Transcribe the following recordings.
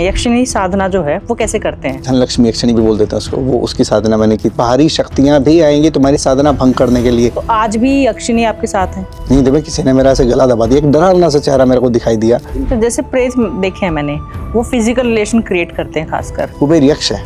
यक्षिणी साधना जो है वो कैसे करते हैं? धनलक्ष्मी यक्षिणी भी बोल देता है उसको, वो उसकी साधना मैंने की। बाहरी शक्तियां भी आएंगी तुम्हारी साधना भंग करने के लिए। तो आज भी यक्षिणी आपके साथ है? नहीं देवे, किसी ने मेरा ऐसे गला दबा दिया, एक डरावना सा चेहरा मेरे को दिखाई दिया। तो जैसे प्रेत देखे हैं मैंने, वो फिजिकल रिलेशन क्रिएट करते हैं खासकर। कुबेर यक्ष है,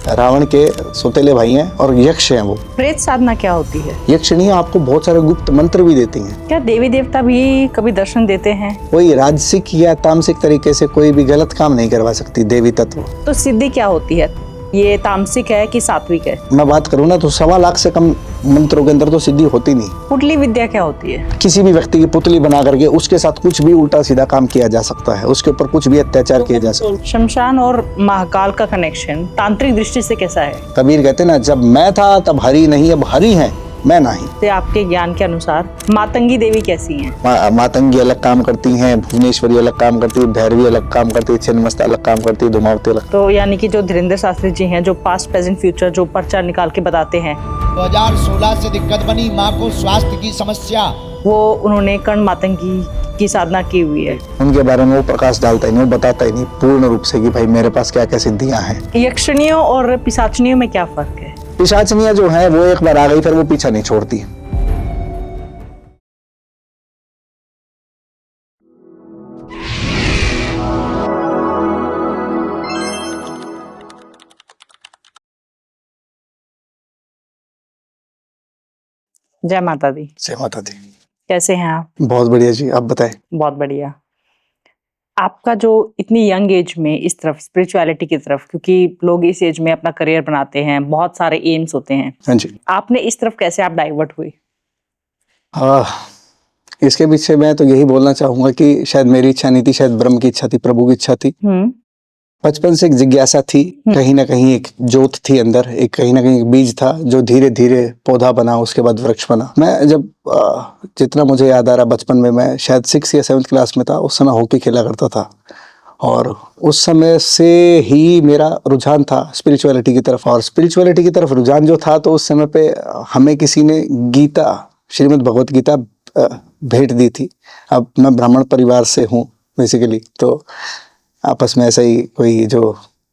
रावण के सौतेले भाई हैं और यक्ष हैं वो। प्रेत साधना क्या होती है? यक्षिणी आपको बहुत सारे गुप्त मंत्र भी देती हैं। क्या देवी देवता भी कभी दर्शन देते हैं? कोई राजसिक या तामसिक तरीके से कोई भी गलत काम नहीं करवा सकती देवी तत्व। तो सिद्धि क्या होती है? ये तामसिक है कि सात्विक है? मैं बात करूँ ना तो 1.25 लाख से कम मंत्रों के अंदर तो सिद्धि होती नहीं। पुतली विद्या क्या होती है? किसी भी व्यक्ति की पुतली बना करके उसके साथ कुछ भी उल्टा सीधा काम किया जा सकता है, उसके ऊपर कुछ भी अत्याचार किया जा सकता है। शमशान और महाकाल का कनेक्शन तांत्रिक दृष्टि से कैसा है? कबीर कहते ना, जब मैं था तब हरि नहीं, अब हरि है मैं नहीं। तो आपके ज्ञान के अनुसार मातंगी देवी कैसी हैं? मातंगी अलग काम करती हैं, भुवनेश्वरी अलग काम करती है, भैरवी अलग काम करती है, छिन्नमस्ता अलग काम करती है, धूमावती अलग। तो यानी कि जो धीरेन्द्र शास्त्री जी हैं, जो पास्ट प्रेजेंट फ्यूचर जो पर्चा निकाल के बताते हैं। 2016 से दिक्कत बनी माँ को स्वास्थ्य की समस्या, वो उन्होंने कर्ण मातंगी की साधना की हुई है। उनके बारे में वो प्रकाश डालता ही नहीं, वो बताता ही नहीं पूर्ण रूप से कि भाई मेरे पास क्या क्या सिद्धियां हैं। यक्षिणियों और पिशाचिनियों में क्या फर्क है? पिशाचनियां जो है वो एक बार आ गई फिर वो पीछा नहीं छोड़ती। जय माता दी। जय माता दी। कैसे हैं आप? बहुत बढ़िया जी, आप बताएं। बहुत बढ़िया। आपका जो इतनी यंग एज में इस तरफ स्पिरिचुअलिटी की तरफ, क्योंकि लोग इस एज में अपना करियर बनाते हैं, बहुत सारे एम्स होते हैं, हाँ जी। आपने इस तरफ कैसे आप डाइवर्ट हुई? इसके पीछे मैं तो यही बोलना चाहूंगा कि शायद मेरी इच्छा नहीं थी, शायद ब्रह्म की इच्छा थी, प्रभु की इच्छा थी। बचपन से एक जिज्ञासा थी, कहीं ना कहीं एक जोत थी अंदर, एक कहीं ना कहीं एक बीज था जो धीरे धीरे पौधा बना, उसके बाद वृक्ष बना। मैं जब जितना मुझे याद आ रहा, बचपन में मैं शायद 6 या 7th क्लास में था, उस समय हॉकी खेला करता था और उस समय से ही मेरा रुझान था स्पिरिचुअलिटी की तरफ। और स्पिरिचुअलिटी की तरफ रुझान जो था, तो उस समय पे हमें किसी ने गीता, श्रीमद् भगवत गीता भेंट दी थी। अब मैं ब्राह्मण परिवार से हूँ बेसिकली, तो आपस में ऐसा ही कोई जो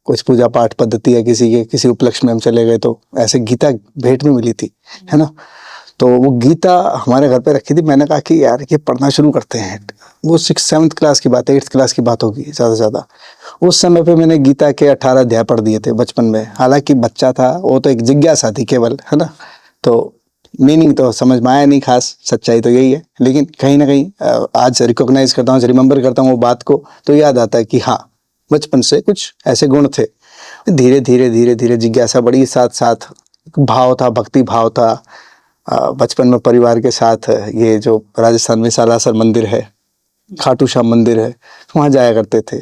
कुछ पूजा पाठ पद्धति है किसी उपलक्ष्य में हम चले गए, तो ऐसे गीता भेंट में मिली थी, है ना। तो वो गीता हमारे घर पे रखी थी। मैंने कहा कि यार ये पढ़ना शुरू करते हैं। वो 6-7th क्लास की बात है, 8th क्लास की बात होगी ज़्यादा से ज़्यादा। उस समय पे मैंने गीता के 18 अध्याय पढ़ दिए थे बचपन में। हालांकि बच्चा था, वो तो एक जिज्ञासा थी केवल, है ना। तो मीनिंग तो समझ में आया नहीं खास, सच्चाई तो यही है। लेकिन कहीं ना कहीं आज रिकॉग्नाइज करता हूँ, रिमेंबर करता हूँ वो बात को, तो याद आता है कि हाँ, बचपन से कुछ ऐसे गुण थे। धीरे धीरे धीरे धीरे जिज्ञासा बढ़ी, साथ साथ भाव था, भक्ति भाव था। बचपन में परिवार के साथ ये जो राजस्थान में सालासर मंदिर है, खाटू श्याम मंदिर है, वहाँ जाया करते थे।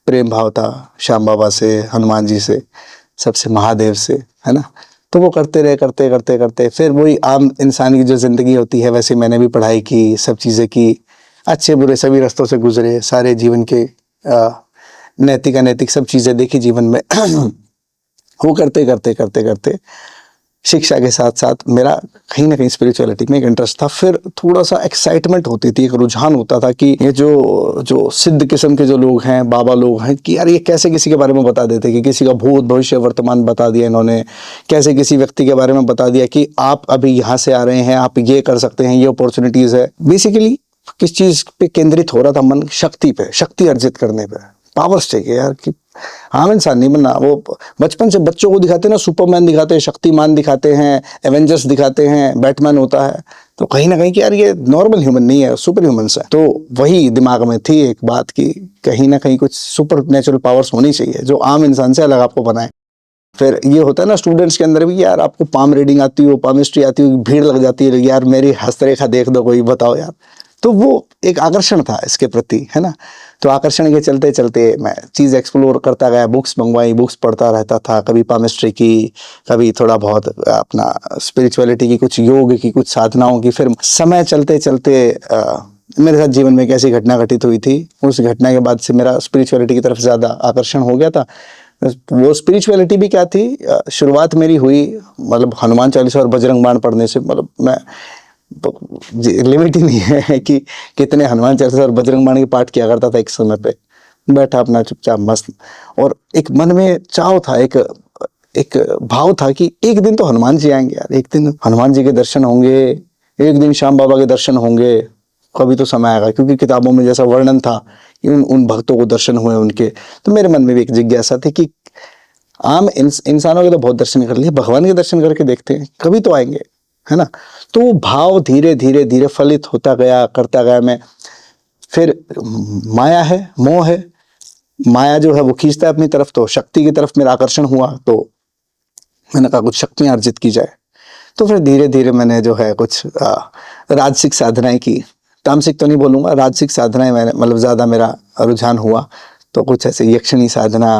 प्रेम भाव था श्याम बाबा से, हनुमान जी से, सबसे, महादेव से, है ना। तो वो करते रहे, करते करते करते फिर वही आम इंसान की जो ज़िंदगी होती है, वैसे मैंने भी पढ़ाई की, सब चीज़ें की, अच्छे बुरे सभी रास्तों से गुजरे, सारे जीवन के नैतिक अनैतिक सब चीज़ें देखी जीवन में। वो करते करते करते करते शिक्षा के साथ साथ मेरा कहीं ना कहीं स्पिरिचुअलिटी में एक इंटरेस्ट था। फिर थोड़ा सा एक्साइटमेंट होती थी, एक रुझान होता था कि ये जो सिद्ध किस्म के जो लोग हैं, बाबा लोग हैं, कि यार ये कैसे किसी के बारे में बता देते कि किसी का भूत भविष्य वर्तमान बता दिया इन्होंने, कैसे किसी व्यक्ति के बारे में बता दिया कि आप अभी यहाँ से आ रहे हैं, आप ये कर सकते हैं, ये अपॉर्चुनिटीज़ है। बेसिकली किस चीज़ पे केंद्रित हो रहा था मन? शक्ति पे, शक्ति अर्जित करने पे, पावर्स चाहिए यार। कि आम इंसान नहीं बनना। वो बचपन से बच्चों को दिखाते हैं ना, सुपरमैन दिखाते हैं, शक्तिमान दिखाते हैं, एवेंजर्स दिखाते हैं, बैटमैन होता है, तो कहीं ना कहीं कि यार ये नॉर्मल ह्यूमन नहीं है, सुपर ह्यूमंस है। तो वही दिमाग में थी एक बात कि कहीं ना कहीं कुछ सुपर नेचुरल पावर्स होनी चाहिए जो आम इंसान से अलग आपको बनाए। फिर ये होता है ना स्टूडेंट्स के अंदर भी, यार आपको पाम रीडिंग आती हो, पामिस्ट्री आती हो, भीड़ लग जाती है, यार मेरी हस्तरेखा देख दो, कोई बताओ यार। तो वो एक आकर्षण था इसके प्रति, है ना। तो आकर्षण के चलते चलते मैं चीज़ एक्सप्लोर करता गया, बुक्स मंगवाई, बुक्स पढ़ता रहता था, कभी पामिस्ट्री की, कभी थोड़ा बहुत अपना स्पिरिचुअलिटी की, कुछ योग की, कुछ साधनाओं की। फिर समय चलते चलते मेरे साथ जीवन में एक ऐसी घटना घटित हुई थी, उस घटना के बाद से मेरा स्पिरिचुअलिटी की तरफ ज़्यादा आकर्षण हो गया था। वो स्पिरिचुअलिटी भी क्या थी, शुरुआत मेरी हुई मतलब हनुमान चालीसा और बजरंग बाण पढ़ने से। मतलब मैं लिमिट ही नहीं है कि कितने हनुमान चालीसा और बजरंग बाण के पाठ किया करता था एक समय पे। बैठा अपना चुपचाप मस्त। और एक मन में चाव था, एक भाव था कि एक दिन तो हनुमान जी आएंगे यार, एक दिन हनुमान जी के दर्शन होंगे, एक दिन श्याम बाबा के दर्शन होंगे, कभी तो समय आएगा। क्योंकि किताबों में जैसा वर्णन था कि उन भक्तों को दर्शन हुए उनके, तो मेरे मन में भी एक जिज्ञासा थी कि आम इंसानों के तो बहुत दर्शन कर लिए, भगवान के दर्शन करके देखते हैं, कभी तो आएंगे, है ना। तो वो भाव धीरे धीरे धीरे फलित होता गया, करता गया मैं। फिर माया है, मोह है, माया जो है वो खींचता है अपनी तरफ, तो शक्ति की तरफ मेरा आकर्षण हुआ, तो मैंने कहा कुछ शक्तियां अर्जित की जाए। तो फिर धीरे धीरे मैंने जो है कुछ राजसिक साधनाएं की, तामसिक तो नहीं बोलूंगा, राजसिक साधनाएं मैंने मतलब ज्यादा मेरा रुझान हुआ। तो कुछ ऐसे यक्षिणी साधना,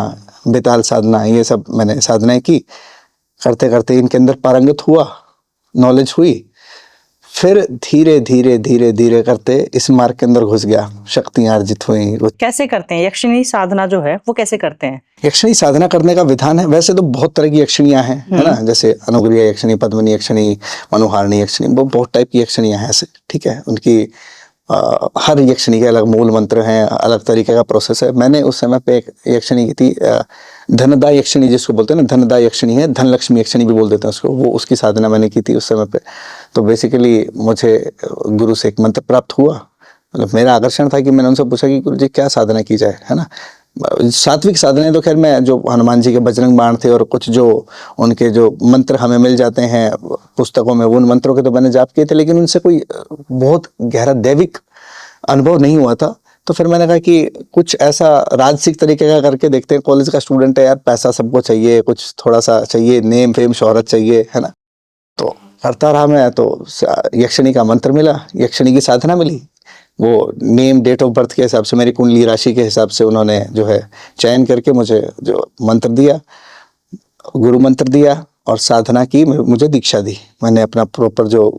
बेताल साधना, ये सब मैंने साधनाएं की। करते करते इनके अंदर पारंगत हुआ, नॉलेज हुई। फिर धीरे धीरे धीरे धीरे करते इस मार्ग के अंदर घुस गया, शक्तियां अर्जित हुई। कैसे करते हैं यक्षिणी साधना जो है वो कैसे करते हैं? यक्षिणी साधना करने का विधान है, वैसे तो बहुत तरह की यक्षिणियां हैं, है ना, जैसे अनुग्रिया यक्षिणी, पद्मिनी यक्षिणी, मनोहारिणी यक्षिणी, बहुत टाइप की यक्षिणियां हैं ऐसे, ठीक है। उनकी हर यक्षिणी के अलग मूल मंत्र हैं, अलग तरीके का प्रोसेस है। मैंने उस समय पे एक यक्षिणी की थी, धनदा यक्षिणी जिसको बोलते हैं ना, धनदा यक्षिणी है, धन लक्ष्मी यक्षिणी भी बोल देते हैं उसको, वो उसकी साधना मैंने की थी उस समय पे। तो बेसिकली मुझे गुरु से एक मंत्र प्राप्त हुआ। मतलब मेरा आकर्षण था कि मैंने उनसे पूछा कि गुरु जी क्या साधना की जाए, है ना। सात्विक साधनाएं तो खैर मैं जो हनुमान जी के बजरंग बाण थे और कुछ जो उनके जो मंत्र हमें मिल जाते हैं पुस्तकों में, वो उन मंत्रों के तो मैंने जाप किए थे, लेकिन उनसे कोई बहुत गहरा दैविक अनुभव नहीं हुआ था। तो फिर मैंने कहा कि कुछ ऐसा राजसिक तरीके का करके देखते हैं। कॉलेज का स्टूडेंट है यार, पैसा सबको चाहिए, कुछ थोड़ा सा चाहिए, नेम फेम शोहरत चाहिए, है ना। तो करता रहा मैं, तो यक्षिणी का मंत्र मिला, यक्षिणी की साधना मिली। वो नेम, डेट ऑफ बर्थ के हिसाब से, मेरी कुंडली राशि के हिसाब से उन्होंने जो है चयन करके मुझे जो मंत्र दिया, गुरु मंत्र दिया और साधना की, मुझे दीक्षा दी। मैंने अपना प्रॉपर जो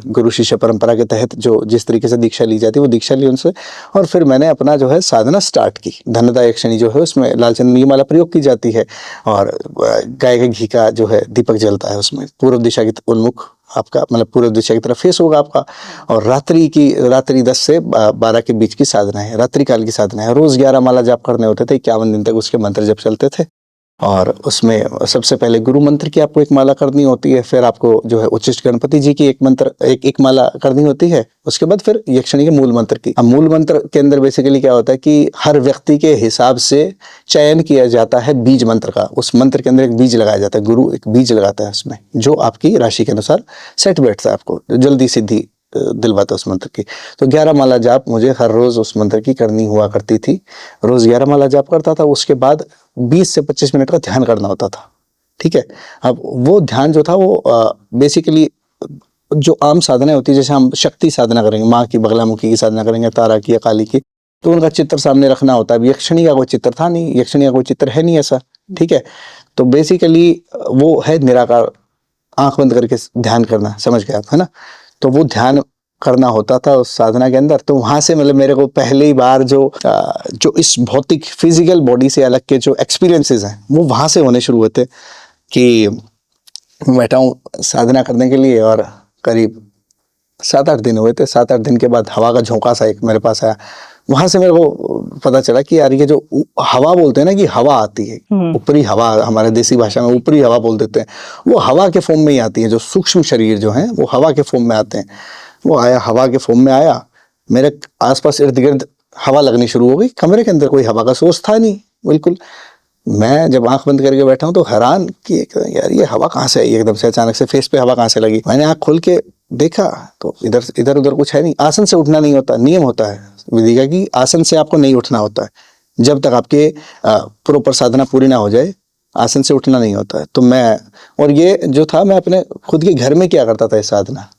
गुरु शिष्य परंपरा के तहत जो जिस तरीके से दीक्षा ली जाती है वो दीक्षा ली उनसे, और फिर मैंने अपना जो है साधना स्टार्ट की। धनदा यक्षिणी जो है उसमें लाल चंदन की माला प्रयोग की जाती है और गाय के घी का जो है दीपक जलता है उसमें, पूर्व दिशा की उन्मुख आपका, मतलब पूर्व दिशा की तरफ फेस होगा आपका। और रात्रि 10 से 12 के बीच की साधना है, रात्रि काल की साधना है। रोज 11 माला जाप करने होते थे, 51 दिन तक उसके मंत्र जप चलते थे। और उसमें सबसे पहले गुरु मंत्र की आपको एक माला करनी होती है, फिर आपको जो है उच्चिष्ट गणपति जी की एक माला करनी होती है, उसके बाद फिर यक्षिणी के मूल मंत्र की। अब मूल मंत्र के अंदर बेसिकली क्या होता है कि हर व्यक्ति के हिसाब से चयन किया जाता है बीज मंत्र का। उस मंत्र के अंदर एक बीज लगाया जाता है, गुरु एक बीज लगाता है उसमें, जो आपकी राशि के अनुसार सेट बैठता है, आपको जल्दी सिद्धि दिलवाता है उस मंत्र की। तो 11 माला जाप मुझे हर रोज उस मंत्र की करनी हुआ करती थी। रोज 11 माला जाप करता था, उसके बाद 20 से 25 मिनट का ध्यान करना होता था, ठीक है। अब वो ध्यान जो था वो बेसिकली जो आम साधना होती है, जैसे हम शक्ति साधना करेंगे, माँ की, बगलामुखी की साधना करेंगे, तारा की या काली की, तो उनका चित्र सामने रखना होता है। यक्षिणी का कोई चित्र था नहीं, यक्षिणी का कोई चित्र है नहीं ऐसा, ठीक है। तो बेसिकली वो है निराकार, आंख बंद करके ध्यान करना, समझ गए आप, है ना। तो वो ध्यान करना होता था उस साधना के अंदर। तो वहां से मतलब मेरे को पहली बार जो इस भौतिक फिजिकल बॉडी से अलग के जो एक्सपीरियंसेस हैं वो वहां से होने शुरू हुए थे कि बैठा हूँ साधना करने के लिए, और करीब 7-8 दिन हुए थे। 7-8 दिन के बाद हवा का झोंका सा एक मेरे पास आया। वहां से मेरे को पता चला कि यार ये जो हवा बोलते हैं ना, कि हवा आती है, ऊपरी हवा, हमारे देसी भाषा में ऊपरी हवा बोल देते हैं, वो हवा के फॉर्म में ही आती है। जो सूक्ष्म शरीर जो है वो हवा के फॉर्म में आते हैं। वो आया, हवा के फॉर्म में आया, मेरे आसपास इर्द गिर्द हवा लगनी शुरू हो गई। कमरे के अंदर कोई हवा का सोर्स था नहीं बिल्कुल। मैं जब आंख बंद करके बैठा हूँ तो हैरान कि यार ये हवा कहाँ से आई, एकदम से अचानक से फेस पे हवा कहाँ से लगी। मैंने आंख खोल के देखा तो इधर उधर कुछ है नहीं। आसन से उठना नहीं होता, नियम होता है विधि का कि आसन से आपको नहीं उठना होता है जब तक आपके प्रॉपर साधना पूरी ना हो जाए। आसन से उठना नहीं होता है। तो मैं, और ये जो था, मैं अपने खुद के घर में क्या करता था,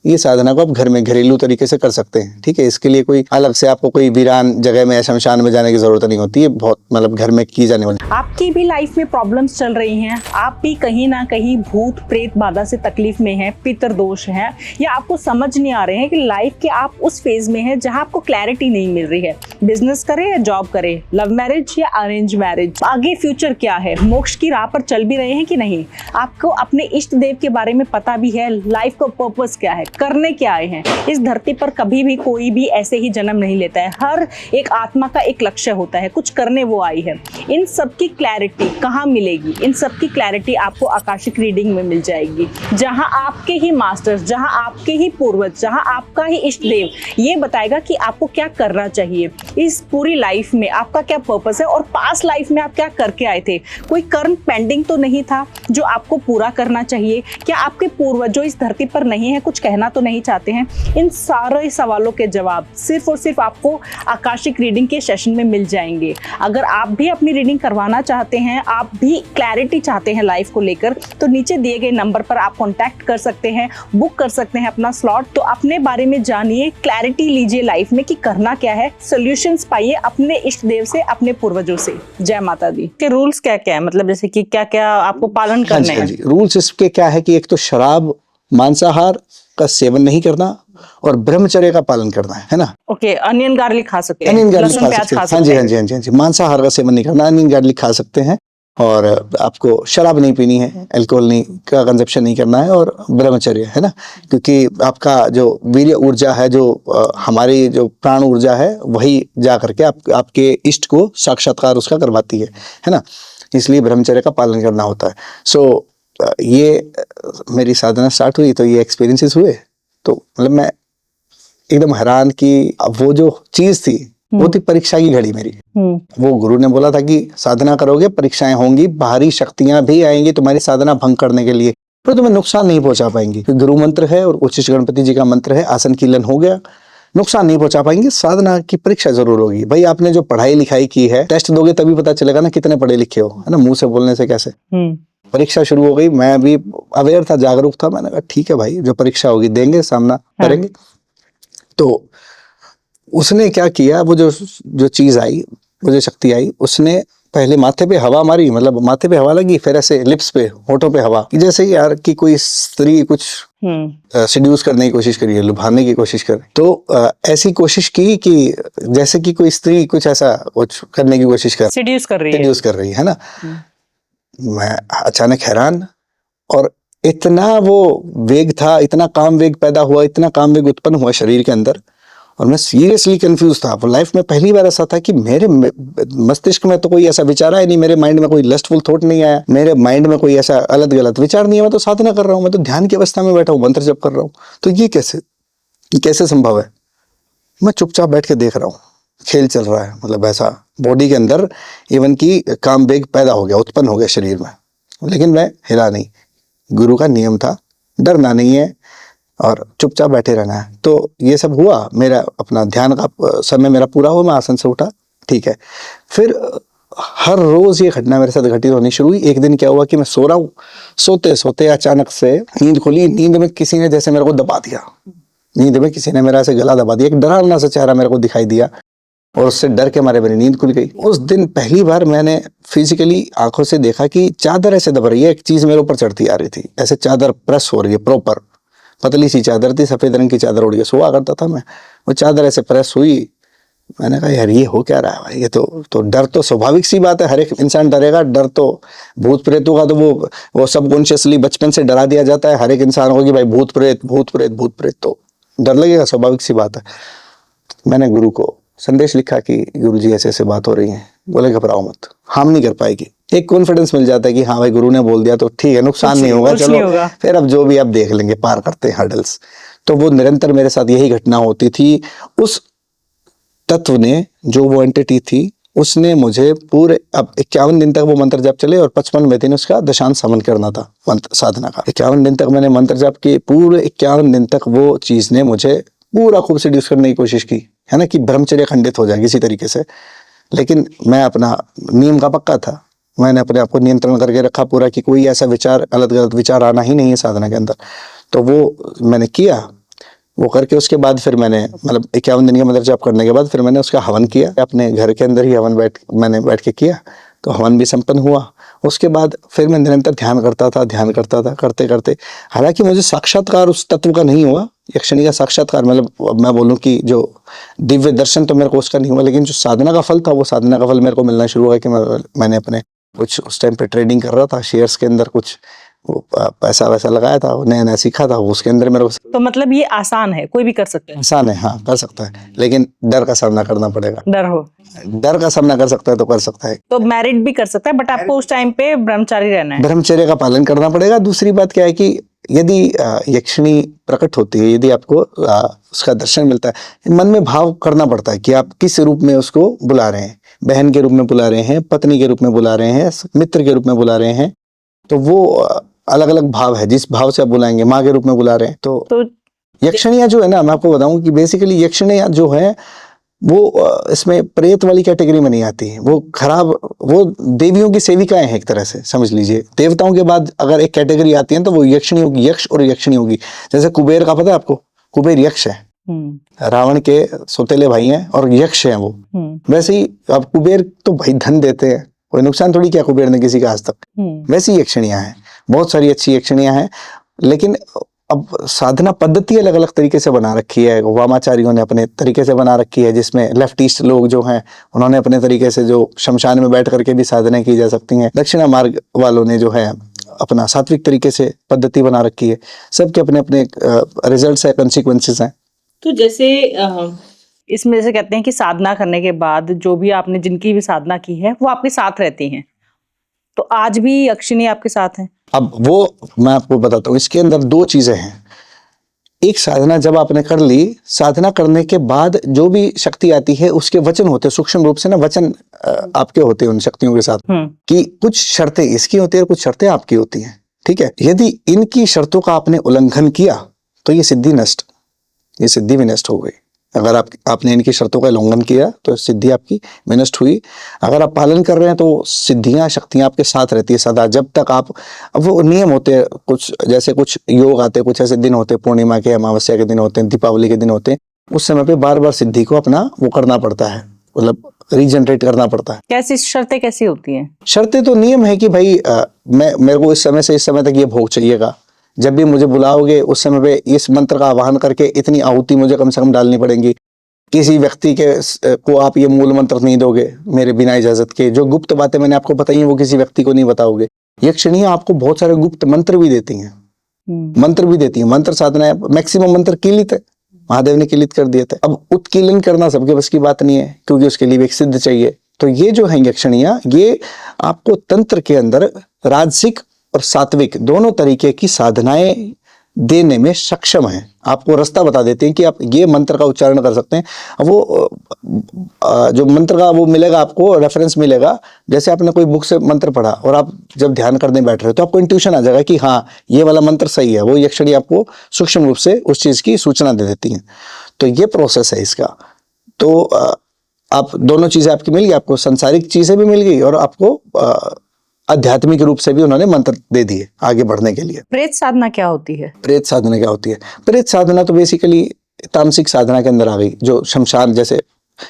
ये साधना को आप घर में घरेलू तरीके से कर सकते हैं, ठीक है। इसके लिए कोई अलग से आपको कोई वीरान जगह में, शमशान में जाने की जरूरत नहीं होती है। बहुत मतलब घर में की जाने वाली। आपकी भी लाइफ में प्रॉब्लम्स चल रही हैं, आप भी कहीं ना कहीं भूत प्रेत बाधा से तकलीफ में हैं, पितर दोष है, या आपको समझ नहीं आ रहे हैं कि लाइफ के आप उस फेज में हैं जहां आपको क्लैरिटी नहीं मिल रही है, बिजनेस करें या जॉब करें, लव मैरिज या अरेंज मैरिज, आगे फ्यूचर क्या है, मोक्ष की राह पर चल भी रहे हैं कि नहीं, आपको अपने इष्ट देव के बारे में पता भी है, लाइफ का पर्पस क्या है, करने क्या आए हैं। इस धरती पर कभी भी कोई भी ऐसे ही जन्म नहीं लेता है, हर एक आत्मा का एक लक्ष्य होता है, कुछ करने वो आई है। इन सब की क्लैरिटी कहाँ मिलेगी? इन सब की क्लैरिटी आपको आकाशिक रीडिंग में मिल जाएगी, जहां आपके ही मास्टर्स, जहां आपके ही पूर्वज, जहां आपका ही इष्ट देव ये बताएगा कि आपको क्या करना चाहिए इस पूरी लाइफ में, आपका क्या पर्पस है और पास्ट लाइफ में आप क्या करके आए थे। कोई कर्म पेंडिंग तो नहीं था जो आपको पूरा करना चाहिए? क्या आपके पूर्वज जो इस धरती पर नहीं है कुछ कहना तो नहीं चाहते हैं? इन सारे सवालों के जवाब सिर्फ और सिर्फ आपको आकाशिक रीडिंग के सेशन में मिल जाएंगे। अगर आप भी अपनी रीडिंग करवाना चाहते हैं, आप भी क्लैरिटी चाहते हैं लाइफ को लेकर, तो नीचे दिए गए नंबर पर आप कॉन्टैक्ट कर सकते हैं, बुक कर सकते हैं अपना स्लॉट। तो अपने बारे में जानिए, क्लैरिटी लीजिए लाइफ में कि करना क्या है, सॉल्यूशंस पाइए अपने इष्ट देव से, अपने पूर्वजों से। जय माता दी। के रूल्स क्या क्या है, मतलब जैसे कि क्या क्या आपको पालन करने हैं? रूल्स इसके क्या है कि एक तो शराब मांसाहार का सेवन नहीं करना और ब्रह्मचर्य का पालन करना है ना। ओके, अनियन गार्लिक खा सकते हैं, अनियन गार्लिक लहसुन खा प्याज सकते खा हैं, सकते हाँ जी हैं। हाँ जी हाँ जी हाँ जी। मांसाहार का सेवन नहीं करना, अनियन गार्लिक खा सकते हैं और आपको शराब नहीं पीनी है, अल्कोहल नहीं का कंजप्शन नहीं करना है और ब्रह्मचर्य है ना, क्योंकि आपका जो वीर्य ऊर्जा है, जो हमारी जो प्राण ऊर्जा है, वही जा करके आपके इष्ट को साक्षात्कार उसका करवाती है ना, इसलिए ब्रह्मचर्य का पालन करना होता है। सो ये मेरी साधना स्टार्ट हुई तो ये एक्सपीरियंसेस हुए, तो मतलब मैं एकदम हैरान कि वो जो चीज थी वो थी परीक्षा की घड़ी मेरी। वो गुरु ने बोला था कि साधना करोगे परीक्षाएं होंगी, बाहरी शक्तियां भी आएंगी तुम्हारी साधना भंग करने के लिए, पर तुम्हें नुकसान नहीं पहुंचा पाएंगी। गुरु मंत्र है और उच्च गणपति जी का मंत्र है, आसन कीलन हो गया, नुकसान नहीं पहुंचा पाएंगे। साधना की परीक्षा जरूर होगी। भाई आपने जो पढ़ाई लिखाई की है, टेस्ट दोगे तभी पता चलेगा ना कितने पढ़े लिखे हो, है ना, मुंह से बोलने से कैसे। परीक्षा शुरू हो गई, मैं भी अवेयर था, जागरूक था, मैंने कहा ठीक है भाई, जो परीक्षा होगी देंगे, सामना करेंगे। तो उसने क्या किया, वो जो चीज आई, वो जो शक्ति आई, उसने पहले माथे पे हवा मारी, मतलब माथे पे हवा लगी, फिर ऐसे लिप्स पे, होठों पे हवा, कि जैसे यार कि कोई स्त्री कुछ सेड्यूस करने की कोशिश करी है, लुभाने की कोशिश कर, तो ऐसी कोशिश की कि जैसे कि कोई स्त्री कुछ ऐसा कुछ करने की कोशिश कर, सेड्यूस कर रही है ना। मैं अचानक हैरान, और इतना वो वेग था, इतना काम वेग पैदा हुआ, इतना काम वेग उत्पन्न हुआ शरीर के अंदर, और मैं सीरियसली कंफ्यूज था। लाइफ में पहली बार ऐसा था कि मेरे मस्तिष्क में तो कोई ऐसा विचार आया नहीं, मेरे माइंड में कोई लस्टफुल थॉट नहीं आया, मेरे माइंड में कोई ऐसा अलग गलत विचार नहीं है। मैं तो साधना कर रहा हूँ, मैं तो ध्यान की अवस्था में बैठा हूँ, मंत्र जप कर रहा हूँ, तो ये कैसे संभव है? मैं चुपचाप बैठ के देख रहा हूँ, खेल चल रहा है, मतलब ऐसा बॉडी के अंदर इवन की काम वेग पैदा हो गया, उत्पन्न हो गया शरीर में, लेकिन मैं हिला नहीं। गुरु का नियम था, डरना नहीं है और चुपचाप बैठे रहना है। तो ये सब हुआ, मेरा अपना ध्यान का समय मेरा पूरा हुआ, मैं आसन से उठा, ठीक है। फिर हर रोज ये घटना मेरे साथ घटित होनी शुरू हुई। एक दिन क्या हुआ कि मैं सो रहा हूँ, सोते सोते अचानक से नींद खुली, नींद में किसी ने जैसे मेरे को दबा दिया, नींद में किसी ने मेरा ऐसे गला दबा दिया, एक डरावना सा चेहरा मेरे को दिखाई दिया और उससे डर के मारे मेरी नींद खुल गई। उस दिन पहली बार मैंने फिजिकली आंखों से देखा कि चादर ऐसे दब रही है, एक चीज मेरे ऊपर चढ़ती आ रही थी, ऐसे चादर प्रेस हो रही है, प्रॉपर पतली सी चादर थी, सफेद रंग की चादर उड़ के सोया करता था मैं, वो चादर ऐसे प्रेस हुई। मैंने कहा यार ये हो क्या रहा है भाई, ये तो डर तो स्वाभाविक सी बात है, हर एक इंसान डरेगा। डर तो भूत प्रेतों का तो वो सबकॉन्शियसली बचपन से डरा दिया जाता है हर एक इंसान को कि भाई भूत प्रेत भूत प्रेत भूत प्रेत, तो डर लगेगा, स्वाभाविक सी बात है। मैंने गुरु को संदेश लिखा कि गुरु जी ऐसे ऐसे बात हो रही है, बोले घबराओ मत, हार्म नहीं कर पाएगी। एक कॉन्फिडेंस मिल जाता है कि हाँ भाई गुरु ने बोल दिया तो ठीक है, नुकसान नहीं होगा, चलो फिर अब जो भी आप देख लेंगे, पार करते हैं हर्डल्स। तो वो निरंतर मेरे साथ यही घटना होती थी। उस तत्व ने, जो वो एंटिटी थी, उसने मुझे पूरे, अब 51 दिन तक वो मंत्र जाप चले और 55वें दिन उसका दशांश समन करना था मंत्र साधना का। 51 दिन तक मैंने मंत्र जाप किए, पूरे 51 दिन तक वो चीज ने मुझे पूरा खूब सेड्यूस करने की कोशिश की, है ना, कि ब्रह्मचर्य खंडित हो जाए किसी तरीके से। लेकिन मैं अपना नियम का पक्का था, मैंने अपने आप को नियंत्रण करके रखा पूरा कि कोई ऐसा विचार, अलग गलत विचार आना ही नहीं है साधना के अंदर। तो वो मैंने किया, वो करके उसके बाद फिर मैंने, मतलब 51 दिन का मंत्र जाप करने के बाद फिर मैंने उसका हवन किया, अपने घर के अंदर ही हवन मैंने बैठ के किया, तो हवन भी संपन्न हुआ। उसके बाद फिर मैं निरंतर ध्यान करता था, करते करते, हालांकि मुझे साक्षात्कार उस तत्व का नहीं हुआ, यक्षिणी का साक्षात्कार, मतलब मैं बोलूँ कि जो दिव्य दर्शन तो मेरे को उसका नहीं हुआ, लेकिन जो साधना का फल था, वो साधना का फल मेरे को मिलना शुरू हुआ कि मैंने अपने कुछ उस टाइम पे ट्रेडिंग कर रहा था शेयर्स के अंदर, कुछ वो पैसा वैसा लगाया था, नया नया सीखा था, उसके अंदर मेरे को तो मतलब ये आसान है, कोई भी कर सकता है? आसान है, हाँ कर सकता है, लेकिन डर का सामना करना पड़ेगा। डर हो डर का सामना कर सकता है तो कर सकता है। तो मैरिड भी कर सकता है, बट आपको उस टाइम पे ब्रह्मचारी रहना है। ब्रह्मचर्य का पालन करना पड़ेगा। दूसरी बात क्या है कि यदि यक्षिणी प्रकट होती है, यदि आपको उसका दर्शन मिलता है, मन में भाव करना पड़ता है कि आप किस रूप में उसको बुला रहे हैं, बहन के रूप में बुला रहे हैं, पत्नी के रूप में बुला रहे हैं, मित्र के रूप में बुला रहे हैं, तो वो अलग अलग भाव है, जिस भाव से आप बुलाएंगे, माँ के रूप में बुला रहे हैं तो यक्षिणियाँ जो है ना, मैं आपको बताऊं कि बेसिकली यक्षिणियाँ जो है वो इसमें प्रेत वाली कैटेगरी में नहीं आती है, वो खराब, वो देवियों की सेविकाएं हैं एक तरह से समझ लीजिए। देवताओं के बाद अगर एक कैटेगरी आती है तो वो यक्षिणी होगी, यक्ष और यक्षिणी होगी। जैसे कुबेर का पता है आपको, कुबेर यक्ष है, रावण के सौतेले भाई हैं और यक्ष हैं वो। वैसे ही अब कुबेर तो भाई धन देते हैं, कोई नुकसान थोड़ी किया कुबेर ने किसी का आज तक। वैसी यक्षिणियां हैं, बहुत सारी अच्छी यक्षिणियां हैं, लेकिन अब साधना पद्धति अलग अलग तरीके से बना रखी है। वामाचार्यों ने अपने तरीके से बना रखी है, जिसमें लेफ्टिस्ट लोग जो हैं उन्होंने अपने तरीके से, जो शमशान में बैठ करके भी साधना की जा सकती हैं। दक्षिणा मार्ग वालों ने जो है अपना सात्विक तरीके से पद्धति बना रखी है। सबके अपने अपने रिजल्ट्स है, कंसिक्वेंसेस हैं। तो जैसे इसमें जैसे कहते हैं कि साधना करने के बाद जो भी आपने जिनकी भी साधना की है वो आपके साथ रहती हैं, तो आज भी यक्षिणी आपके साथ हैं? अब वो मैं आपको बताता हूँ, इसके अंदर दो चीजें हैं। एक, साधना जब आपने कर ली, साधना करने के बाद जो भी शक्ति आती है उसके वचन होते हैं, सूक्ष्म रूप से ना वचन आपके होते हैं उन शक्तियों के साथ, कि कुछ शर्तें इसकी होती है और कुछ शर्तें आपकी होती हैं। ठीक है, यदि इनकी शर्तों का आपने उल्लंघन किया तो ये सिद्धि भी नष्ट हो गई। अगर आपने इनकी शर्तों का उल्लंघन किया तो सिद्धि आपकी विनष्ट हुई। अगर आप पालन कर रहे हैं तो सिद्धियां, शक्तियां आपके साथ रहती है सदा, जब तक आप, अब वो नियम होते हैं कुछ, जैसे कुछ योग आते हैं, कुछ ऐसे दिन होते हैं, पूर्णिमा के, अमावस्या के दिन होते हैं, दीपावली के दिन होते हैं, उस समय पे बार बार सिद्धि को अपना वो करना पड़ता है, मतलब रीजनरेट करना पड़ता है। कैसी शर्तें कैसी होती हैं? शर्तें तो नियम है कि भाई मेरे को इस समय से इस समय तक ये भोग चाहिएगा, जब भी मुझे बुलाओगे उस समय पे इस मंत्र का आवाहन करके इतनी आहुति मुझे कम से कम डालनी पड़ेगी। किसी व्यक्ति को आप ये मूल मंत्र नहीं दोगे मेरे बिना इजाजत के। जो गुप्त बातें मैंने आपको बताई हैं वो किसी व्यक्ति को नहीं बताओगे। यक्षिणियां आपको बहुत सारे गुप्त मंत्र भी देती हैं, मंत्र साधना, मैक्सिमम मंत्र कीलित है, महादेव ने कीलित कर दिए थे। अब उत्कीलन करना सबके बस की बात नहीं है, क्योंकि उसके लिए भी एक सिद्ध चाहिए। तो ये जो है यक्षिणियां, ये आपको तंत्र के अंदर राजसिक और सात्विक दोनों तरीके की साधनाएं देने में सक्षम है। आपको रास्ता बता देते हैं कि आप ये मंत्र का उच्चारण कर सकते हैं। वो जो मंत्र का वो मिलेगा, आपको रेफरेंस मिलेगा। जैसे आपने कोई बुक से मंत्र पढ़ा और आप जब ध्यान करने बैठ रहे हो तो आपको इंट्यूशन आ जाएगा कि हाँ ये वाला मंत्र सही है। वो यक्षिणी आपको सूक्ष्म रूप से उस चीज की सूचना दे देती हैं। तो ये प्रोसेस है इसका। तो आप दोनों चीजें आपकी मिल गई, आपको सांसारिक चीजें भी मिल गई और आपको आध्यात्मिक रूप से भी उन्होंने मंत्र दे दिए आगे बढ़ने के लिए। प्रेत साधना क्या होती है? प्रेत साधना क्या होती है? प्रेत साधना तो बेसिकली तामसिक साधना के अंदर आ गई। जो शमशान, जैसे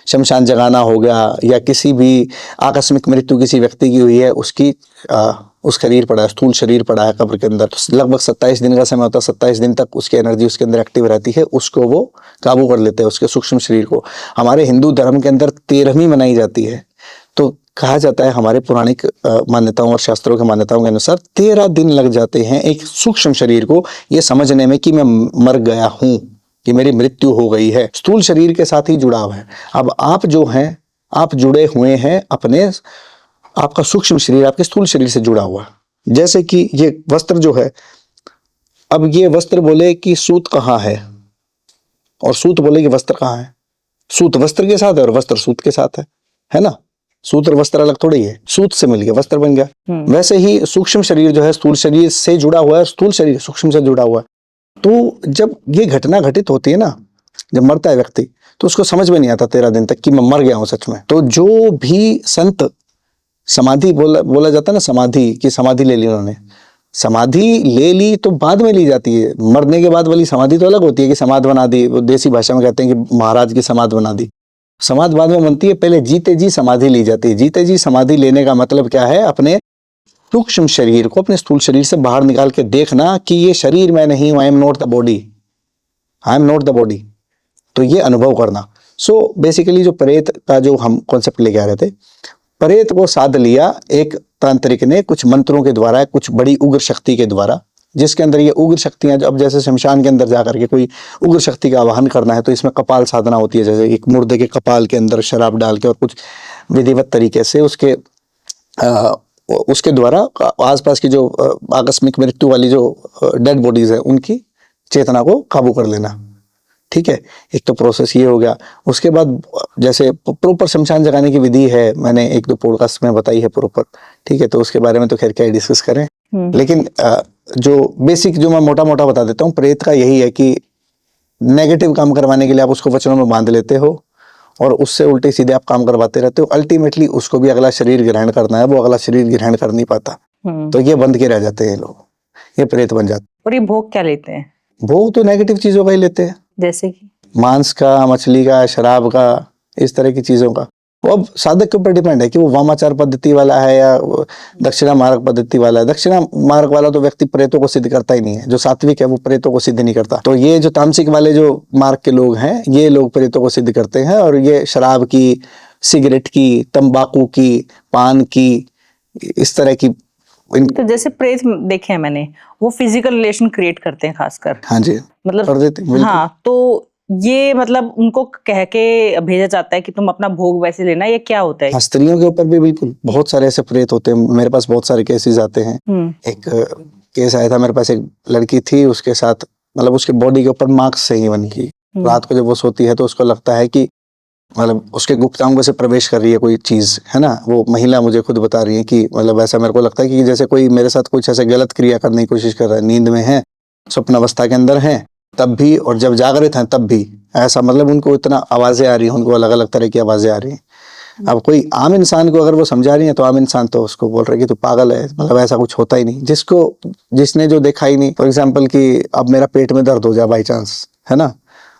शमशान जगाना हो गया, या किसी भी आकस्मिक मृत्यु किसी व्यक्ति की हुई है, उसकी उस शरीर पड़ा है, स्थूल शरीर पड़ा है कब्र के अंदर, तो लगभग 27 दिन का समय होता है। 27 दिन तक उसकी एनर्जी उसके अंदर एक्टिव रहती है, उसको वो काबू कर लेते हैं, उसके सूक्ष्म शरीर को। हमारे हिंदू धर्म के अंदर 13वीं मनाई जाती है। तो कहा जाता है हमारे पौराणिक मान्यताओं और शास्त्रों की मान्यताओं के अनुसार 13 दिन लग जाते हैं एक सूक्ष्म शरीर को ये समझने में कि मैं मर गया हूं, कि मेरी मृत्यु हो गई है। स्थूल शरीर के साथ ही जुड़ाव है। अब आप जो हैं, आप जुड़े हुए हैं अपने, आपका सूक्ष्म शरीर आपके स्थूल शरीर से जुड़ा हुआ। जैसे कि ये वस्त्र जो है, अब ये वस्त्र बोले कि सूत कहाँ है और सूत बोले कि वस्त्र कहाँ है। सूत वस्त्र के साथ है और वस्त्र सूत के साथ है ना। सूत और वस्त्र अलग थोड़ी है, सूत से मिल गया वस्त्र बन गया। वैसे ही सूक्ष्म शरीर जो है स्थूल शरीर से जुड़ा हुआ है, स्थूल शरीर सूक्ष्म से जुड़ा हुआ है। तो जब ये घटना घटित होती है ना, जब मरता है व्यक्ति, तो उसको समझ में नहीं आता 13 दिन तक कि मैं मर गया हूं सच में। तो जो भी संत समाधि बोला जाता है ना, समाधि की समाधि ले ली उन्होंने, समाधि ले ली तो बाद में ली जाती है। मरने के बाद वाली समाधि तो अलग होती है कि समाधि बना दी, वो देसी भाषा में कहते हैं कि महाराज की समाधि बना दी। समाधि बाद में बनती है, पहले जीते जी समाधि ली जाती है। जीते जी समाधि लेने का मतलब क्या है? अपने सूक्ष्म शरीर को अपने स्थूल शरीर से बाहर निकाल के देखना कि ये शरीर मैं नहीं हूं, I am not the body, I am not the body. तो ये अनुभव करना। सो बेसिकली जो प्रेत का जो हम कॉन्सेप्ट लेके आ रहे थे, प्रेत को साध लिया एक तांत्रिक ने कुछ मंत्रों के द्वारा, कुछ बड़ी उग्र शक्ति के द्वारा, जिसके अंदर ये उग्र शक्तियां, अब जैसे शमशान के अंदर जाकर के कोई उग्र शक्ति का आवाहन करना है तो इसमें कपाल साधना होती है, जैसे एक मुर्दे के कपाल के अंदर शराब डाल के और कुछ विधिवत तरीके से उसके द्वारा आसपास की जो आकस्मिक मृत्यु वाली जो डेड बॉडीज है उनकी चेतना को काबू कर लेना। ठीक है, एक तो प्रोसेस ये हो गया। उसके बाद जैसे प्रॉपर शमशान जगाने की विधि है, मैंने एक दो पॉडकास्ट में बताई है प्रॉपर। ठीक है, तो उसके बारे में तो खैर क्या डिस्कस करें, लेकिन जो बेसिक जो मैं मोटा मोटा बता देता हूँ, प्रेत का यही है कि नेगेटिव काम करवाने के लिए आप उसको वचनों में बांध लेते हो और उससे उल्टे सीधे आप काम करवाते रहते हो। अल्टीमेटली उसको भी अगला शरीर ग्रहण करना है, वो अगला शरीर ग्रहण कर नहीं पाता, तो ये बंद के रह जाते हैं लोग, ये प्रेत बन जाते। और ये भोग क्या लेते हैं? भोग तो नेगेटिव चीजों का ही लेते हैं, जैसे कि मांस का, मछली का, शराब का, इस तरह की चीजों का। वो अब साधक के ऊपर डिपेंड है कि वो वामाचार पद्धति वाला है या दक्षिणा मार्ग पद्धति वाला है। दक्षिणा मार्ग वाला तो व्यक्ति प्रेतों को सिद्ध करता ही नहीं है, जो सात्विक है वो प्रेतों को सिद्ध नहीं करता। तो ये जो तामसिक वाले जो मार्ग के लोग हैं, ये लोग प्रेतों को सिद्ध करते हैं। और ये शराब की, सिगरेट की, तंबाकू की, पान की, इस तरह की तो जैसे प्रेत देखे हैं मैंने, वो फिजिकल रिलेशन क्रिएट करते हैं खासकर। हाँ जी, मतलब कर देते हैं, हाँ, तो ये मतलब उनको कह के भेजा जाता है कि तुम अपना भोग वैसे लेना, ये क्या होता है? स्त्रियों के ऊपर भी बिल्कुल बहुत सारे ऐसे प्रेत होते हैं। मेरे पास बहुत सारे केसेस आते हैं। एक केस आया था मेरे पास, एक लड़की थी, उसके साथ मतलब उसके बॉडी के ऊपर मार्क्स से ही बन की। रात को जब वो सोती है तो उसको लगता है कि मतलब उसके गुप्तांगों से प्रवेश कर रही है कोई चीज, है ना। वो महिला मुझे खुद बता रही है कि मतलब ऐसा मेरे को लगता है कि जैसे कोई मेरे साथ कुछ ऐसे गलत क्रिया करने की कोशिश कर रहा है। नींद में है, स्वप्न अवस्था के अंदर है तब भी, और जब जागृत हैं तब भी ऐसा, मतलब उनको इतना आवाजें आ रही हैं, उनको अलग अलग तरह की आवाजें आ रही हैं। अब कोई आम इंसान को अगर वो समझा रही है तो आम इंसान तो उसको बोल रहा है कि तू पागल है, मतलब ऐसा कुछ होता ही नहीं। जिसने जो देखा ही नहीं, फॉर एग्जाम्पल कि अब मेरा पेट में दर्द हो जाए बाई चांस, है ना,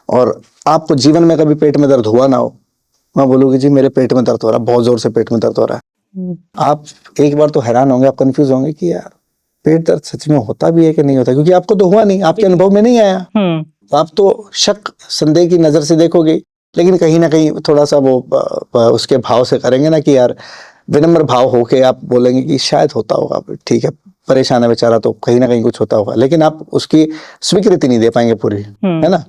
और आपको जीवन में कभी पेट में दर्द हुआ ना हो, मैं बोलूँगी जी मेरे पेट में दर्द हो रहा है, बहुत जोर से पेट में दर्द हो रहा है। आप एक बार तो हैरान होंगे, आप कंफ्यूज होंगे कि यार पेट दर्द सच में होता भी है कि नहीं होता, क्योंकि आपको तो हुआ नहीं, आपके अनुभव में नहीं आया। तो आप तो शक संदेह की नजर से देखोगे, लेकिन कहीं ना कहीं थोड़ा सा वो उसके भाव से करेंगे ना कि यार विनम्र भाव होके आप बोलेंगे कि शायद होता होगा, ठीक है, परेशान है बेचारा तो कहीं ना कहीं कुछ होता होगा, लेकिन आप उसकी स्वीकृति नहीं दे पाएंगे पूरी, है ना।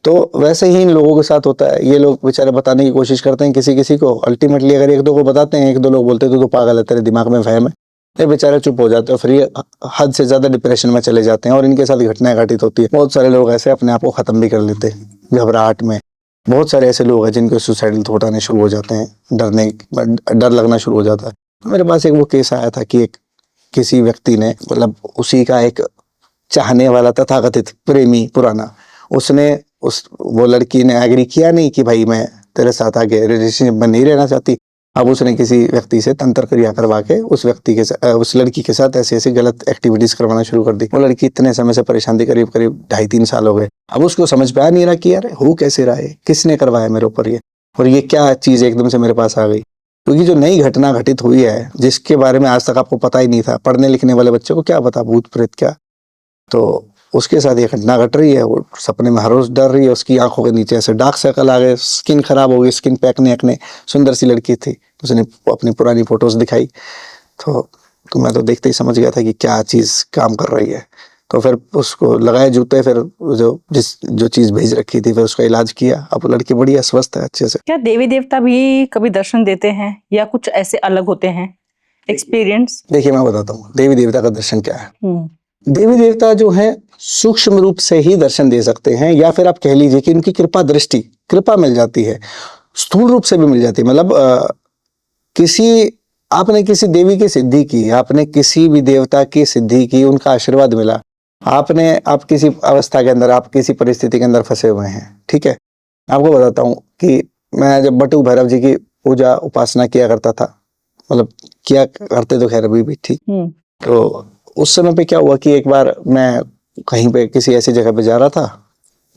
तो वैसे ही इन लोगों के साथ होता है। ये लोग बेचारे बताने की कोशिश करते हैं किसी किसी को, अल्टीमेटली अगर एक दो को बताते हैं, एक दो लोग बोलते हैं तो पागल है, तेरे दिमाग में वहम है, ये बेचारे चुप हो जाते हैं, फिर ये हद से ज्यादा डिप्रेशन में चले जाते हैं और इनके साथ घटनाएं घटित होती है। बहुत सारे लोग ऐसे अपने आप को खत्म भी कर लेते हैं घबराहट में। बहुत सारे ऐसे लोग हैं जिनके सुसाइडल थॉट आने शुरू हो जाते हैं, डर लगना शुरू हो जाता है। मेरे पास एक वो केस आया था कि एक किसी व्यक्ति ने, मतलब उसी का एक चाहने वाला तथाकथित प्रेमी पुराना, उसने वो लड़की ने एग्री किया नहीं कि भाई मैं तेरे साथ आगे रिलेशनशिप में नहीं रहना चाहती। अब उसने किसी व्यक्ति से तंत्र क्रिया करवा के उस लड़की के साथ ऐसी ऐसी गलत एक्टिविटीज करवाना शुरू कर दी। वो लड़की इतने समय से परेशान थी, करीब 2.5-3 साल हो गए। अब उसको समझ में आ नहीं रहा कि यार हो कैसे रहा है, किसने करवाया मेरे ऊपर ये, और ये क्या चीज एकदम से मेरे पास आ गई। क्योंकि जो नई घटना घटित हुई है जिसके बारे में आज तक आपको पता ही नहीं था, पढ़ने लिखने वाले बच्चों को क्या पता भूत प्रेत क्या, तो उसके साथ ये घटना घट रही है। वो सपने में हर रोज डर रही है, उसकी आंखों के नीचे ऐसे डार्क सर्कल आ गए, स्किन खराब हो गई, स्किन पैकने अकने। सुंदर सी लड़की थी, उसने अपनी पुरानी फोटोज दिखाई, तो मैं तो देखते ही समझ गया था कि क्या चीज काम कर रही है। तो फिर उसको लगाए जूते, फिर जो चीज भेज रखी थी, फिर उसका इलाज किया। अब लड़की बढ़िया स्वस्थ है अच्छे से। क्या देवी देवता भी कभी दर्शन देते हैं या कुछ ऐसे अलग होते हैं एक्सपीरियंस? देखिए मैं बताता हूँ देवी देवता का दर्शन क्या है। देवी देवता जो है सूक्ष्म रूप से ही दर्शन दे सकते हैं, या फिर आप कह लीजिए कि उनकी कृपा मिल जाती है, स्थूल रूप से भी मिल जाती है। मतलब आपने किसी देवी की सिद्धि की, आपने किसी भी देवता की सिद्धि की, उनका आशीर्वाद मिला, आप किसी अवस्था के अंदर, आप किसी परिस्थिति के अंदर फंसे हुए हैं, ठीक है। आपको बताता हूँ कि मैं जब बटू भैरव जी की पूजा उपासना किया करता था, मतलब किया करते तो खैर अभी भी ठीक, तो उस समय पे क्या हुआ कि एक बार मैं कहीं पे किसी ऐसी जगह पे जा रहा था,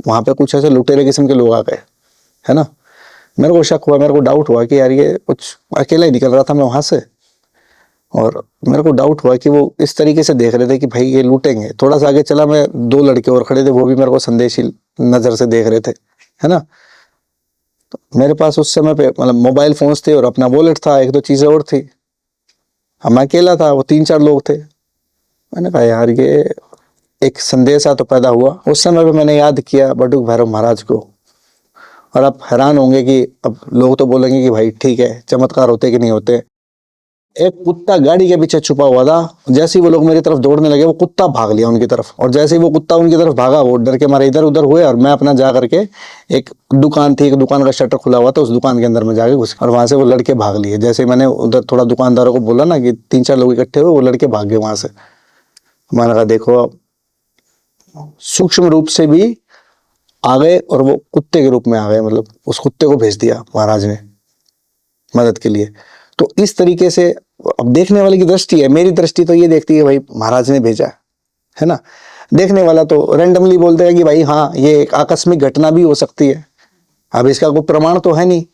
वहां पे कुछ ऐसे लुटेरे किस्म के लोग आ गए, है ना। मेरे को शक हुआ, मेरे को डाउट हुआ कि यार ये कुछ, अकेला ही निकल रहा था मैं वहां से, और मेरे को डाउट हुआ कि वो इस तरीके से देख रहे थे कि भाई ये लूटेंगे। थोड़ा सा आगे चला मैं, 2 लड़के और खड़े थे, वो भी मेरे को संदेशी नजर से देख रहे थे, है ना। तो मेरे पास उस समय पे मतलब मोबाइल फोन्स थे और अपना वॉलेट था, 1-2 चीजें और थी। मैं अकेला था, वो 3-4 लोग थे। मैंने कहा यार ये एक संदेश तो पैदा हुआ। उस समय पे मैंने याद किया बटुक भैरव महाराज को। और आप हैरान होंगे कि अब लोग तो बोलेंगे कि भाई ठीक है, चमत्कार होते कि नहीं होते। एक कुत्ता गाड़ी के पीछे छुपा हुआ था, जैसे ही वो लोग मेरी तरफ दौड़ने लगे वो कुत्ता भाग लिया उनकी तरफ, और जैसे ही वो कुत्ता उनकी तरफ भागा वो डर के मारे इधर उधर हुए, और मैं अपना जा करके एक दुकान थी, एक दुकान का शटर खुला हुआ था, उस दुकान के अंदर में जाके घुस, और वहां से वो लड़के भाग लिए। जैसे मैंने उधर थोड़ा दुकानदारों को बोला ना कि 3-4 लोग इकट्ठे हुए, वो लड़के भाग गए वहां से। मैंने कहा देखो सूक्ष्म रूप से भी आ गए और वो कुत्ते के रूप में आ गए, मतलब उस कुत्ते को भेज दिया महाराज ने मदद के लिए। तो इस तरीके से अब देखने वाले की दृष्टि है, मेरी दृष्टि तो ये देखती है भाई महाराज ने भेजा है ना। देखने वाला तो रैंडमली बोलते हैं कि भाई हाँ ये एक आकस्मिक घटना भी हो सकती है। अब इसका कोई प्रमाण तो है नहीं,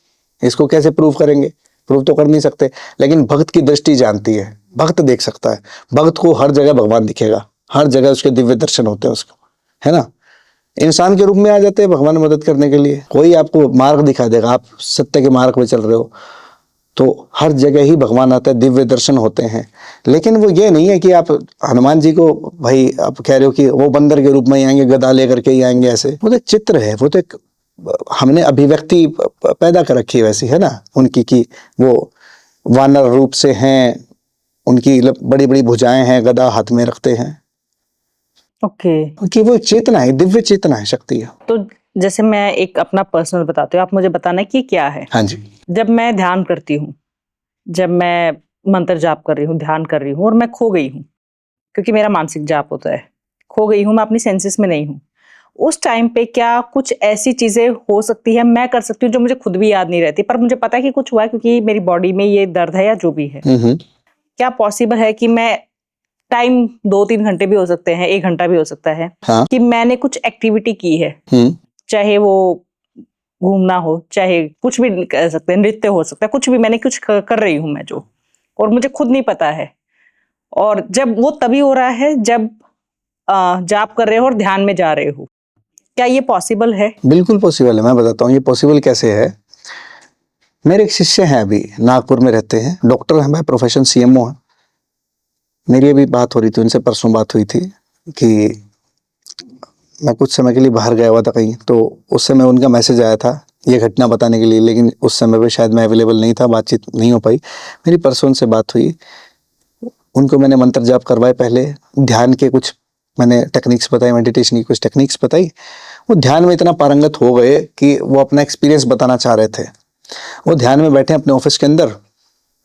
इसको कैसे प्रूव करेंगे, प्रूव तो कर नहीं सकते। लेकिन भक्त की दृष्टि जानती है, भक्त देख सकता है, भक्त को हर जगह भगवान दिखेगा, हर जगह उसके दिव्य दर्शन होते हैं उसको, है ना। इंसान के रूप में आ जाते हैं भगवान मदद करने के लिए। कोई आपको मार्ग दिखा देगा, आप सत्य के मार्ग पे चल रहे हो तो हर जगह ही भगवान आता है, दिव्य दर्शन होते हैं। लेकिन वो ये नहीं है कि आप हनुमान जी को भाई आप कह रहे हो कि वो बंदर के रूप में ही आएंगे, गदा लेकर के ही आएंगे, ऐसे वो तो एक चित्र है, वो तो एक हमने अभिव्यक्ति पैदा कर रखी है वैसी, है ना उनकी, कि वो वानर रूप से हैं, उनकी बड़ी बड़ी भुजाएं हैं, गदा हाथ में रखते हैं। ओके कि वो एक चेतना है, दिव्य चेतना है, शक्ति है। तो जैसे मैं एक अपना पर्सनल बताती हूँ, आप मुझे बताना कि क्या है। हाँ जी। जब मैं ध्यान करती हूँ, जब मैं मंत्र जाप कर रही हूँ, ध्यान कर रही हूँ और मैं खो गई हूँ, क्योंकि मेरा मानसिक जाप होता है, खो गई हूँ, मैं अपनी सेंसेस में नहीं हूँ, उस टाइम पे क्या कुछ ऐसी चीजें हो सकती है, मैं कर सकती हूँ जो मुझे खुद भी याद नहीं रहती, पर मुझे पता है कि कुछ हुआ है क्योंकि मेरी बॉडी में ये दर्द है या जो भी है। क्या पॉसिबल है कि मैं टाइम 2-3 घंटे भी हो सकते हैं, 1 घंटा भी हो सकता है, हाँ। कि मैंने कुछ एक्टिविटी की है, चाहे वो घूमना हो, चाहे कुछ भी कह सकते हैं, नृत्य हो सकता है, कुछ भी मैंने कुछ कर रही हूँ मैं जो, और मुझे खुद नहीं पता है, और जब वो तभी हो रहा है जब जाप कर रहे हो और ध्यान में जा रहे हो, क्या ये पॉसिबल है? बिल्कुल पॉसिबल है, मैं बताता हूँ ये पॉसिबल कैसे है। मेरे एक शिष्य हैं, अभी नागपुर में रहते हैं, डॉक्टर हैं, मैं प्रोफेशन CMO है। मेरी अभी बात हो रही थी उनसे, परसों बात हुई थी कि मैं कुछ समय के लिए बाहर गया हुआ था कहीं, तो उस समय उनका मैसेज आया था ये घटना बताने के लिए, लेकिन उस समय पे शायद मैं अवेलेबल नहीं था, बातचीत नहीं हो पाई। मेरी परसों उनसे बात हुई, उनको मैंने मंत्र जाप करवाए, पहले ध्यान के कुछ मैंने टेक्निक्स बताई, मेडिटेशन की कुछ टेक्निक्स बताई। वो ध्यान में इतना पारंगत हो गए कि वो अपना एक्सपीरियंस बताना चाह रहे थे। वो ध्यान में बैठे अपने ऑफिस के अंदर,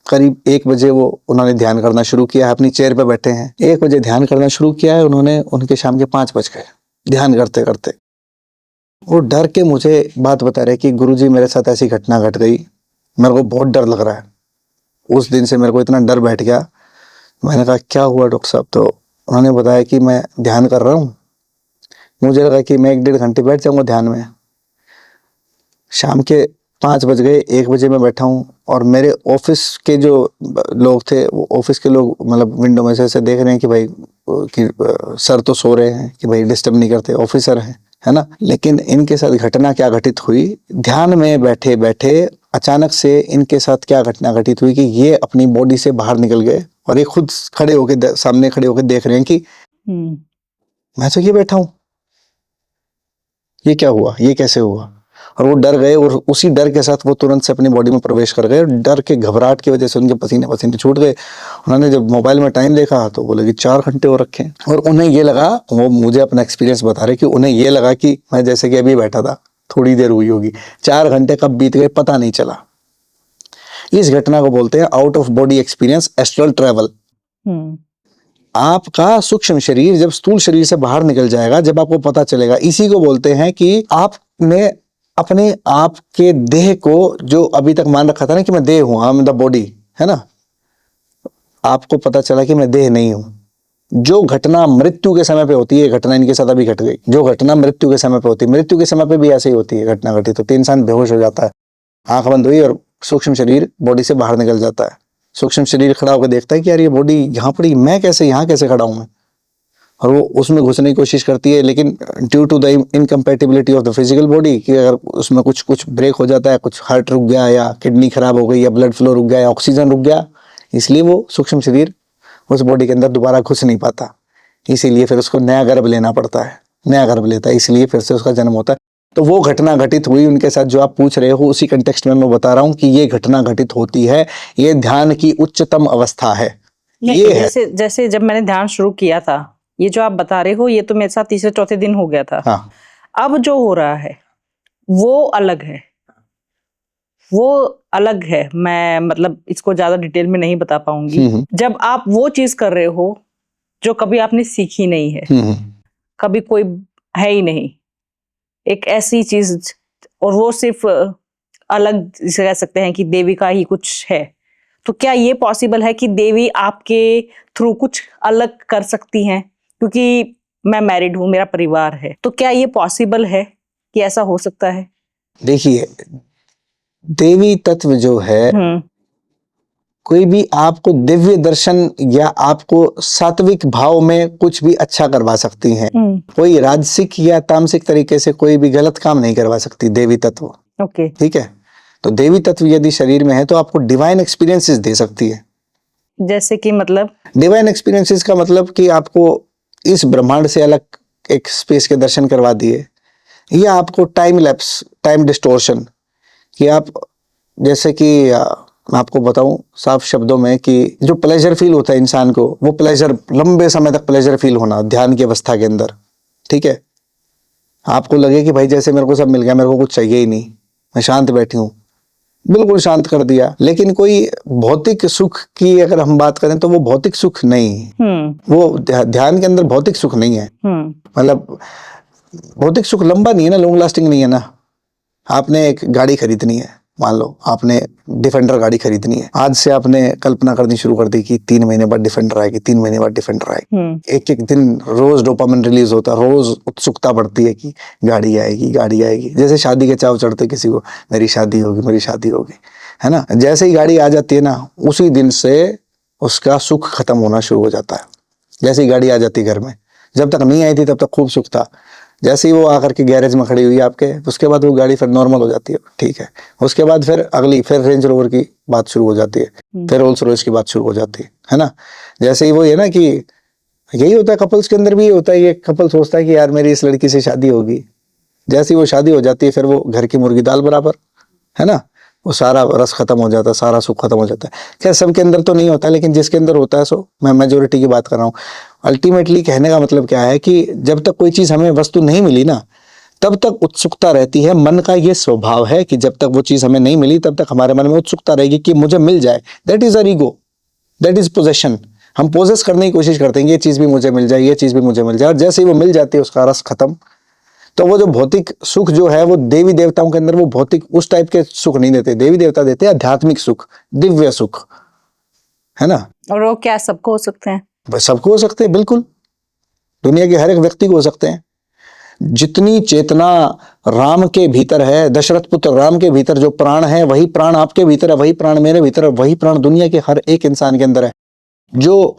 करीब 1 बजे वो उन्होंने ध्यान करना शुरू किया है, अपनी चेयर पे बैठे हैं, 1 बजे ध्यान करना शुरू किया है उन्होंने, उनके शाम के 5 बज गए ध्यान करते करते। वो डर के मुझे बात बता रहे कि गुरुजी मेरे साथ ऐसी घटना घट गई, मेरे को बहुत डर लग रहा है। उस दिन से मेरे को इतना डर बैठ गया। मैंने कहा क्या हुआ डॉक्टर साहब? तो उन्होंने बताया कि मैं ध्यान कर रहा हूँ, मुझे लगा कि मैं 1-1.5 घंटे बैठ जाऊंगा ध्यान में। शाम के 5 बज गए, 1 बजे मैं बैठा हूँ, और मेरे ऑफिस के जो लोग थे, वो ऑफिस के लोग मतलब विंडो में से ऐसे देख रहे हैं कि भाई कि सर तो सो रहे हैं, कि भाई डिस्टर्ब नहीं करते, ऑफिसर हैं, है ना। लेकिन इनके साथ घटना क्या घटित हुई, ध्यान में बैठे बैठे अचानक से इनके साथ क्या घटना घटित हुई कि ये अपनी बॉडी से बाहर निकल गए, और ये खुद खड़े होके सामने खड़े होके देख रहे हैं कि मैं तो ये बैठा हूँ, ये क्या हुआ, ये कैसे हुआ। और वो डर गए, और उसी डर के साथ वो तुरंत से अपनी बॉडी में प्रवेश कर गए, और डर के घबराहट की वजह से उनके पसीने पसीने छूट गए। उन्होंने जब मोबाइल में टाइम देखा तो बोले कि 4 घंटे हो रखे हैं, और उन्हें ये लगा, वो मुझे अपना एक्सपीरियंस बता रहे कि उन्हें ये लगा कि मैं जैसे कि अभी बैठा था, थोड़ी देर हुई होगी, 4 घंटे कब बीत गए पता नहीं चला। इस घटना को बोलते हैं out of body experience, astral travel. आपका सूक्ष्म शरीर जब स्थूल शरीर से बाहर निकल जाएगा, जब आपको पता चलेगा, इसी को बोलते हैं कि आपने अपने आप के देह को, जो अभी तक मान रखा था ना कि मैं देह हूं, आई एम द बॉडी, है ना, आपको पता चला कि मैं देह नहीं हूं। जो घटना मृत्यु के समय पे होती है, घटना इनके साथ अभी घट गई, जो घटना मृत्यु के समय पे होती है, मृत्यु के समय पे भी ऐसे ही होती है घटना घटी, तो इंसान बेहोश हो जाता है, आंख बंद हुई और सूक्ष्म शरीर बॉडी से बाहर निकल जाता है। सूक्ष्म शरीर खड़ा होकर देखता है कि यार ये बॉडी यहाँ पड़ी, मैं कैसे यहाँ कैसे खड़ा हूं मैं, और वो उसमें घुसने की कोशिश करती है, लेकिन due to the incompatibility of the physical body, कि अगर उसमें कुछ ब्रेक हो जाता है, कुछ हार्ट रुक गया, या किडनी खराब हो गई, या ब्लड फ्लो रुक गया, या ऑक्सीजन रुक गया, इसलिए वो सूक्ष्म शरीर उस बॉडी के अंदर दोबारा घुस नहीं पाता, इसीलिए फिर उसको नया गर्भ लेना पड़ता है, नया गर्भ लेता है, इसलिए फिर से उसका जन्म होता है। तो वो घटना घटित हुई उनके साथ जो आप पूछ रहे हो, उसी कंटेक्स्ट में मैं बता रहा हूँ कि ये घटना घटित होती है, ये ध्यान की उच्चतम अवस्था है। नहीं, ये है। जैसे जब मैंने ध्यान शुरू किया था, ये जो आप बता रहे हो, ये तो मेरे साथ तीसरे चौथे दिन हो गया था। हाँ, अब जो हो रहा है वो अलग है, वो अलग है। मैं मतलब इसको ज्यादा डिटेल में नहीं बता पाऊंगी। जब आप वो चीज कर रहे हो जो कभी आपने सीखी नहीं है, कभी कोई है ही नहीं, एक ऐसी चीज, और वो सिर्फ अलग जिसे कह सकते हैं कि देवी का ही कुछ है, तो क्या ये पॉसिबल है कि देवी आपके थ्रू कुछ अलग कर सकती हैं? क्योंकि मैं मैरिड हूं, मेरा परिवार है, तो क्या ये पॉसिबल है कि ऐसा हो सकता है? देखिए, देवी तत्व जो है, कोई भी आपको दिव्य दर्शन या आपको सात्विक भाव में कुछ भी अच्छा करवा सकती हैं। कोई राजसिक या तामसिक तरीके से कोई भी गलत काम नहीं करवा सकती देवी तत्व। ओके, ठीक है, तो देवी तत्व यदि शरीर में है तो आपको डिवाइन एक्सपीरियंसेस दे सकती है। जैसे कि मतलब डिवाइन एक्सपीरियंसेस का मतलब कि आपको इस ब्रह्मांड से अलग एक स्पेस के दर्शन करवा दिए, या आपको टाइम लैप्स, टाइम डिस्टोर्शन, कि आप जैसे कि मैं आपको बताऊं साफ शब्दों में कि जो प्लेजर फील होता है इंसान को, वो प्लेजर लंबे समय तक प्लेजर फील होना ध्यान की अवस्था के अंदर, ठीक है, आपको लगे कि भाई जैसे मेरे को सब मिल गया, मेरे को कुछ चाहिए ही नहीं, मैं शांत बैठी हूँ, बिल्कुल शांत कर दिया। लेकिन कोई भौतिक सुख की अगर हम बात करें तो वो भौतिक सुख नहीं, वो ध्यान के अंदर भौतिक सुख नहीं है। मतलब भौतिक सुख लंबा नहीं है ना, लॉन्ग लास्टिंग नहीं है ना। आपने एक गाड़ी खरीदनी है, मान लो आपने डिफेंडर गाड़ी खरीदनी है, आज से आपने कल्पना करनी शुरू कर दी कि 3 महीने बाद डिफेंडर आएगी, 3 महीने बाद डिफेंडर आएगी। एक एक दिन रोज डोपामिन रिलीज होता है, रोज उत्सुकता बढ़ती है कि गाड़ी आएगी, गाड़ी आएगी। जैसे शादी के चाव चढ़ते किसी को, मेरी शादी होगी, मेरी शादी होगी, है ना। जैसे ही गाड़ी आ जाती है ना, उसी दिन से उसका सुख खत्म होना शुरू हो जाता है। जैसे ही गाड़ी आ जाती है घर में, जब तक नहीं आई थी तब तक खूब सुख था, जैसे ही वो आकर के गैरेज में खड़ी हुई आपके, उसके बाद वो गाड़ी फिर नॉर्मल हो जाती है, ठीक है। उसके बाद फिर अगली, फिर रेंज रोवर की बात शुरू हो जाती है, फिर रोल्स रॉयस की बात शुरू हो जाती है ना। जैसे ही वो है ना कि यही होता है कपल्स के अंदर भी, ये होता है, ये कपल सोचता है कि यार मेरी इस लड़की से शादी होगी, जैसे ही वो शादी हो जाती है फिर वो घर की मुर्गी दाल बराबर, है ना, वो सारा रस खत्म हो जाता है, सारा सुख खत्म हो जाता है। क्या सबके अंदर तो नहीं होता, लेकिन जिसके अंदर होता है, सो मैं मेजोरिटी की बात कर रहा हूँ। अल्टीमेटली कहने का मतलब क्या है कि जब तक कोई चीज हमें वस्तु नहीं मिली ना, तब तक उत्सुकता रहती है। मन का ये स्वभाव है कि जब तक वो चीज हमें नहीं मिली तब तक हमारे मन में उत्सुकता रहेगी कि मुझे मिल जाए। That is our ego, that is possession. हम पोजेस करने की कोशिश करते हैं, ये चीज भी मुझे मिल जाए, ये चीज भी मुझे मिल जाए, और जैसे ही वो मिल जाती है उसका रस खत्म। तो वो जो भौतिक सुख जो है, वो देवी देवताओं के अंदर वो भौतिक उस टाइप के सुख नहीं देते, देवी देवता देते हैं आध्यात्मिक सुख, दिव्य सुख, है ना। और वो क्या सबको हो सकते हैं? बस सबको हो सकते हैं, बिल्कुल, दुनिया के हर एक व्यक्ति को हो सकते हैं। जितनी चेतना राम के भीतर है, दशरथ पुत्र राम के भीतर जो प्राण है, वही प्राण आपके भीतर है, वही प्राण मेरे भीतर है, वही प्राण दुनिया के हर एक इंसान के अंदर है। जो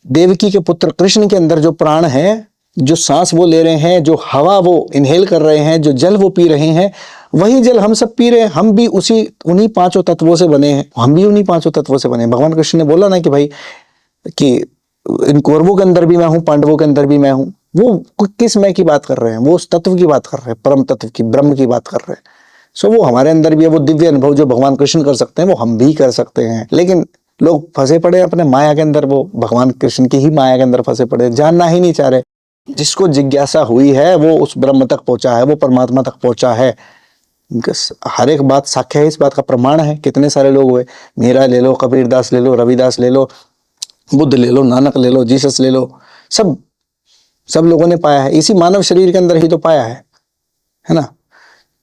देवकी के पुत्र कृष्ण के अंदर जो प्राण है, जो सांस वो ले रहे हैं, जो हवा वो इनहेल कर रहे हैं, जो जल वो पी रहे हैं, वही जल हम सब पी रहे हैं। हम भी उन्हीं 5 तत्वों से बने हैं, हम भी उन्हीं 5 तत्वों से बने हैं। भगवान कृष्ण ने बोला ना कि भाई कि इन कौरवों के अंदर भी मैं हूं, पांडवों के अंदर भी मैं हूं। वो किस मैं की बात कर रहे हैं? वो उस तत्व की बात कर रहे हैं, परम तत्व की, ब्रह्म की बात कर रहे हैं। सो वो हमारे अंदर भी है। वो दिव्य अनुभव जो भगवान कृष्ण कर सकते हैं, वो हम भी कर सकते हैं। लेकिन लोग फंसे पड़े हैं अपने माया के अंदर, वो भगवान कृष्ण की ही माया के अंदर फंसे पड़े, जानना ही नहीं चाह रहे। जिसको जिज्ञासा हुई है वो उस ब्रह्म तक पहुंचा है, वो परमात्मा तक पहुंचा है। हर एक बात साक्ष्य है, इस बात का प्रमाण है। कितने सारे लोग हुए, मीरा ले लो, कबीरदास ले लो, रविदास ले लो, बुद्ध ले लो, नानक ले लो, जीसस ले लो, सब लोगों ने पाया है, इसी मानव शरीर के अंदर ही तो पाया है ना।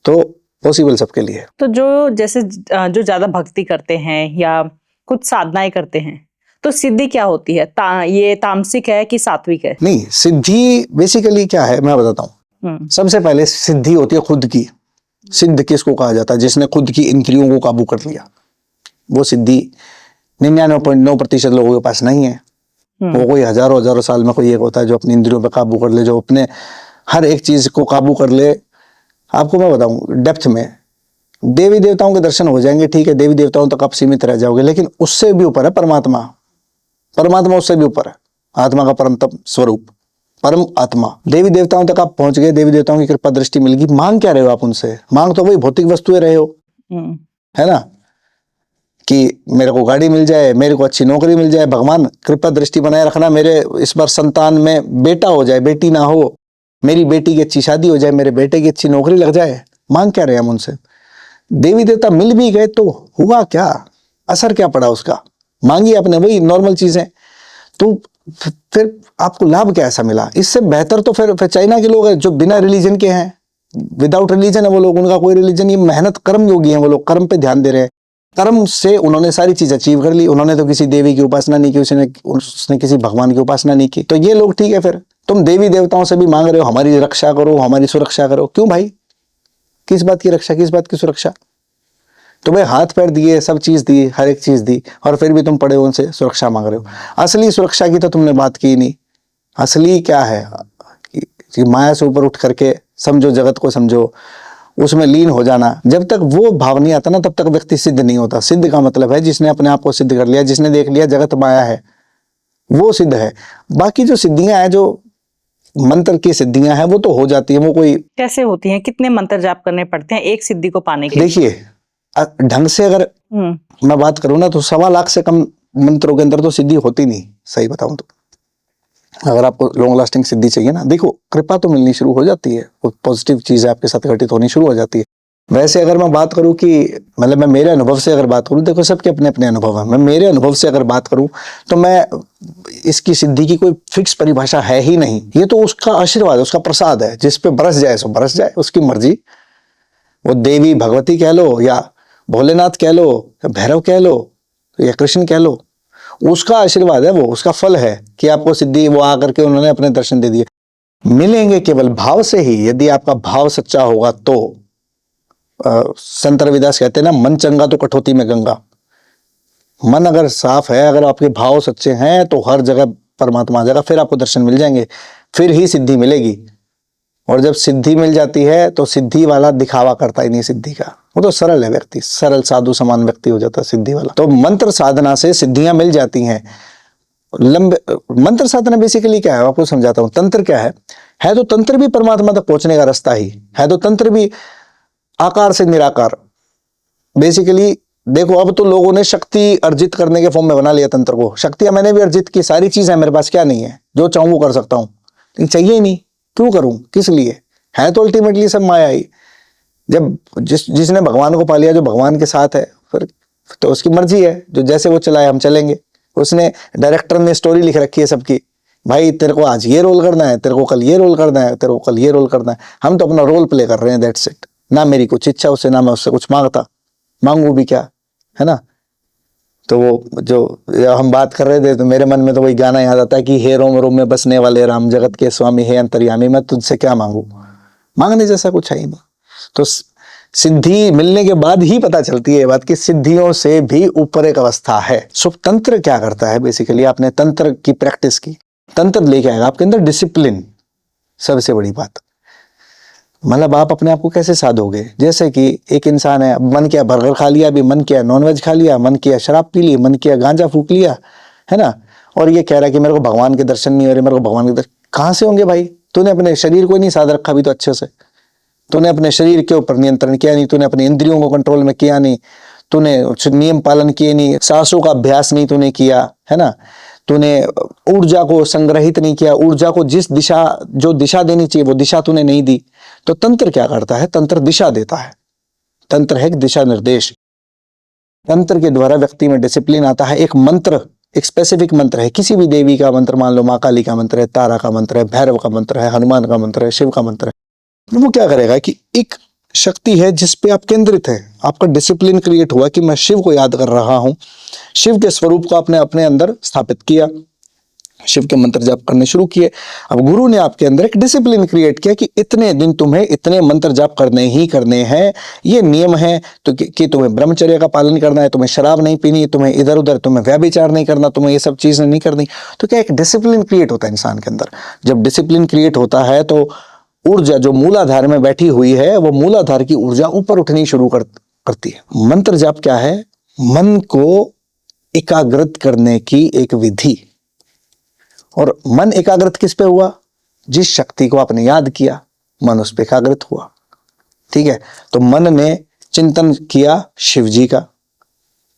तो पॉसिबल सबके लिए। तो जो ज्यादा भक्ति करते हैं या कुछ साधनाएं करते हैं, तो सिद्धि क्या होती है? ये तामसिक है कि सात्विक है? नहीं, सिद्धि बेसिकली क्या है मैं बताता हूँ। सबसे पहले सिद्धि होती है खुद की। सिद्ध किसको कहा जाता है? जिसने खुद की इंद्रियों को काबू कर लिया। वो सिद्धि 99.9% लोगों के पास नहीं है। वो कोई हजारों साल में कोई एक होता है जो अपनी इंद्रियों पे काबू कर ले, जो अपने हर एक चीज को काबू कर ले। आपको मैं बताऊं डेप्थ में, देवी देवताओं के दर्शन हो जाएंगे, ठीक है, देवी देवताओं तक आप सीमित रह जाओगे, लेकिन उससे भी ऊपर है परमात्मा। परमात्मा उससे भी ऊपर है, आत्मा का परम तप स्वरूप, परम आत्मा। देवी देवताओं तक आप पहुंच गए, देवी देवताओं की कृपा दृष्टि मिल गई, मांग क्या रहे हो आप उनसे? मांग तो वही भौतिक वस्तुएं रहे हो, है ना, कि मेरे को गाड़ी मिल जाए, मेरे को अच्छी नौकरी मिल जाए, भगवान कृपा दृष्टि बनाए रखना, मेरे इस बार संतान में बेटा हो जाए, बेटी ना हो, मेरी बेटी की अच्छी शादी हो जाए, मेरे बेटे की अच्छी नौकरी लग जाए। मांग क्या रहे हम उनसे? देवी देवता मिल भी गए तो हुआ क्या, असर क्या पड़ा उसका? मांगी आपने वही नॉर्मल चीजें, तो फिर आपको लाभ क्या ऐसा मिला? इससे बेहतर तो फिर चाइना के लोग हैं जो बिना रिलीजन के हैं, विदाउट रिलीजन है वो लोग, उनका कोई रिलीजन, ये मेहनत कर्म योगी हैं वो लोग, कर्म पे ध्यान दे रहे हैं, कर्म से उन्होंने सारी चीज अचीव कर ली। उन्होंने तो किसी देवी की उपासना नहीं की, उसने किसी भगवान की उपासना नहीं की। तो ये लोग ठीक है, फिर तुम देवी देवताओं से भी मांग रहे हो हमारी रक्षा करो, हमारी सुरक्षा करो। क्यों भाई, किस बात की रक्षा, किस बात की सुरक्षा? तुम्हें हाथ पैर दिए, सब चीज दी, हर एक चीज दी, और फिर भी तुम पड़े हो उनसे सुरक्षा मांग रहे हो। असली सुरक्षा की तो तुमने बात की नहीं। असली क्या है कि माया से ऊपर उठ करके समझो, जगत को समझो, उसमें लीन हो जाना। जब तक वो भाव नहीं आता ना, तब तक व्यक्ति सिद्ध नहीं होता। सिद्ध का मतलब है जिसने अपने आप को सिद्ध कर लिया, जिसने देख लिया जगत माया है, वो सिद्ध है। बाकी जो सिद्धियां हैं, जो मंत्र की सिद्धियां हैं, वो तो हो जाती है। वो कोई कैसे होती हैं? कितने मंत्र जाप करने पड़ते हैं एक सिद्धि को पाने के लिए? देखिए, ढंग से अगर मैं बात करूं ना, तो 1.25 लाख से कम मंत्रों के अंदर तो सिद्धि होती नहीं, सही बताऊं तो। अगर आपको लॉन्ग लास्टिंग सिद्धि चाहिए ना, देखो कृपा तो मिलनी शुरू हो जाती है, पॉजिटिव चीजें आपके साथ घटित होनी शुरू हो जाती है। वैसे अगर मैं बात करूं कि मतलब मैं मेरे अनुभव से अगर बात करूं, देखो सबके अपने अपने अनुभव हैं, मैं मेरे अनुभव से अगर बात करूं तो मैं इसकी सिद्धि की कोई फिक्स परिभाषा है ही नहीं। ये तो उसका आशीर्वाद, उसका प्रसाद है, जिस पे बरस जाए सो बरस जाए, उसकी मर्जी। वो देवी भगवती कह लो, या भोलेनाथ कह लो, या भैरव कह लो, या कृष्ण कह लो, उसका आशीर्वाद है, वो उसका फल है कि आपको सिद्धि, वो आकर के उन्होंने अपने दर्शन दे दिए। मिलेंगे केवल भाव से ही। यदि आपका भाव सच्चा होगा तो संत रविदास कहते हैं ना, मन चंगा तो कठौती में गंगा। मन अगर साफ है, अगर आपके भाव सच्चे हैं, तो हर जगह परमात्मा आ जाएगा, फिर आपको दर्शन मिल जाएंगे, फिर ही सिद्धि मिलेगी। और जब सिद्धि मिल जाती है तो सिद्धि वाला दिखावा करता ही नहीं सिद्धि का, वो तो सरल है व्यक्ति, सरल साधु समान व्यक्ति हो जाता है सिद्धि वाला। तो मंत्र साधना से सिद्धियां मिल जाती हैं। लंबे मंत्र साधना बेसिकली क्या है आपको समझाता हूं। तंत्र क्या है तो तंत्र भी परमात्मा तक पहुंचने का रास्ता ही है। तो तंत्र भी आकार से निराकार, बेसिकली देखो, अब तो लोगों ने शक्ति अर्जित करने के फॉर्म में बना लिया तंत्र को। शक्तियां मैंने भी अर्जित की, सारी चीज है मेरे पास, क्या नहीं है, जो चाहूं वो कर सकता हूं, लेकिन चाहिए ही नहीं, क्यों करूं, किस लिए? है तो अल्टीमेटली सब माया ही। जब जिसने भगवान को पा लिया, जो भगवान के साथ है, फिर तो उसकी मर्जी है, जो जैसे वो चलाए हम चलेंगे। उसने, डायरेक्टर ने स्टोरी लिख रखी है सबकी, भाई तेरे को आज ये रोल करना है, तेरे को कल ये रोल करना है, तेरे को कल ये रोल करना है। हम तो अपना रोल प्ले कर रहे हैं, दैट्स इट। ना मेरी कुछ इच्छा उससे, ना मैं उससे कुछ मांगू भी क्या, है ना। तो वो जो हम बात कर रहे थे, तो मेरे मन में तो वही गाना याद आता है कि हे रोम रोम में बसने वाले राम, जगत के स्वामी हे अंतर्यामी, मैं तुझसे क्या मांगू, मांगने जैसा कुछ है ही नहीं। तो सिद्धि मिलने के बाद ही पता चलती है बात कि सिद्धियों से भी ऊपर एक अवस्था है। सो तंत्र क्या करता है, बेसिकली आपने तंत्र की प्रैक्टिस की, तंत्र लेके आएगा आपके अंदर डिसिप्लिन, सबसे बड़ी बात। मतलब आप अपने आप को कैसे साधोगे? जैसे कि एक इंसान है, मन किया बर्गर खा लिया, अभी मन किया नॉनवेज खा लिया, मन किया शराब पी ली, मन किया गांजा फूक लिया, है ना, और ये कह रहा है कि मेरे को भगवान के दर्शन नहीं हो रहे, मेरे को भगवान के दर्शन कहां से होंगे भाई? तूने अपने शरीर को नहीं साध रखा भी तो अच्छे से, तूने अपने शरीर के ऊपर नियंत्रण किया नहीं, तूने अपने इंद्रियों को कंट्रोल में किया नहीं, तूने नियम पालन किए नहीं, सांसों का अभ्यास नहीं तूने किया, है ना, तूने ऊर्जा को संग्रहित नहीं किया, ऊर्जा को जिस दिशा, जो दिशा देनी चाहिए वो दिशा तूने नहीं दी। तो तंत्र क्या करता है? तंत्र दिशा देता है, तंत्र है एक दिशा निर्देश। तंत्र के द्वारा व्यक्ति में डिसिप्लिन आता है। एक मंत्र, एक स्पेसिफिक मंत्र है, किसी भी देवी का मंत्र, मान लो माँ काली का मंत्र है, तारा का मंत्र है, भैरव का मंत्र है, हनुमान का मंत्र है, शिव का मंत्र है। वो क्या करेगा कि एक शक्ति है जिस पे आप केंद्रित है, आपका डिसिप्लिन क्रिएट हुआ कि मैं शिव को याद कर रहा हूं, शिव के स्वरूप को आपने अपने अंदर स्थापित किया, शिव के मंत्र जाप करने शुरू किए। अब गुरु ने आपके अंदर एक डिसिप्लिन क्रिएट किया कि इतने दिन तुम्हें इतने मंत्र जाप करने ही करने हैं, ये नियम है। तो कि तुम्हें ब्रह्मचर्य का पालन करना है, तुम्हें शराब नहीं पीनी, तुम्हें इधर उधर, तुम्हें व्यभिचार नहीं करना, तुम्हें ये सब चीजें नहीं करनी। तो क्या एक डिसिप्लिन क्रिएट होता है इंसान के अंदर। जब डिसिप्लिन क्रिएट होता है तो ऊर्जा जो मूलाधार में बैठी हुई है, वो मूलाधार की ऊर्जा ऊपर उठनी शुरू करती है। मंत्र जाप क्या है? मन को एकाग्रत करने की एक विधि। और मन एकाग्रत किस पे हुआ? जिस शक्ति को आपने याद किया, मन उस पे एकाग्रत हुआ। ठीक है, तो मन ने चिंतन किया शिव जी का,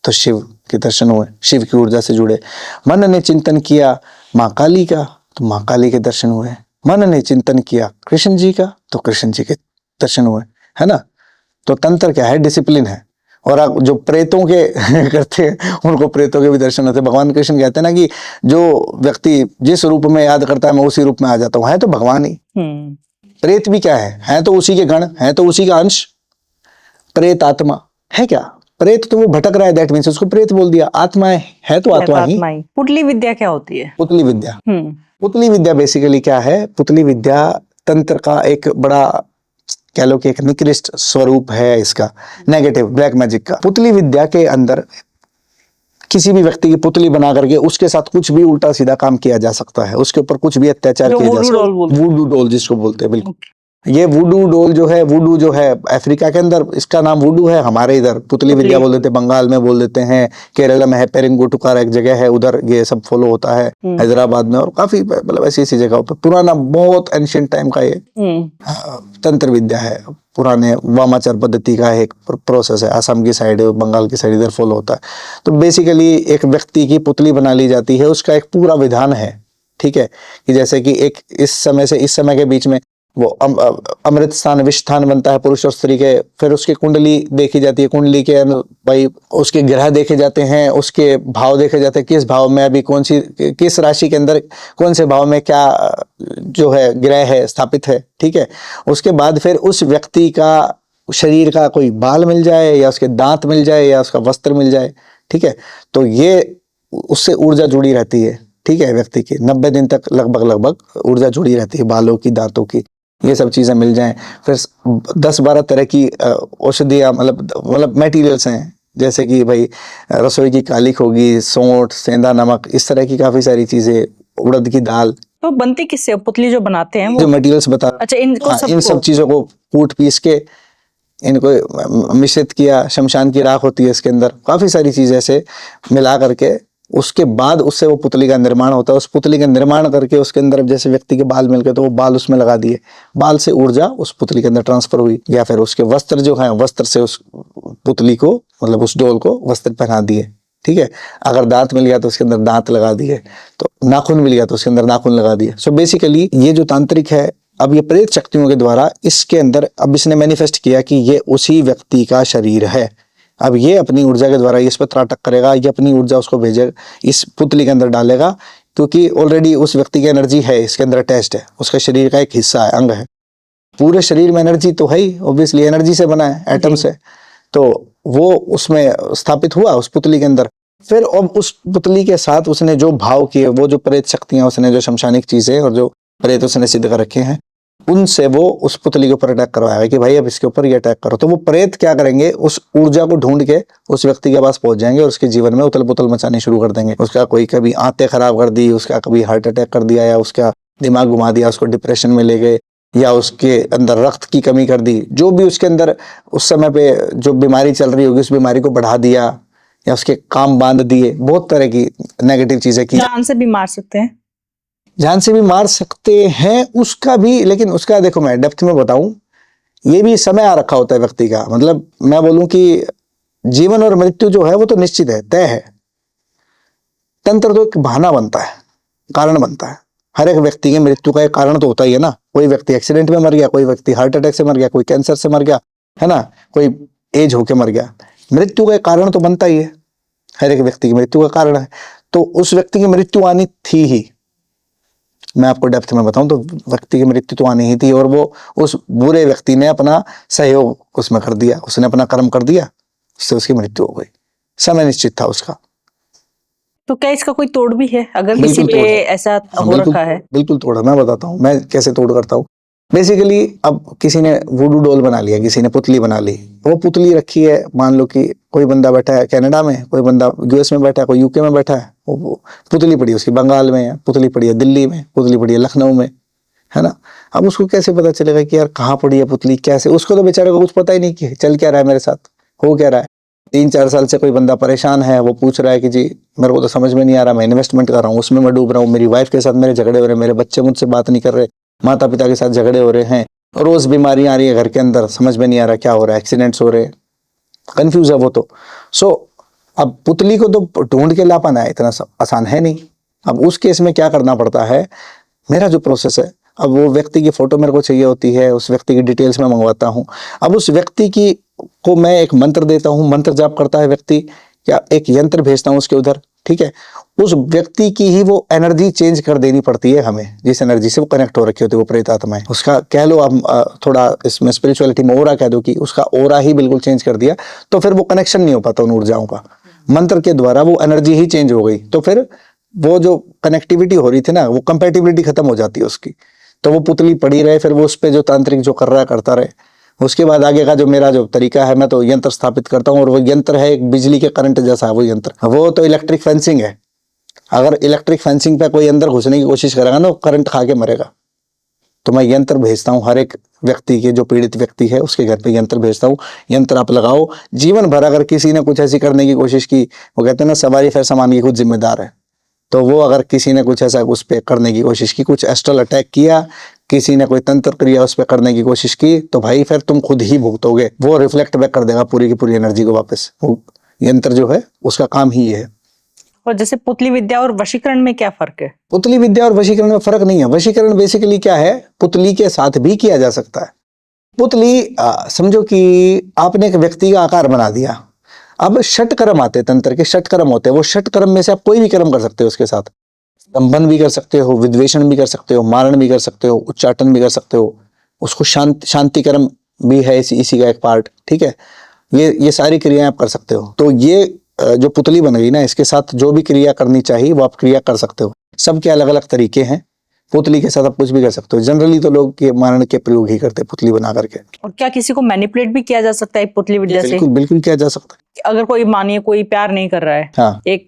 तो शिव के दर्शन हुए, शिव की ऊर्जा से जुड़े। मन ने चिंतन किया माँ काली का, तो माँ काली के दर्शन हुए। मन ने चिंतन किया कृष्ण जी का, तो कृष्ण जी के दर्शन हुए, है ना। तो तंत्र क्या है? डिसिप्लिन है। और आप जो प्रेतों के करते हैं उनको प्रेतों के भी दर्शन होते हैं। भगवान कृष्ण कहते हैं ना कि जो व्यक्ति जिस रूप में याद करता है मैं उसी रूप में आ जाता हूँ, है तो भगवान ही। प्रेत भी क्या है तो उसी के गण, है तो उसी का अंश। प्रेत आत्मा है क्या? प्रेत तो वो भटक रहा है, दैट मीन्स उसको प्रेत बोल दिया। आत्मा है तो आत्मा ही। पुतली विद्या क्या होती है? पुतली विद्या, पुतली विद्या बेसिकली क्या है? पुतली विद्या तंत्र का एक बड़ा कह लो कि एक निकृष्ट स्वरूप है इसका, नेगेटिव ब्लैक मैजिक का। पुतली विद्या के अंदर किसी भी व्यक्ति की पुतली बना करके उसके साथ कुछ भी उल्टा सीधा काम किया जा सकता है, उसके ऊपर कुछ भी अत्याचार किया जा सकता है। वूडू डॉल जिसको बोलते हैं, बिल्कुल। ये वुडू डॉल जो है, वुडू जो है अफ्रीका के अंदर इसका नाम वुडू है, हमारे इधर पुतली विद्या बोल देते हैं, बंगाल में बोल देते हैं, केरला में है पेरिंगोटुकार एक जगह है, उधर ये सब फॉलो होता है, हैदराबाद में, और काफी मतलब ऐसी ऐसी जगहों पे पुराना बहुत एंशिएंट टाइम का ये तंत्र विद्या है। पुराने वामाचार पद्धति का एक प्रोसेस है, असम की साइड, बंगाल की साइड इधर फॉलो होता है। तो बेसिकली एक व्यक्ति की पुतली बना ली जाती है, उसका एक पूरा विधान है। ठीक है, कि जैसे कि एक इस समय से इस समय के बीच में वो अमृत स्थान विष स्थान बनता है पुरुष और स्त्री के, फिर उसकी कुंडली देखी जाती है, कुंडली के भाई उसके ग्रह देखे जाते हैं, उसके भाव देखे जाते हैं, किस भाव में अभी कौन सी किस राशि के अंदर कौन से भाव में क्या जो है ग्रह है स्थापित है। ठीक है, उसके बाद फिर उस व्यक्ति का शरीर का कोई बाल मिल जाए या उसके दांत मिल जाए या उसका वस्त्र मिल जाए। ठीक है, तो ये उससे ऊर्जा जुड़ी रहती है। ठीक है, व्यक्ति की 90 दिन तक लगभग ऊर्जा जुड़ी रहती है, बालों की, दांतों की, ये सब चीजें मिल जाएं। फिर 10-12 तरह की औषधियाँ मतलब मटेरियल्स हैं, जैसे कि भाई रसोई की कालिक होगी, सौंठ, सेंधा नमक, इस तरह की काफी सारी चीजें, उड़द की दाल। तो बनती किससे पुतली जो बनाते हैं वो? जो मटेरियल्स बता, अच्छा, इन सब चीजों को कूट पीस के इनको मिश्रित किया, शमशान की राख होती है इसके अंदर, काफी सारी चीजें से मिला करके उसके बाद उससे वो पुतली का निर्माण होता है। उस पुतली का निर्माण करके उसके अंदर जैसे व्यक्ति के बाल मिल गए तो वो बाल उसमें लगा दिए, बाल से ऊर्जा उस पुतली के अंदर ट्रांसफर हुई, या फिर उसके वस्त्र जो है वस्त्र से उस पुतली को मतलब उस डोल को वस्त्र पहना दिए। ठीक है, अगर दांत मिल गया तो उसके अंदर दांत लगा दिए, तो नाखून मिल गया तो उसके अंदर नाखून लगा दिए। सो बेसिकली ये जो तांत्रिक है, अब ये प्रेत शक्तियों के द्वारा इसके अंदर अब इसने मैनिफेस्ट किया कि ये उसी व्यक्ति का शरीर है। अब ये अपनी ऊर्जा के द्वारा इस पर त्राटक करेगा, ये अपनी ऊर्जा उसको भेजेगा, इस पुतली के अंदर डालेगा, क्योंकि ऑलरेडी उस व्यक्ति की एनर्जी है इसके अंदर अटैच्ड है, उसका शरीर का एक हिस्सा है, अंग है। पूरे शरीर में एनर्जी तो है ही, ऑब्वियसली एनर्जी से बना है, एटम से, तो वो उसमें स्थापित हुआ उस पुतली के अंदर। फिर अब उस पुतली के साथ उसने जो भाव किए, वो जो प्रेत शक्तियां उसने, जो शमशानिक चीजें और जो प्रेत उसने सिद्ध कर रखे हैं, उनसे वो उस पुतली के ऊपर अटैक करवाया कि भाई अब इसके ऊपर ये अटैक करो। तो वो प्रेत क्या करेंगे, उस ऊर्जा को ढूंढ के उस व्यक्ति के पास पहुंच जाएंगे और उसके जीवन में उथल पुथल मचानी शुरू कर देंगे। उसका कोई कभी आंतें खराब कर दी, उसका कभी हार्ट अटैक कर दिया, या उसका दिमाग घुमा दिया, उसको डिप्रेशन में ले गए, या उसके अंदर रक्त की कमी कर दी, जो भी उसके अंदर उस समय पे जो बीमारी चल रही होगी उस बीमारी को बढ़ा दिया, या उसके काम बांध दिए, बहुत तरह की नेगेटिव चीजें की। जान से भी मार सकते हैं, जान से भी मार सकते हैं उसका भी, लेकिन उसका देखो मैं डेप्थ में बताऊं, ये भी समय आ रखा होता है व्यक्ति का। मतलब मैं बोलूं कि जीवन और मृत्यु जो है वो तो निश्चित है, तय है। तंत्र तो एक बहाना बनता है, कारण बनता है। हर एक व्यक्ति की मृत्यु का एक कारण तो होता ही है ना। कोई व्यक्ति एक्सीडेंट में मर गया, कोई व्यक्ति हार्ट अटैक से मर गया, कोई कैंसर से मर गया, है ना, कोई एज होके मर गया। मृत्यु का एक कारण तो बनता ही है, हर एक व्यक्ति की मृत्यु का कारण है। तो उस व्यक्ति की मृत्यु आनी थी ही, मैं आपको डेप्थ में बताऊं तो व्यक्ति की मृत्यु तो आनी ही थी, और वो उस बुरे व्यक्ति ने अपना सहयोग उसमें कर दिया, उसने अपना कर्म कर दिया, उससे उसकी मृत्यु हो गई। समय निश्चित था उसका। तो क्या इसका कोई तोड़ भी है अगर किसी पे ऐसा हो रखा है? बिल्कुल तोड़ा, मैं बताता हूँ मैं कैसे तोड़ करता हूँ। बेसिकली अब किसी ने वुडू डॉल बना लिया, किसी ने पुतली बना ली, वो पुतली रखी है, मान लो कि कोई बंदा बैठा है कनाडा में, कोई बंदा यूएस में बैठा है, कोई यूके में बैठा है, वो पुतली पड़ी है उसकी बंगाल में, पुतली पड़ी है दिल्ली में, पुतली पड़ी है लखनऊ में, है ना। अब उसको कैसे पता चलेगा कि यार कहाँ पड़ी है पुतली, कैसे? उसको तो बेचारे को कुछ पता ही नहीं कि चल क्या रहा है मेरे साथ, हो क्या रहा है, 3-4 साल से कोई बंदा परेशान है, वो पूछ रहा है कि जी मेरे को तो समझ में नहीं आ रहा, मैं इन्वेस्टमेंट कर रहा हूँ, उसमें मैं डूब रहा हूँ, मेरी वाइफ के साथ मेरे झगड़े हो रहे हैं, मेरे बच्चे मुझसे बात नहीं कर रहे, माता पिता के साथ झगड़े हो रहे हैं, रोज बीमारियां आ रही है घर के अंदर, समझ में नहीं आ रहा क्या हो रहा है, एक्सीडेंट्स हो रहे हैं, कंफ्यूज है वो तो। सो अब पुतली को तो ढूंढ के ला पाना है इतना आसान है नहीं। अब उस केस में क्या करना पड़ता है, मेरा जो प्रोसेस है, अब वो व्यक्ति की फोटो मेरे को चाहिए होती है, उस व्यक्ति की डिटेल्स मैं मंगवाता हूँ। अब उस व्यक्ति की को मैं एक मंत्र देता हूँ, मंत्र जाप करता है व्यक्ति, या एक यंत्र भेजता हूँ उसके उधर, ठीक है। उस व्यक्ति की ही वो एनर्जी चेंज कर देनी पड़ती है हमें, जिस एनर्जी से वो कनेक्ट हो रखी होती है वो प्रेत आत्माएं, उसका कह लो आप थोड़ा इसमें स्पिरिचुअलिटी में ओरा कह दो कि उसका ओरा ही बिल्कुल चेंज कर दिया, तो फिर वो कनेक्शन नहीं हो पाता उन ऊर्जाओं का, मंत्र के द्वारा वो एनर्जी ही चेंज हो गई, तो फिर वो जो कनेक्टिविटी हो रही थी ना, वो कंपेटिबिलिटी खत्म हो जाती है उसकी, तो वो पुतली पड़ी रहे, फिर वो उस पर जो तांत्रिक जो कर रहा है करता रहे। उसके बाद आगे का जो मेरा जो तरीका है, मैं तो यंत्र स्थापित करता हूँ, और वो यंत्र है एक बिजली के करंट जैसा है वो यंत्र, वो तो इलेक्ट्रिक फेंसिंग है। अगर इलेक्ट्रिक फेंसिंग पे कोई अंदर घुसने की कोशिश करेगा ना, वो करंट खा के मरेगा। तो मैं यंत्र भेजता हूँ हर एक व्यक्ति के, जो पीड़ित व्यक्ति है उसके घर पे यंत्र भेजता हूँ, यंत्र आप लगाओ, जीवन भर अगर किसी ने कुछ ऐसी करने की कोशिश की, वो कहते हैं ना सवारी फिर सामान की खुद जिम्मेदार है, तो वो अगर किसी ने कुछ ऐसा उस पर करने की कोशिश की, कुछ एस्ट्रल अटैक किया, किसी ने कोई तंत्र क्रिया उस पर करने की कोशिश की, तो भाई फिर तुम खुद ही भुगतोगे, वो रिफ्लेक्ट बैक कर देगा पूरी की पूरी एनर्जी को वापस। वो यंत्र जो है उसका काम ही ये है। और जैसे पुतली विद्या और वशीकरण में क्या फर्क है? पुतली विद्या और वशीकरण में फर्क नहीं है। वशीकरण बेसिकली क्या है, पुतली के साथ भी किया जा सकता है। पुतली समझो कि आपने एक व्यक्ति का आकार बना दिया, अब षटकर्म आते, तंत्र के षटकर्म होते हैं, वो षटकर्म में से आप कोई भी कर्म कर सकते हो उसके साथ, स्तंभन भी कर सकते हो, विद्वेषण भी कर सकते हो, मारण भी कर सकते हो, उच्चाटन भी कर सकते हो, उसको शांति कर्म भी है इसी का एक पार्ट, ठीक है। ये सारी क्रियाएं आप कर सकते हो। तो ये जो पुतली बन गई ना, इसके साथ जो भी क्रिया करनी चाहिए वो आप क्रिया कर सकते हो। सबके अलग अलग तरीके हैं, पुतली के साथ आप कुछ भी कर सकते हो। जनरली तो लोग ये मारण के प्रयोग ही करते हैं पुतली बना करके। और क्या किसी को मैनिपुलेट भी किया जा सकता है पुतली विद्या से? बिल्कुल बिल्कुल किया जा सकता है। अगर कोई मानिए कोई प्यार नहीं कर रहा है, हाँ। एक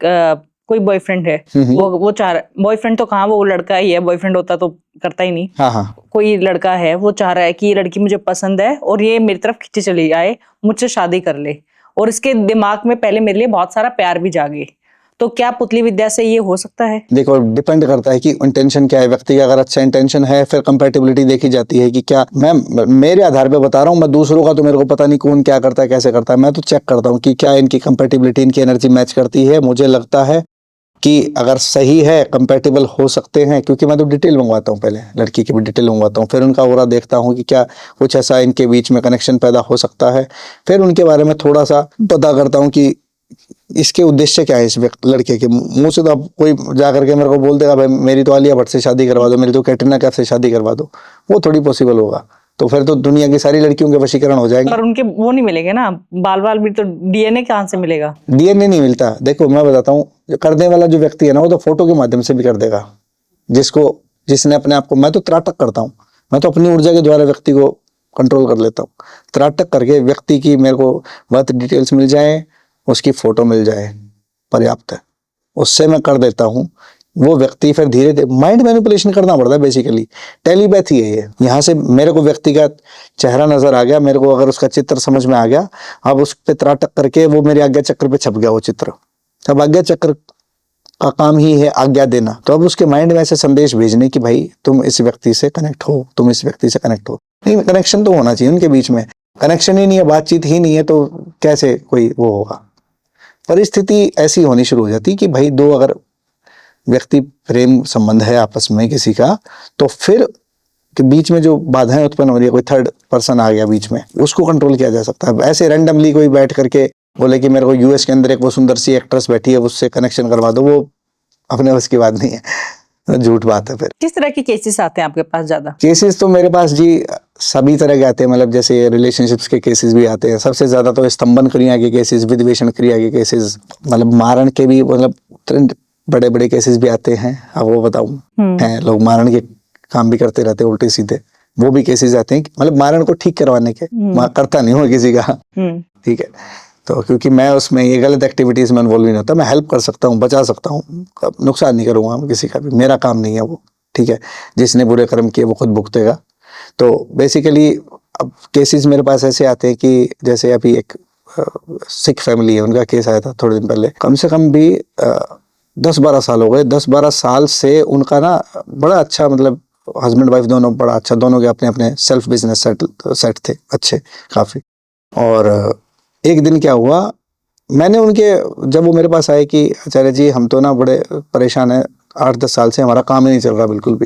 कोई बॉयफ्रेंड है, वो चाह रहा, बॉयफ्रेंड तो कहाँ, वो लड़का ही है, बॉयफ्रेंड होता तो करता ही नहीं। हाँ हाँ। कोई लड़का है, वो चाह रहा है कि ये लड़की मुझे पसंद है और ये मेरी तरफ खिंची चली आए, मुझसे शादी कर ले, और इसके दिमाग में पहले मेरे लिए बहुत सारा प्यार भी जागे, तो क्या पुतली विद्या से ये हो सकता है? देखो डिपेंड करता है कि इंटेंशन क्या है व्यक्ति का। अगर अच्छा इंटेंशन है फिर कंपैटिबिलिटी देखी जाती है कि क्या, मैं मेरे आधार पे बता रहा हूँ, मैं दूसरों का तो मेरे को पता नहीं कौन क्या करता है कैसे करता है, मैं तो चेक करता हूँ कि क्या इनकी कंपैटिबिलिटी, इनकी एनर्जी मैच करती है। मुझे लगता है कि अगर सही है, कंपैटिबल हो सकते हैं, क्योंकि मैं तो डिटेल मंगवाता हूँ, पहले लड़की की भी डिटेल मंगवाता हूँ, फिर उनका ओरा देखता हूँ कि क्या कुछ ऐसा इनके बीच में कनेक्शन पैदा हो सकता है, फिर उनके बारे में थोड़ा सा पता करता हूँ कि इसके उद्देश्य क्या है। इस लड़के के मुंह से तो अब कोई जा करके मेरे को बोल देगा भाई मेरी तो आलिया भट्ट से शादी करवा दो, मेरी तो कैटरीना कैफ से शादी करवा दो, वो थोड़ी पॉसिबल होगा। तो फिर तो दुनिया की सारी लड़कियों के वशीकरण हो जाएंगे। और उनके वो नहीं मिलेंगे ना, बाल बाल भी, तो डीएनए कहाँ से मिलेगा? डीएनए नहीं मिलता। देखो मैं बताता हूँ, जो करने वाला जो व्यक्ति है ना, वो तो फोटो के माध्यम से भी कर देगा। जिसने अपने आप को, मैं तो त्राटक करता हूँ, मैं तो अपनी ऊर्जा के द्वारा व्यक्ति को कंट्रोल कर लेता हूँ। त्राटक करके व्यक्ति की मेरे को बहुत डिटेल्स मिल जाए, उसकी फोटो मिल जाए, पर्याप्त है, उससे मैं कर देता हूँ। वो व्यक्ति फिर धीरे धीरे माइंड मैनिपुलेशन करना पड़ता है, बेसिकली टेलीपैथी है ये। यहाँ से मेरे को व्यक्ति का चेहरा नजर आ गया, मेरे को अगर उसका चित्र समझ में आ गया, अब उस पे त्राटक करके वो मेरे आज्ञा चक्र पे छप गया वो चित्र। अब आज्ञा चक्र का काम ही है आज्ञा देना, तो अब उसके माइंड में ऐसे संदेश भेजने कि भाई तुम इस व्यक्ति से कनेक्ट हो, तुम इस व्यक्ति से कनेक्ट हो। नहीं, कनेक्शन तो होना चाहिए उनके बीच में, कनेक्शन ही नहीं है, बातचीत ही नहीं है, तो कैसे कोई वो होगा। परिस्थिति ऐसी होनी शुरू हो जाती कि भाई दो अगर व्यक्ति प्रेम संबंध है आपस में किसी का, तो फिर के बीच में जो बाधाएं उत्पन्न हो रही है, कोई थर्ड पर्सन आ गया बीच में, उसको कंट्रोल किया जा सकता है। ऐसे रैंडमली कोई बैठ करके बोले कि मेरे को यूएस के अंदर एक वो सुंदर सी एक्ट्रेस बैठी है, उससे कनेक्शन करवा दो, वो अपने बस की बात नहीं है, झूठ बात है। फिर किस तरह के केसेस आते हैं आपके पास? ज्यादा केसेस तो मेरे पास जी सभी तरह के आते हैं, मतलब जैसे रिलेशनशिप्स के केसेस भी आते हैं। सबसे ज्यादा तो स्तंभन क्रिया के केसेस, विद्वेषण क्रिया के केसेस, मतलब मारण के भी, मतलब बड़े बड़े केसेस भी आते हैं। अब वो बताऊं हैं, लोग मारण के काम भी करते रहते हैं उल्टे सीधे, वो भी केसेस आते हैं, मतलब मारण को ठीक करवाने के। करता नहीं हूँ किसी का, ठीक है, तो क्योंकि मैं उसमें ये गलत एक्टिविटीज में इन्वॉल्व नहीं होता, मैं हेल्प कर सकता हूँ, बचा सकता हूँ, नुकसान नहीं करूंगा मैं किसी का भी, मेरा काम नहीं है वो, ठीक है। जिसने बुरे कर्म किए वो खुद भुगतेगा। तो बेसिकली अब केसेस मेरे पास ऐसे आते हैं कि जैसे अभी एक सिख फैमिली है, उनका केस आया था थोड़े दिन पहले, कम से कम भी 10-12 साल हो गए। 10-12 साल से उनका ना बड़ा अच्छा, मतलब हस्बैंड वाइफ दोनों बड़ा अच्छा, दोनों के अपने अपने सेल्फ बिजनेस सेट थे अच्छे काफ़ी। और एक दिन क्या हुआ, मैंने उनके, जब वो मेरे पास आए कि आचार्य जी हम तो ना बड़े परेशान हैं, 8-10 साल से हमारा काम ही नहीं चल रहा बिल्कुल भी।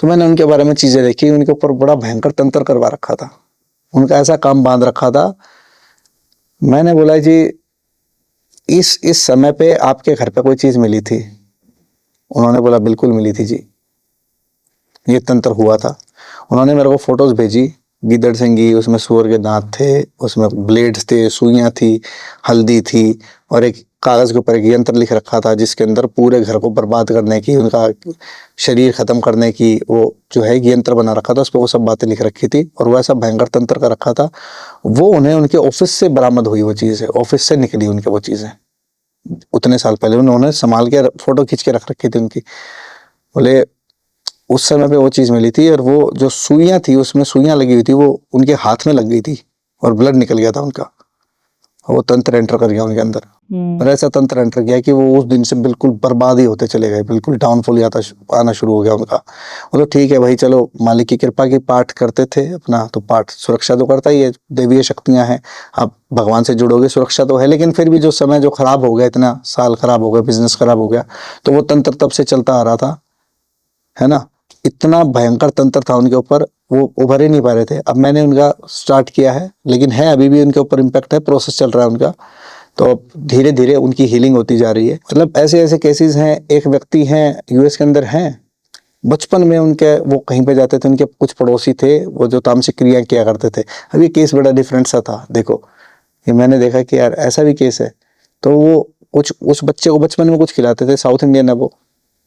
तो मैंने उनके बारे में चीज़ें देखी, उनके ऊपर बड़ा भयंकर तंत्र करवा रखा था, उनका ऐसा काम बांध रखा था। मैंने बोला जी इस समय पे आपके घर पे कोई चीज़ मिली थी? उन्होंने बोला बिल्कुल मिली थी जी, ये तंत्र हुआ था। उन्होंने मेरे को फोटोज भेजी, गीदड़ सिंगी, उसमें सुअर के दांत थे, उसमें ब्लेड्स थे, सुइयां थी, हल्दी थी, और एक कागज के ऊपर एक यंत्र लिख रखा था जिसके अंदर पूरे घर को बर्बाद करने की, उनका शरीर खत्म करने की वो जो है यंत्र बना रखा था, उस पर वो सब बातें लिख रखी थी, और वो ऐसा भयंकर तंत्र का रखा था। वो उन्हें उनके ऑफिस से बरामद हुई, वो चीज़ें ऑफिस से निकली उनके, वो चीज़ें उतने साल पहले उन्होंने संभाल के फोटो खींच के रख रखी थी उनकी। बोले उस समय पे वो चीज़ मिली थी, और वो जो सुइयां थी उसमें सुइयां लगी हुई थी, वो उनके हाथ में लग गई थी और ब्लड निकल गया था उनका, और वो तंत्र एंटर कर गया उनके अंदर। और ऐसा तंत्र एंटर किया कि वो उस दिन से बिल्कुल बर्बाद ही होते चले गए, बिल्कुल डाउनफॉल आना शुरू हो गया उनका। वो तो ठीक है भाई, चलो मालिक की कृपा की पाठ करते थे अपना, तो पाठ सुरक्षा तो करता ही है, दैवीय शक्तियां हैं, आप भगवान से जुड़ोगे सुरक्षा तो है। लेकिन फिर भी जो समय जो खराब हो गया, इतना साल खराब हो गया, बिजनेस खराब हो गया, तो वो तंत्र तब से चलता आ रहा था, है ना। इतना भयंकर तंत्र था उनके ऊपर, वो उभर ही नहीं पा रहे थे। अब मैंने उनका स्टार्ट किया है, लेकिन है अभी भी उनके ऊपर इम्पैक्ट है, प्रोसेस चल रहा है उनका, तो अब धीरे धीरे उनकी हीलिंग होती जा रही है। मतलब ऐसे ऐसे केसेस हैं। एक व्यक्ति हैं यूएस के अंदर हैं, बचपन में उनके, वो कहीं पे जाते थे, उनके कुछ पड़ोसी थे वो जो तामसिक क्रिया किया करते थे। अब ये केस बड़ा डिफरेंट सा था, देखो ये मैंने देखा कि यार ऐसा भी केस है। तो वो कुछ उस बच्चे को बचपन में कुछ खिलाते थे, साउथ इंडियन है वो,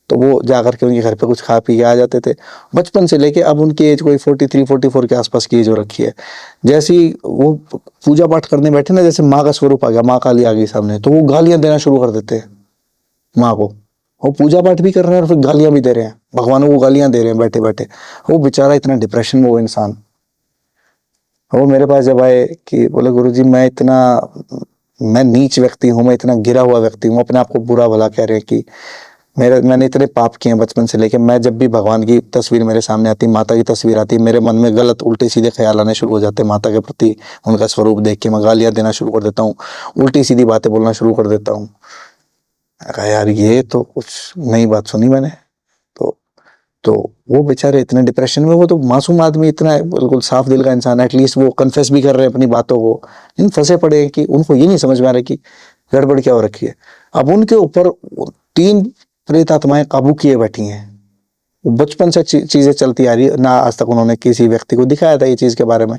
तो वो जा करके उनके घर पे कुछ खा पी के आ जाते थे। बचपन से लेके अब उनकी एज कोई 43-44 के आसपास की एज हो रखी है। जैसे ही वो पूजा पाठ करने बैठे ना, जैसे माँ का स्वरूप आ गया, माँ काली आ गई सामने, तो वो गालियां देना शुरू कर देते हैं माँ को। वो पूजा पाठ भी कर रहे हैं और फिर गालियां भी दे रहे हैं, भगवानों को गालियां दे रहे हैं बैठे बैठे। वो बेचारा इतना डिप्रेशन में वो इंसान, वो मेरे पास जब आए कि बोले गुरुजी मैं नीच व्यक्ति हूँ, मैं इतना गिरा हुआ व्यक्ति हूँ, अपने आप को बुरा भला कह रहे हैं कि मैंने इतने पाप किए हैं बचपन से लेके, मैं जब भी भगवान की तस्वीर मेरे सामने आती, माता की तस्वीर आती, मेरे मन में गलत उल्टे सीधे ख्याल आने शुरू हो जाते हैं माता के प्रति। उनका स्वरूप देख के मैं गालियां देना शुरू कर देता हूँ, उल्टी सीधी बातें बोलना शुरू कर देता हूँ। कहा यार ये तो कुछ नई बात सुनी मैंने। तो वो बेचारे इतने डिप्रेशन में, वो तो मासूम आदमी, इतना बिल्कुल साफ दिल का इंसान, एटलीस्ट वो कन्फेस भी कर रहे हैं अपनी बातों को, इन फंसे पड़े हैं कि उनको ये नहीं समझ में आ रहा कि गड़बड़ क्या हो रखी है। अब उनके ऊपर 3 प्रेत आत्माएं काबू किए बैठी हैं। बचपन से चीजें चलती आ रही है ना, आज तक उन्होंने किसी व्यक्ति को दिखाया था ये चीज के बारे में।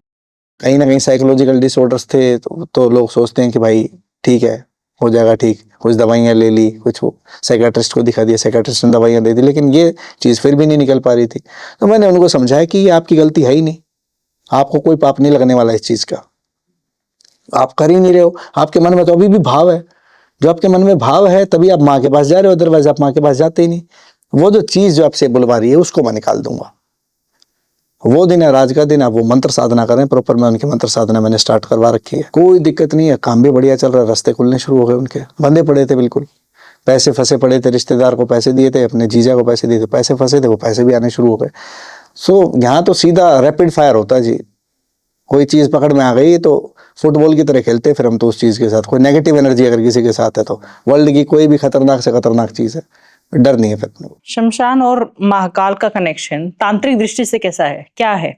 कहीं ना कहीं साइकोलॉजिकल डिसऑर्डर्स थे, तो लोग सोचते हैं कि भाई ठीक है हो जाएगा ठीक, कुछ दवाइयाँ ले ली, कुछ साइकाट्रिस्ट को दिखा दिया, साइकाट्रिस्ट ने दवाइयाँ दे दी, लेकिन ये चीज़ फिर भी नहीं निकल पा रही थी। तो मैंने उनको समझाया कि ये आपकी गलती है ही नहीं, आपको कोई पाप नहीं लगने वाला इस चीज़ का, आप कर ही नहीं रहे हो। आपके मन में तो अभी भी भाव है, जो आपके मन में भाव है तभी आप माँ के पास जा रहे हो, अदरवाइज आप माँ के पास जाते ही नहीं। वो जो चीज़ जो आपसे बुलवा रही है उसको मैं निकाल दूंगा। वो दिन है राज का दिन, आप वो मंत्र साधना करें प्रॉपर। मैं उनकी मंत्र साधना मैंने स्टार्ट करवा रखी है, कोई दिक्कत नहीं है, काम भी बढ़िया चल रहा है, रास्ते खुलने शुरू हो गए उनके। बंधे पड़े थे बिल्कुल, पैसे फंसे पड़े थे, रिश्तेदार को पैसे दिए थे, अपने जीजा को पैसे दिए थे, पैसे फंसे थे, वो पैसे भी आने शुरू हो गए। सो यहाँ तो सीधा रैपिड फायर होता है जी, कोई चीज़ पकड़ में आ गई तो फुटबॉल की तरह खेलते हैं फिर हम तो उस चीज़ के साथ। कोई नेगेटिव एनर्जी अगर किसी के साथ है तो वर्ल्ड की कोई भी खतरनाक से खतरनाक चीज़ है, डर नहीं है फिर। शमशान और महाकाल का कनेक्शन तांत्रिक दृष्टि से कैसा है, क्या है?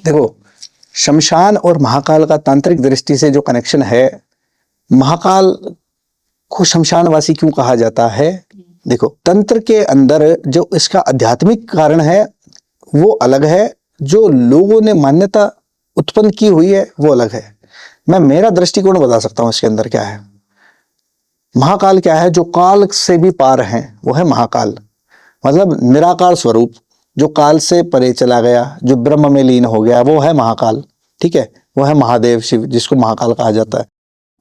देखो, शमशान और महाकाल का तांत्रिक दृष्टि से जो कनेक्शन है, महाकाल को शमशानवासी क्यों कहा जाता है? देखो, तंत्र के अंदर जो इसका आध्यात्मिक कारण है वो अलग है, जो लोगों ने मान्यता उत्पन्न की हुई है वो अलग है। मैं मेरा दृष्टिकोण बता सकता हूं इसके अंदर क्या है। महाकाल क्या है? जो काल से भी पार है वो है महाकाल, मतलब निराकार स्वरूप, जो काल से परे चला गया, जो ब्रह्म में लीन हो गया, वो है महाकाल। ठीक है, वो है महादेव शिव, जिसको महाकाल कहा जाता है।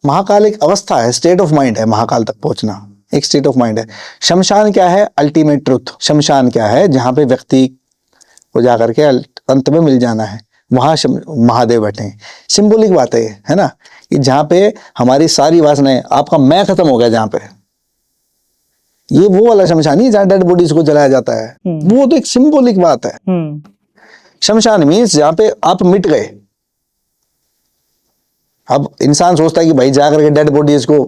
महाकाल एक अवस्था है, स्टेट ऑफ माइंड है, महाकाल तक पहुंचना एक स्टेट ऑफ माइंड है। शमशान क्या है? Ultimate truth. शमशान क्या है? जहां पे व्यक्ति को जाकर के अंत में मिल जाना है, वहां महादेव बैठे हैं। सिंबॉलिक बात है ना, कि जहाँ पे हमारी सारी वासनाएं, आपका मैं खत्म हो गया जहाँ पे, ये वो वाला शमशान नहीं जहाँ डेड बॉडीज को जलाया जाता है, वो तो एक सिंबॉलिक बात है। शमशान मीन्स जहाँ पे आप मिट गए। अब इंसान सोचता है कि भाई जाकर के डेड बॉडीज को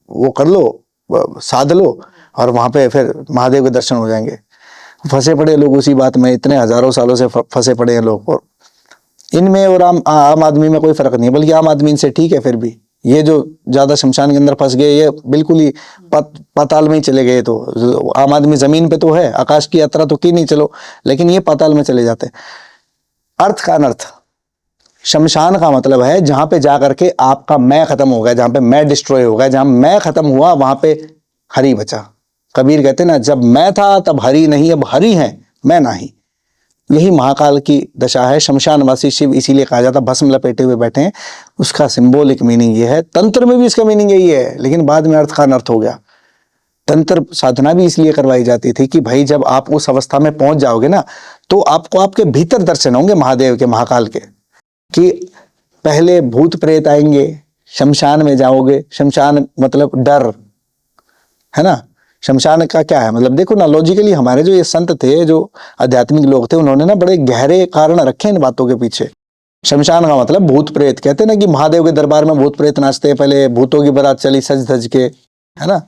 वो कर लो, साध लो, और वहां पे फिर महादेव के दर्शन हो जाएंगे। फंसे पड़े लोग उसी बात में, इतने हजारों सालों से फंसे पड़े हैं लोग। और इनमें और आम आदमी में कोई फर्क नहीं, बल्कि आम आदमी इनसे ठीक है। फिर भी ये जो ज्यादा शमशान के अंदर फंस गए, ये बिल्कुल ही पाताल में ही चले गए। तो आम आदमी जमीन पे तो है, आकाश की यात्रा तो की नहीं चलो, लेकिन ये पाताल में चले जाते। अर्थ का अनर्थ, शमशान का मतलब है जहां पे जाकर के आपका मैं खत्म हो गया, जहां पे मैं डिस्ट्रॉय हो गया, जहां मैं खत्म हुआ वहां पे हरि बचा। कबीर कहते ना, जब मैं था तब हरि नहीं, अब हरि है मैं नहीं। यही महाकाल की दशा है। शमशानवासी शिव इसीलिए कहा जाता, भस्म लपेटे हुए बैठे हैं। उसका सिंबॉलिक मीनिंग ये है। तंत्र में भी इसका मीनिंग यही है, लेकिन बाद में अर्थ का अनर्थ हो गया। तंत्र साधना भी इसलिए करवाई जाती थी कि भाई जब आप उस अवस्था में पहुंच जाओगे ना, तो आपको आपके भीतर दर्शन होंगे महादेव के, महाकाल के, कि पहले भूत प्रेत आएंगे, शमशान में जाओगे। शमशान मतलब डर है ना। शमशान का क्या है मतलब, देखो ना लॉजिकली हमारे जो ये संत थे, जो आध्यात्मिक लोग थे, उन्होंने ना बड़े गहरे कारण रखे इन बातों के पीछे। शमशान का मतलब भूत प्रेत, कहते ना कि महादेव के दरबार में भूत प्रेत नाचते हैं, पहले भूतों की बारात चली सज धज के, है ना।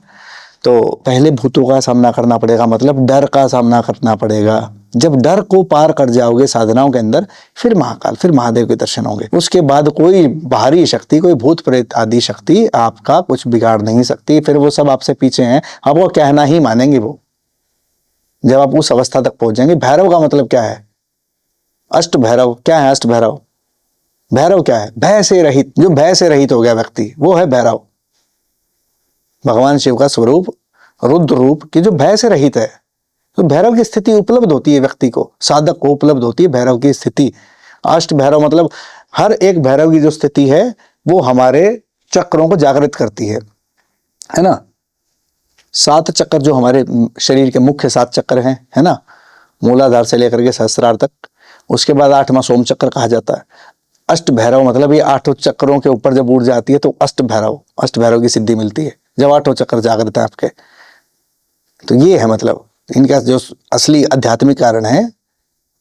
तो पहले भूतों का सामना करना पड़ेगा, मतलब डर का सामना करना पड़ेगा। जब डर को पार कर जाओगे साधनाओं के अंदर, फिर महाकाल, फिर महादेव के दर्शन होंगे। उसके बाद कोई बाहरी शक्ति, कोई भूत प्रेत आदि शक्ति आपका कुछ बिगाड़ नहीं सकती। फिर वो सब आपसे पीछे हैं, आपको कहना ही मानेंगे वो, जब आप उस अवस्था तक पहुंच जाएंगे। भैरव का मतलब क्या है? अष्ट भैरव। क्या है अष्ट भैरव? भैरव क्या है? भय से रहित, जो भय से रहित हो गया व्यक्ति, वो है भैरव। भगवान शिव का स्वरूप रुद्र रूप की जो भय से रहित है, तो भैरव की स्थिति उपलब्ध होती है व्यक्ति को, साधक को उपलब्ध होती है भैरव की स्थिति। अष्ट भैरव मतलब हर एक भैरव की जो स्थिति है वो हमारे चक्रों को जागृत करती है ना। 7 चक्र जो हमारे शरीर के मुख्य 7 चक्र हैं, है ना, मूलाधार से लेकर के सहस्त्रार तक। उसके बाद 8वां सोम चक्र कहा जाता है। अष्ट भैरव मतलब ये 8 चक्रों के ऊपर जब ऊर्जा आती है तो अष्ट भैरव की सिद्धि मिलती है, जब 8 चक्र जागृत है आपके। तो ये है मतलब इनका जो असली आध्यात्मिक कारण है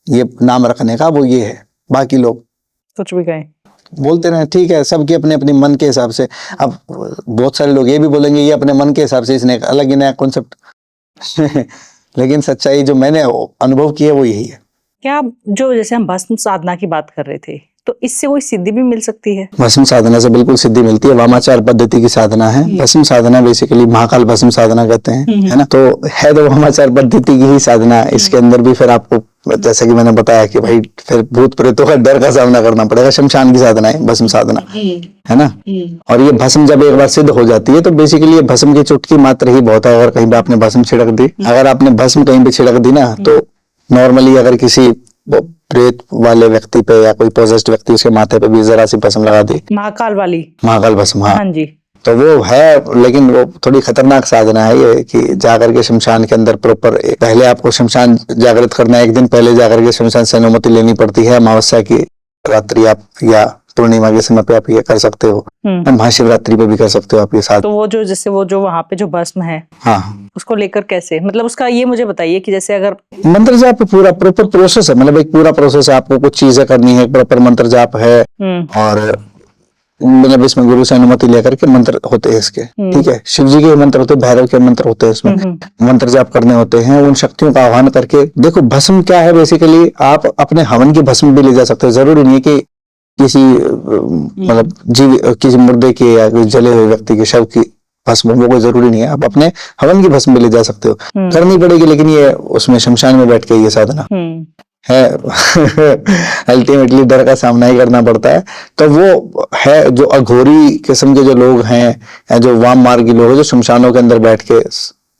ये नाम रखने का, वो ये है। बाकी लोग कुछ भी कहें, बोलते रहे, ठीक है, सबके अपने अपने मन के हिसाब से। अब बहुत सारे लोग ये भी बोलेंगे ये अपने मन के हिसाब से, इसने एक अलग ही नया कॉन्सेप्ट लेकिन सच्चाई जो मैंने अनुभव की है वो यही है। क्या जो जैसे हम भस्म साधना की बात कर रहे थे, तो इससे कोई सिद्धि भी मिल सकती है? भस्म साधना से बिल्कुल सिद्धि मिलती है। वामाचार पद्धति की साधना है भस्म साधना, बेसिकली महाकाल भस्म साधना कहते हैं, है ना। तो है तो वामाचार पद्धति की ही साधना। इसके अंदर भी फिर आपको, जैसे कि मैंने बताया कि भाई फिर भूत प्रेतों का डर का सामना करना पड़ेगा। शमशान की साधना है भस्म साधना, है ना। और ये भस्म जब एक बार सिद्ध हो जाती है तो बेसिकली ये भस्म की चुटकी मात्र ही बहुत है। अगर कहीं पे आपने भस्म छिड़क दी, अगर आपने भस्म कहीं पे छिड़क दी ना, तो नॉर्मली अगर किसी प्रेत वाले व्यक्ति पे या कोई पोजेस्ड व्यक्ति, उसके माथे पे भी जरा सी भस्म लगा दी, महाकाल भस्म, हाँ जी, तो वो है। लेकिन वो थोड़ी खतरनाक साधना है ये, कि जाकर के शमशान के अंदर प्रॉपर पहले आपको शमशान जागृत करना है। 1 दिन पहले जाकर के शमशान से अनुमति लेनी पड़ती है। अमावस्या की रात्रि आप या पूर्णिमा के समय पे आप ये कर सकते हो, महाशिवरात्रि पे भी कर सकते हो आप ये साथ। तो वो जो जैसे वो जो वहाँ पे जो भस्म है, हाँ, उसको लेकर कैसे, मतलब उसका ये मुझे बताइए कि जैसे अगर मंत्र जाप पूरा प्रॉपर प्रोसेस है, मतलब एक पूरा प्रोसेस है। आपको कुछ चीजें करनी है, प्रॉपर मंत्र जाप है, और मतलब इसमें गुरु से अनुमति लेकर के मंत्र होते हैं इसके, ठीक है। शिव जी के मंत्र होते हैं, भैरव के मंत्र होते हैं, इसमें मंत्र जाप करने होते हैं। उन शक्तियों का आह्वान करके, देखो भस्म क्या है बेसिकली, आप अपने हवन की भस्म भी ले जा सकते हो। जरूरी नहीं कि किसी मतलब किसी मुर्दे की या जले हुए व्यक्ति के शव की भस्म, वो कोई जरूरी नहीं है। आप अपने हवन की भस्म भी ले जा सकते हो, करनी पड़ेगी, लेकिन ये उसमें शमशान में बैठ के ये साधना है अल्टीमेटली डर का सामना ही करना पड़ता है। तो वो है जो अघोरी किस्म के जो लोग हैं, या जो वाम मार्गी लोग हैं, जो शमशानों के अंदर बैठ के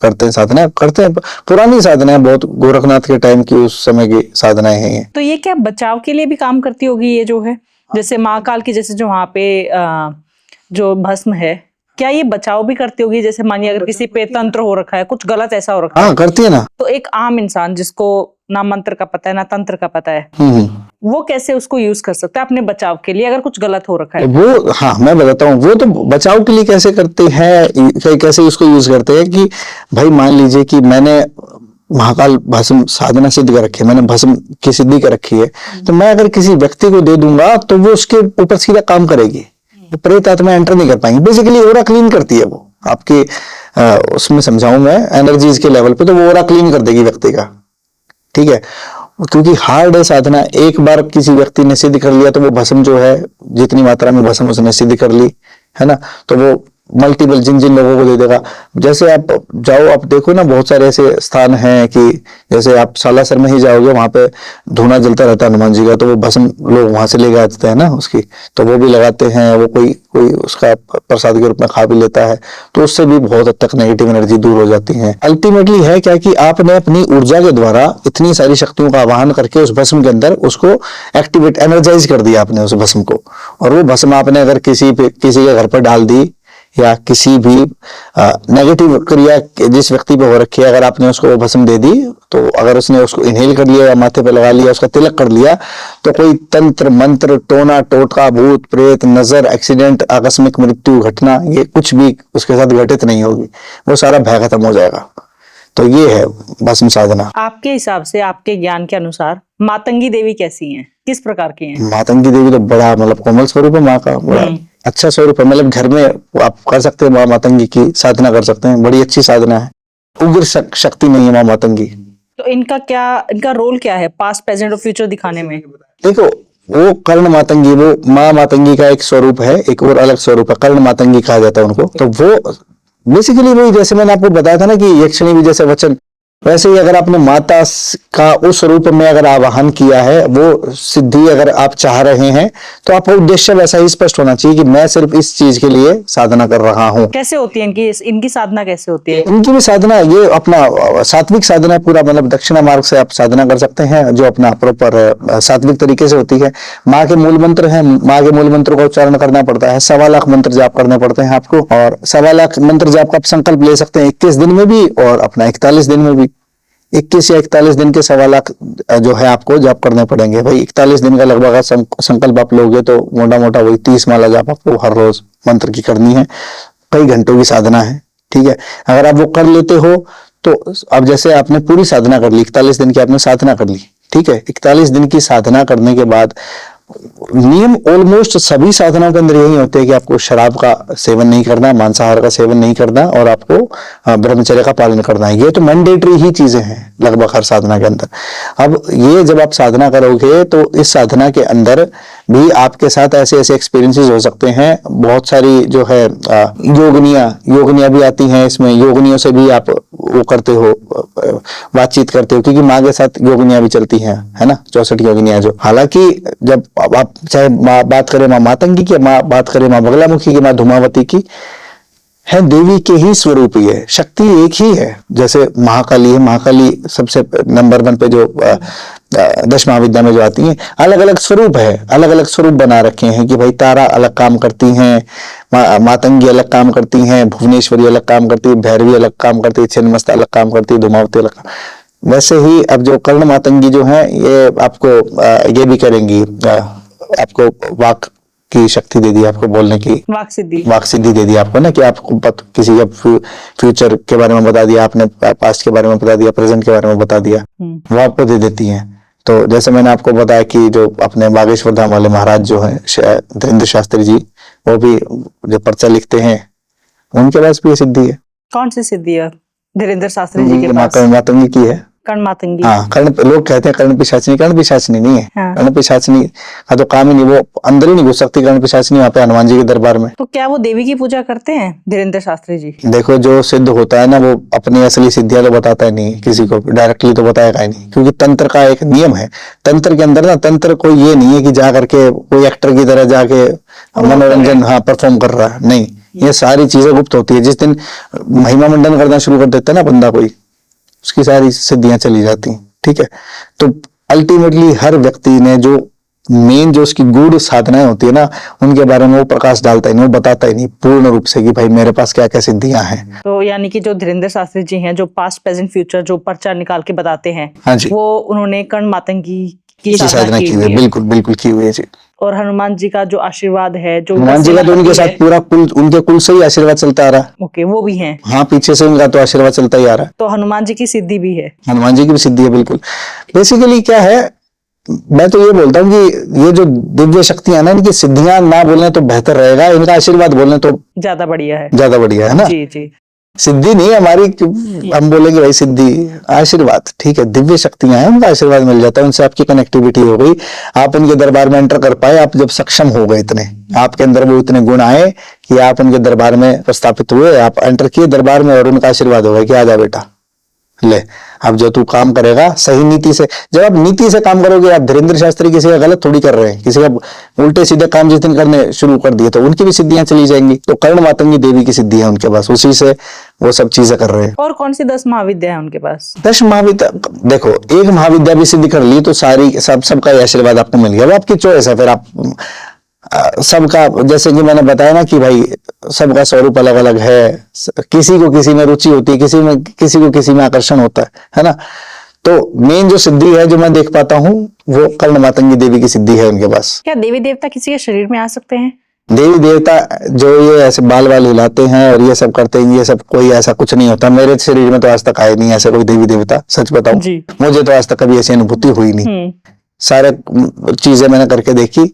करते हैं साधना, करते हैं। पुरानी साधना है बहुत, गोरखनाथ के टाइम की, उस समय की साधनाएं हैं ये। तो ये क्या बचाव के लिए भी काम करती होगी ये जो है, जैसे महाकाल की, जैसे जो वहाँ पे जो भस्म है, क्या ये बचाव भी करती होगी? जैसे मानिए अगर किसी पे तंत्र हो रखा है, कुछ गलत ऐसा हो रखा है, हाँ करती है ना। तो एक आम इंसान जिसको ना मंत्र का पता है ना तंत्र का पता है, वो कैसे उसको यूज कर सकता है अपने बचाव के लिए अगर कुछ गलत हो रखा है? वो हाँ मैं बताता हूँ, वो तो बचाव के लिए कैसे करते हैं, कैसे उसको यूज करते हैं कि भाई मान लीजिए कि मैंने महाकाल भस्म साधना सिद्ध कर रखी है, मैंने भस्म की सिद्धि कर रखी है, तो मैं अगर किसी व्यक्ति को दे दूंगा तो वो उसके ऊपर सीधा काम करेगी, वो प्रेत आत्मा एंटर नहीं कर पाएंगे। बेसिकली ओरा क्लीन करती है वो आपके, उसमें समझाऊं मैं एनर्जीज के लेवल पे, तो वो ओरा क्लीन कर देगी व्यक्ति का, ठीक है। क्योंकि हार्ड है साधना, एक बार किसी व्यक्ति ने सिद्ध कर लिया तो वो भस्म जो है, जितनी मात्रा में भस्म उसने सिद्ध कर ली है ना, तो वो मल्टीपल जिन जिन लोगों को दे देगा। जैसे आप जाओ, आप देखो ना बहुत सारे ऐसे स्थान हैं कि जैसे आप सालासर में ही जाओगे, वहां पे धूना जलता रहता है हनुमान जी का, तो वो भस्म लोग वहां से लेके आते हैं ना उसकी, तो वो भी लगाते हैं, वो कोई कोई उसका प्रसाद के रूप में खा भी लेता है, तो उससे भी बहुत हद तक नेगेटिव एनर्जी दूर हो जाती है। अल्टीमेटली है क्या कि आपने अपनी ऊर्जा के द्वारा इतनी सारी शक्तियों का आवाहन करके उस भस्म के अंदर उसको एक्टिवेट एनर्जाइज कर दिया आपने उस भस्म को, और वो भस्म आपने अगर किसी के घर पर डाल दी या किसी भी नेगेटिव क्रिया जिस व्यक्ति पे हो रखी है, अगर आपने उसको वो भस्म दे दी, तो अगर उसने उसको इनहेल कर लिया या माथे पे लगा लिया, उसका तिलक कर लिया, तो कोई तंत्र मंत्र टोना टोटका भूत प्रेत नजर एक्सीडेंट आकस्मिक मृत्यु घटना ये कुछ भी उसके साथ घटित नहीं होगी, वो सारा भय खत्म हो जाएगा। तो ये है भस्म साधना। आपके हिसाब से, आपके ज्ञान के अनुसार मातंगी देवी कैसी हैं, किस प्रकार की हैं? मातंगी देवी तो बड़ा मतलब कोमल स्वरूप है माँ का, बड़ा अच्छा स्वरूप है, मतलब घर में आप कर सकते हैं, माँ मातंगी की साधना कर सकते हैं, बड़ी अच्छी साधना है, उग्र शक्ति नहीं है माँ मातंगी। तो इनका रोल क्या है पास्ट प्रेजेंट और फ्यूचर दिखाने में? देखो वो कर्ण मातंगी, वो माँ मातंगी का एक स्वरूप है, एक और अलग स्वरूप है, कर्ण मातंगी कहा जाता है उनको। तो वो बेसिकली वही, जैसे मैंने आपको बताया था ना कि यक्षिणी भी जैसे वचन, वैसे ही अगर आपने माता का उस रूप में अगर आवाहन किया है, वो सिद्धि अगर आप चाह रहे हैं, तो आपका उद्देश्य वैसा ही स्पष्ट होना चाहिए कि मैं सिर्फ इस चीज के लिए साधना कर रहा हूँ। कैसे होती है इनकी साधना कैसे होती है? इनकी भी साधना ये अपना सात्विक साधना पूरा, मतलब दक्षिणा मार्ग से आप साधना कर सकते हैं, जो अपना प्रॉपर सात्विक तरीके से होती है। माँ के मूल मंत्र है, माँ के मूल मंत्र का उच्चारण करना पड़ता है, 1.25 लाख मंत्र जाप करने पड़ते हैं आपको, और 1.25 लाख मंत्र जाप का आप संकल्प ले सकते हैं 21 दिन में भी और अपना 41 दिन में भी। 21 या 41 दिन के 1.25 लाख जो है आपको जाप करने पड़ेंगे। भाई 41 दिन का लगभग संकल्प आप लोगे तो मोटा मोटा वही 30 माला जाप आपको हर रोज मंत्र की करनी है, कई घंटों की साधना है, ठीक है। अगर आप वो कर लेते हो तो अब जैसे आपने पूरी साधना कर ली, 41 दिन की आपने साधना कर ली, ठीक है। 41 दिन की साधना करने के बाद नियम ऑलमोस्ट सभी साधनाओं के अंदर यही होते हैं कि आपको शराब का सेवन नहीं करना, मांसाहार का सेवन नहीं करना, और आपको ब्रह्मचर्य का पालन करना है। ये तो मैंडेटरी ही चीजें हैं लगभग हर साधना के अंदर। अब ये जब आप साधना करोगे तो इस साधना के अंदर भी आपके साथ ऐसे ऐसे एक्सपीरियंसेस हो सकते हैं। बहुत सारी जो है योगनियां भी आती हैं इसमें, योगनियों से भी आप वो करते हो, बातचीत करते हो, क्योंकि माँ के साथ योगनियां भी चलती हैं, है ना, 64 योगनियां जो। हालांकि जब आप चाहे बात करें माँ मातंगी की, बात करें माँ बगलामुखी की, माँ धूमावती की, है देवी के ही स्वरूप ही है, शक्ति एक ही है। जैसे महाकाली है, महाकाली सबसे नंबर 1 पे जो 10 महाविद्या में जो आती हैं, अलग अलग स्वरूप है, अलग अलग स्वरूप बना रखे हैं कि भाई तारा अलग काम करती हैं, मातंगी अलग काम करती हैं, भुवनेश्वरी अलग काम करती है, भैरवी अलग काम करती है, छिन्नमस्ता अलग काम करती है, धूमावती अलग काम। वैसे ही अब जो कर्ण मातंगी जो है ये आपको ये भी करेंगी, आपको वाक की शक्ति दे दी, आपको बोलने की वाक सिद्धि दे दी आपको ना, कि आपको किसी का फ्यूचर के बारे में बता दिया आपने, पास्ट के बारे में बता दिया, प्रेजेंट के बारे में बता दिया, वो आपको दे देती हैं। तो जैसे मैंने आपको बताया कि जो अपने बागेश्वर धाम वाले महाराज जो है धीरेन्द्र शास्त्री जी, वो भी जो पर्चा लिखते हैं, उनके पास भी ये सिद्धि है। कौन सी सिद्धि है धीरेन्द्र शास्त्री जी के पास? मातंगी की है, कर्ण मातंगी। हाँ, कर्ण लोग कहते हैं कर्ण पिशाचिनी, कर्ण पिशाचिनी नहीं है। हाँ। कर्ण पिशाचिनी का तो काम ही नहीं, वो अंदर ही नहीं घुस सकती कर्ण पिशाचिनी वहां पे हनुमान जी के दरबार में। तो क्या वो देवी की पूजा करते हैं धीरेन्द्र शास्त्री जी? देखो जो सिद्ध होता है ना, वो अपनी असली सिद्धियां तो बताता ही नहीं किसी को, डायरेक्टली तो बताएगा ही नहीं, क्योंकि तंत्र का एक नियम है। तंत्र के अंदर ना, तंत्र कोई ये नहीं है कि जा करके कोई एक्टर की तरह जाके मनोरंजन परफॉर्म कर रहा है, नहीं, ये सारी चीजें गुप्त होती है। जिस दिन महिमा मंडन करना शुरू कर देता है ना बंदा कोई, उसकी सारी सिद्धियां चली जाती हैं, ठीक है। तो अल्टीमेटली हर व्यक्ति ने जो मेन जो उसकी गूढ़ साधनाएं होती है ना, उनके बारे में वो प्रकाश डालता ही नहीं, वो बताता ही नहीं पूर्ण रूप से कि भाई मेरे पास क्या क्या सिद्धियां हैं। तो यानी कि जो धीरेन्द्र शास्त्री जी हैं, जो पास्ट प्रेजेंट फ्यूचर जो पर्चा निकाल के बताते हैं, हाँ जी, वो उन्होंने कर्ण मातंगी की की साधना साधना की की हुई हुई है, है। बिल्कुल बिल्कुल की हुई है जी। और हनुमान जी का जो आशीर्वाद है, जो हनुमान जी का तो उनके साथ पूरा कुल, उनके कुल से ही आशीर्वाद चलता आ रहा है। ओके, वो भी हैं। हाँ, पीछे से उनका तो आशीर्वाद चलता ही आ रहा है। तो हनुमान जी की सिद्धि भी है। हनुमान जी की भी सिद्धि है, बिल्कुल। बेसिकली क्या है, मैं तो ये बोलता हूँ कि ये जो दिव्य शक्तियां ना, इनकी सिद्धियां ना बोलने तो बेहतर रहेगा, इनका आशीर्वाद बोलने तो ज्यादा बढ़िया है। ज्यादा बढ़िया है ना। जी जी। सिद्धि नहीं हमारी, हम बोलेंगे भाई सिद्धि, आशीर्वाद ठीक है, दिव्य शक्तियां हैं, उनका आशीर्वाद मिल जाता है, उनसे आपकी कनेक्टिविटी हो गई, आप उनके दरबार में एंटर कर पाए, आप जब सक्षम हो गए, इतने आपके अंदर वो इतने गुण आए कि आप उनके दरबार में प्रस्थापित हुए, आप एंटर किए दरबार में और उनका आशीर्वाद हो गया कि आजा बेटा, ले अब जो तू काम करेगा सही नीति से, जब आप नीति से काम करोगे, आप धीरेन्द्र शास्त्री किसी का गलत थोड़ी कर रहे हैं, किसी का उल्टे सीधे काम जिस दिन करने शुरू कर दिए तो उनकी भी सिद्धियां चली जाएंगी। तो कर्ण मातंगी देवी की सिद्धि है उनके पास, उसी से वो सब चीजें कर रहे हैं। और कौन सी 10 महाविद्या है उनके पास? 10 महाविद्या, देखो एक महाविद्या भी सिद्ध कर ली तो सारी सबका आशीर्वाद आपको मिल गया, वो आपकी चॉइस है। फिर आप सबका, जैसे कि मैंने बताया ना कि भाई सबका स्वरूप अलग अलग है, किसी को किसी में रुचि होती है, किसी को किसी में आकर्षण होता है ना। तो मेन जो सिद्धि है जो मैं देख पाता हूँ वो कर्ण मातंगी देवी की सिद्धि है उनके पास। क्या देवी देवता किसी के शरीर में आ सकते हैं? देवी देवता जो ये ऐसे बाल हिलाते हैं और ये सब करते हैं, ये सब कोई ऐसा कुछ नहीं होता। मेरे शरीर में तो आज तक आए नहीं ऐसे कोई देवी देवता, सच बताऊं मुझे तो आज तक कभी ऐसी अनुभूति हुई नहीं। सारे चीजें मैंने करके देखी,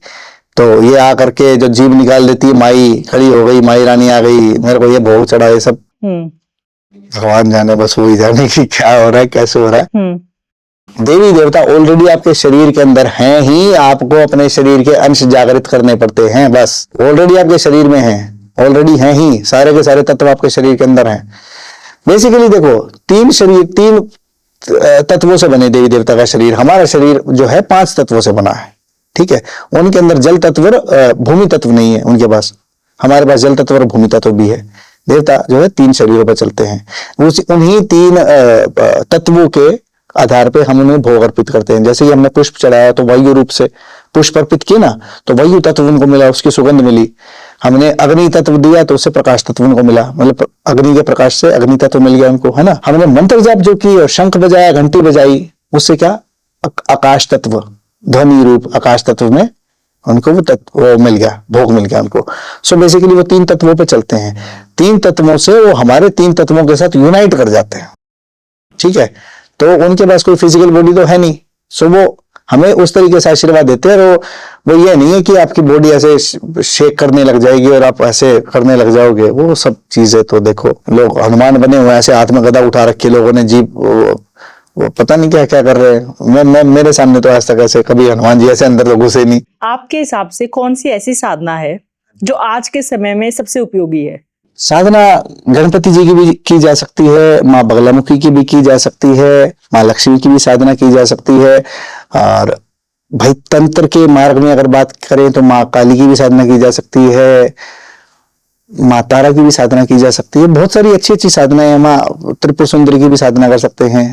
तो ये आकर के जो जीभ निकाल देती है, माई खड़ी हो गई, माई रानी आ गई, मेरे को ये भोग चढ़ा, ये सब भगवान जाने, बस वही जाने की क्या हो रहा है, कैसे हो रहा है। देवी देवता ऑलरेडी आपके शरीर के अंदर हैं ही, आपको अपने शरीर के अंश जागृत करने पड़ते हैं, बस ऑलरेडी आपके शरीर में हैं, ऑलरेडी हैं ही, सारे के सारे तत्व आपके शरीर के अंदर हैं। बेसिकली देखो, 3 तत्वों से बने देवी देवता का शरीर, हमारा शरीर जो है 5 तत्वों से बना है, ठीक है। उनके अंदर जल तत्व, भूमि तत्व नहीं है उनके पास, हमारे पास जल तत्व और भूमि तत्व भी है। देवता जो है 3 शरीरों पर चलते हैं, उन्हीं 3 तत्वों के आधार पे हम उन्हें भोग अर्पित करते हैं। जैसे कि हमने पुष्प चढ़ाया तो वायु रूप से पुष्प अर्पित किए ना, तो वायु तत्व उनको मिला, उसकी सुगंध मिली। हमने अग्नि तत्व दिया तो उससे प्रकाश तत्व उनको मिला, मतलब अग्नि के प्रकाश से अग्नि तत्व मिल गया उनको, है ना। हमने मंत्र जाप जो की और शंख बजाया, घंटी बजाई, उससे क्या आकाश तत्व, ध्वनि रूप आकाश तत्व में उनको वो मिल गया, भोग मिल गया उनको। सो बेसिकली वो 3 तत्वों पे चलते हैं, 3 तत्वों से वो हमारे 3 तत्वों के साथ यूनाइट कर जाते हैं, ठीक है। तो उनके पास कोई फिजिकल बॉडी तो है नहीं, सो वो हमें उस तरीके से आशीर्वाद देते हैं। और वो ये नहीं है कि आपकी बॉडी ऐसे शेक करने लग जाएगी और आप ऐसे करने लग जाओगे, वो सब चीजें तो देखो, लोग हनुमान बने हुए ऐसे हाथ में गदा उठा रखे लोगों ने, जीप वो पता नहीं क्या क्या कर रहे हैं। मैं मेरे सामने तो आज तक ऐसे कभी हनुमान जी ऐसे अंदर तो घुसे नहीं। आपके हिसाब से कौन सी ऐसी साधना है जो आज के समय में सबसे उपयोगी है? साधना गणपति जी की भी की जा सकती है, माँ बगलामुखी की भी की जा सकती है, माँ लक्ष्मी की भी साधना की जा सकती है, और भाई तंत्र के मार्ग में अगर बात करें तो माँ काली की भी साधना की जा सकती है, माँ तारा की भी साधना की जा सकती है। बहुत सारी अच्छी अच्छी साधनाएं हैं, माँ त्रिपुर सुंदरी की भी साधना कर सकते हैं,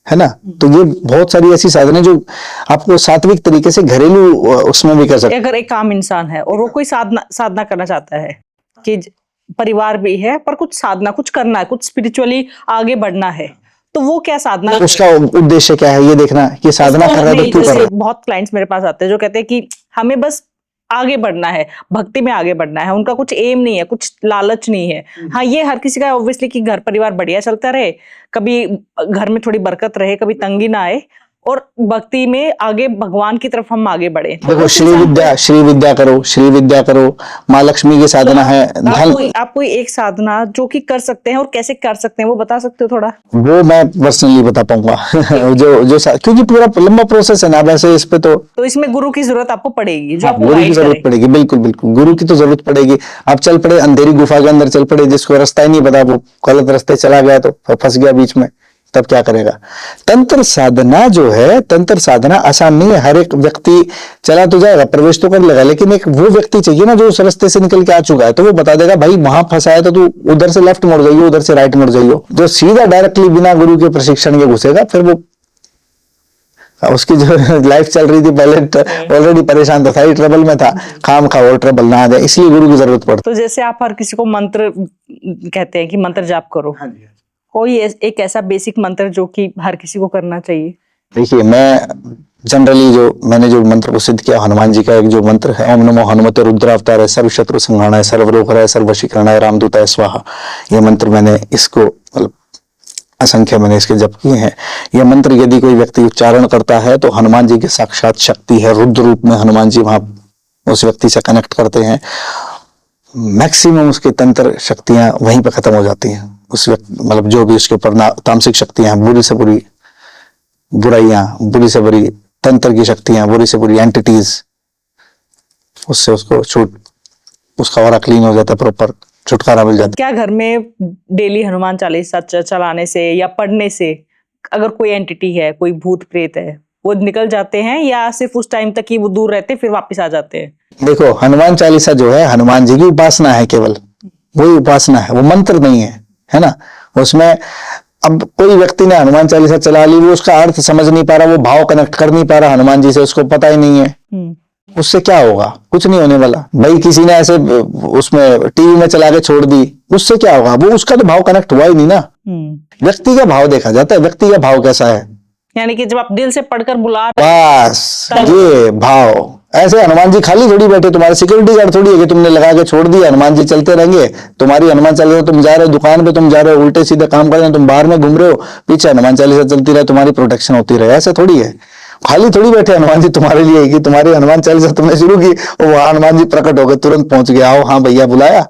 है ना। तो ये बहुत सारी ऐसी साधना जो आपको सात्विक तरीके से घरेलू उसमें भी कर सकते हैं। अगर एक आम इंसान है और वो कोई साधना करना चाहता है कि परिवार भी है पर कुछ साधना, कुछ करना है, कुछ स्पिरिचुअली आगे बढ़ना है, तो वो क्या साधना, उसका उद्देश्य क्या है ये देखना कि साधना कर रहा है तो क्यों कर रहा है। बहुत क्लाइंट्स मेरे पास आते हैं जो कहते हैं कि हमें बस आगे बढ़ना है, भक्ति में आगे बढ़ना है, उनका कुछ एम नहीं है, कुछ लालच नहीं है। हाँ, ये हर किसी का ऑब्वियसली कि घर परिवार बढ़िया चलता रहे, कभी घर में थोड़ी बरकत रहे, कभी तंगी ना आए, और भक्ति में आगे भगवान की तरफ हम आगे बढ़े। देखो श्री विद्या करो, माँ लक्ष्मी की साधना है। आप कोई एक साधना जो कि कर सकते हैं और कैसे कर सकते हैं वो बता सकते हो थोड़ा? वो मैं पर्सनली बता पाऊंगा क्योंकि पूरा लंबा प्रोसेस है ना वैसे इस पे तो इसमें गुरु की जरूरत आपको पड़ेगी, जो आपको गुरु की जरूरत पड़ेगी, बिल्कुल बिल्कुल गुरु की तो जरूरत पड़ेगी। आप चल पड़े अंधेरी गुफा के अंदर चल पड़े, जिसको रास्ता ही नहीं पता, वो गलत रास्ते चला गया तो फंस गया बीच में, तब क्या करेगा। तंत्र साधना जो है, तंत्र साधना आसान नहीं है, हर एक व्यक्ति चला तो जाएगा, प्रवेश तो कर लेगा, लेकिन एक वो व्यक्ति चाहिए ना जो उस रास्ते से निकल के आ चुका है, तो वो बता देगा भाई वहां फंसा है तो तू उधर से लेफ्ट मुड़ जाइयो, उधर से राइट मुड़ जाइयो। जो सीधा डायरेक्टली बिना गुरु के प्रशिक्षण के घुसेगा फिर वो उसकी जो लाइफ चल रही थी पहले ऑलरेडी परेशान था, ही ट्रबल में था, खाम खा और ट्रबल ना आ जाए, इसलिए गुरु की जरूरत पड़ती। तो जैसे आप हर किसी को मंत्र कहते हैं कि मंत्र जाप करो, कोई एक ऐसा बेसिक मंत्र जो कि हर किसी को करना चाहिए? देखिए, मैं जनरली मैंने जो मंत्र को सिद्ध किया, हनुमान जी का एक जो मंत्र है, ओम नमो हनुमते रुद्रावताराय सर्व शत्रु संहाराय सर्व रोगहराय सर्व वशीकरणाय रामदूताय स्वाहा, ये मंत्र मैंने इसको मतलब असंख्य मैंने इसके जप किए हैं। यह मंत्र यदि कोई व्यक्ति उच्चारण करता है तो हनुमान जी की साक्षात शक्ति है, रुद्र रूप में हनुमान जी वहां उस व्यक्ति से कनेक्ट करते हैं। मैक्सिमम उसके तंत्र शक्तियां वहीं पर खत्म हो जाती हैं। उस व्यक्ति मतलब जो भी उसके ऊपर तामसिक शक्तियां, बुरी से बुरी बुराइयां, बुरी से बुरी तंत्र की शक्तियां, बुरी से बुरी एंटिटीज, उससे उसको उसका ऑरा क्लीन हो जाता है, प्रॉपर छुटकारा मिल जाता है। क्या घर में डेली हनुमान चालीसा चलाने से या पढ़ने से अगर कोई एंटिटी है, कोई भूत प्रेत है, वो निकल जाते हैं या सिर्फ उस टाइम तक ही वो दूर रहते फिर वापस आ जाते हैं? देखो, हनुमान चालीसा जो है हनुमान जी की उपासना है, केवल वही उपासना है, वो मंत्र नहीं है ना। उसमें अब कोई व्यक्ति ने हनुमान चालीसा चला ली, वो उसका अर्थ समझ नहीं पा रहा, वो भाव कनेक्ट कर नहीं पा रहा हनुमान जी से, उसको पता ही नहीं है, उससे क्या होगा? कुछ नहीं होने वाला भाई। किसी ने ऐसे उसमें टीवी में चला के छोड़ दी, उससे क्या होगा? वो उसका तो भाव कनेक्ट हुआ ही नहीं ना। व्यक्ति का भाव देखा जाता है, व्यक्ति का भाव कैसा है, यानी कि जब आप दिल से पढ़कर बुला बस ये भाव। ऐसे हनुमान जी खाली थोड़ी बैठे, तुम्हारे सिक्योरिटी गार्ड थोड़ी है कि तुमने लगा के छोड़ दिया, हनुमान जी चलते रहेंगे। तुम्हारी हनुमान चालीसा, तुम जा रहे हो दुकान पे, तुम जा रहे हो उल्टे सीधे काम कर रहे हो, तुम बाहर में घूम रहे हो, पीछे हनुमान चालीसा चलती रहे, तुम्हारी प्रोटेक्शन होती रहे, ऐसे थोड़ी है। खाली थोड़ी बैठे हनुमान जी तुम्हारे लिए कि तुम्हारी हनुमान चालीसा तुमने शुरू की और वहां हनुमान जी प्रकट हो गए, तुरंत पहुंच गए, आओ हाँ भैया बुलाया,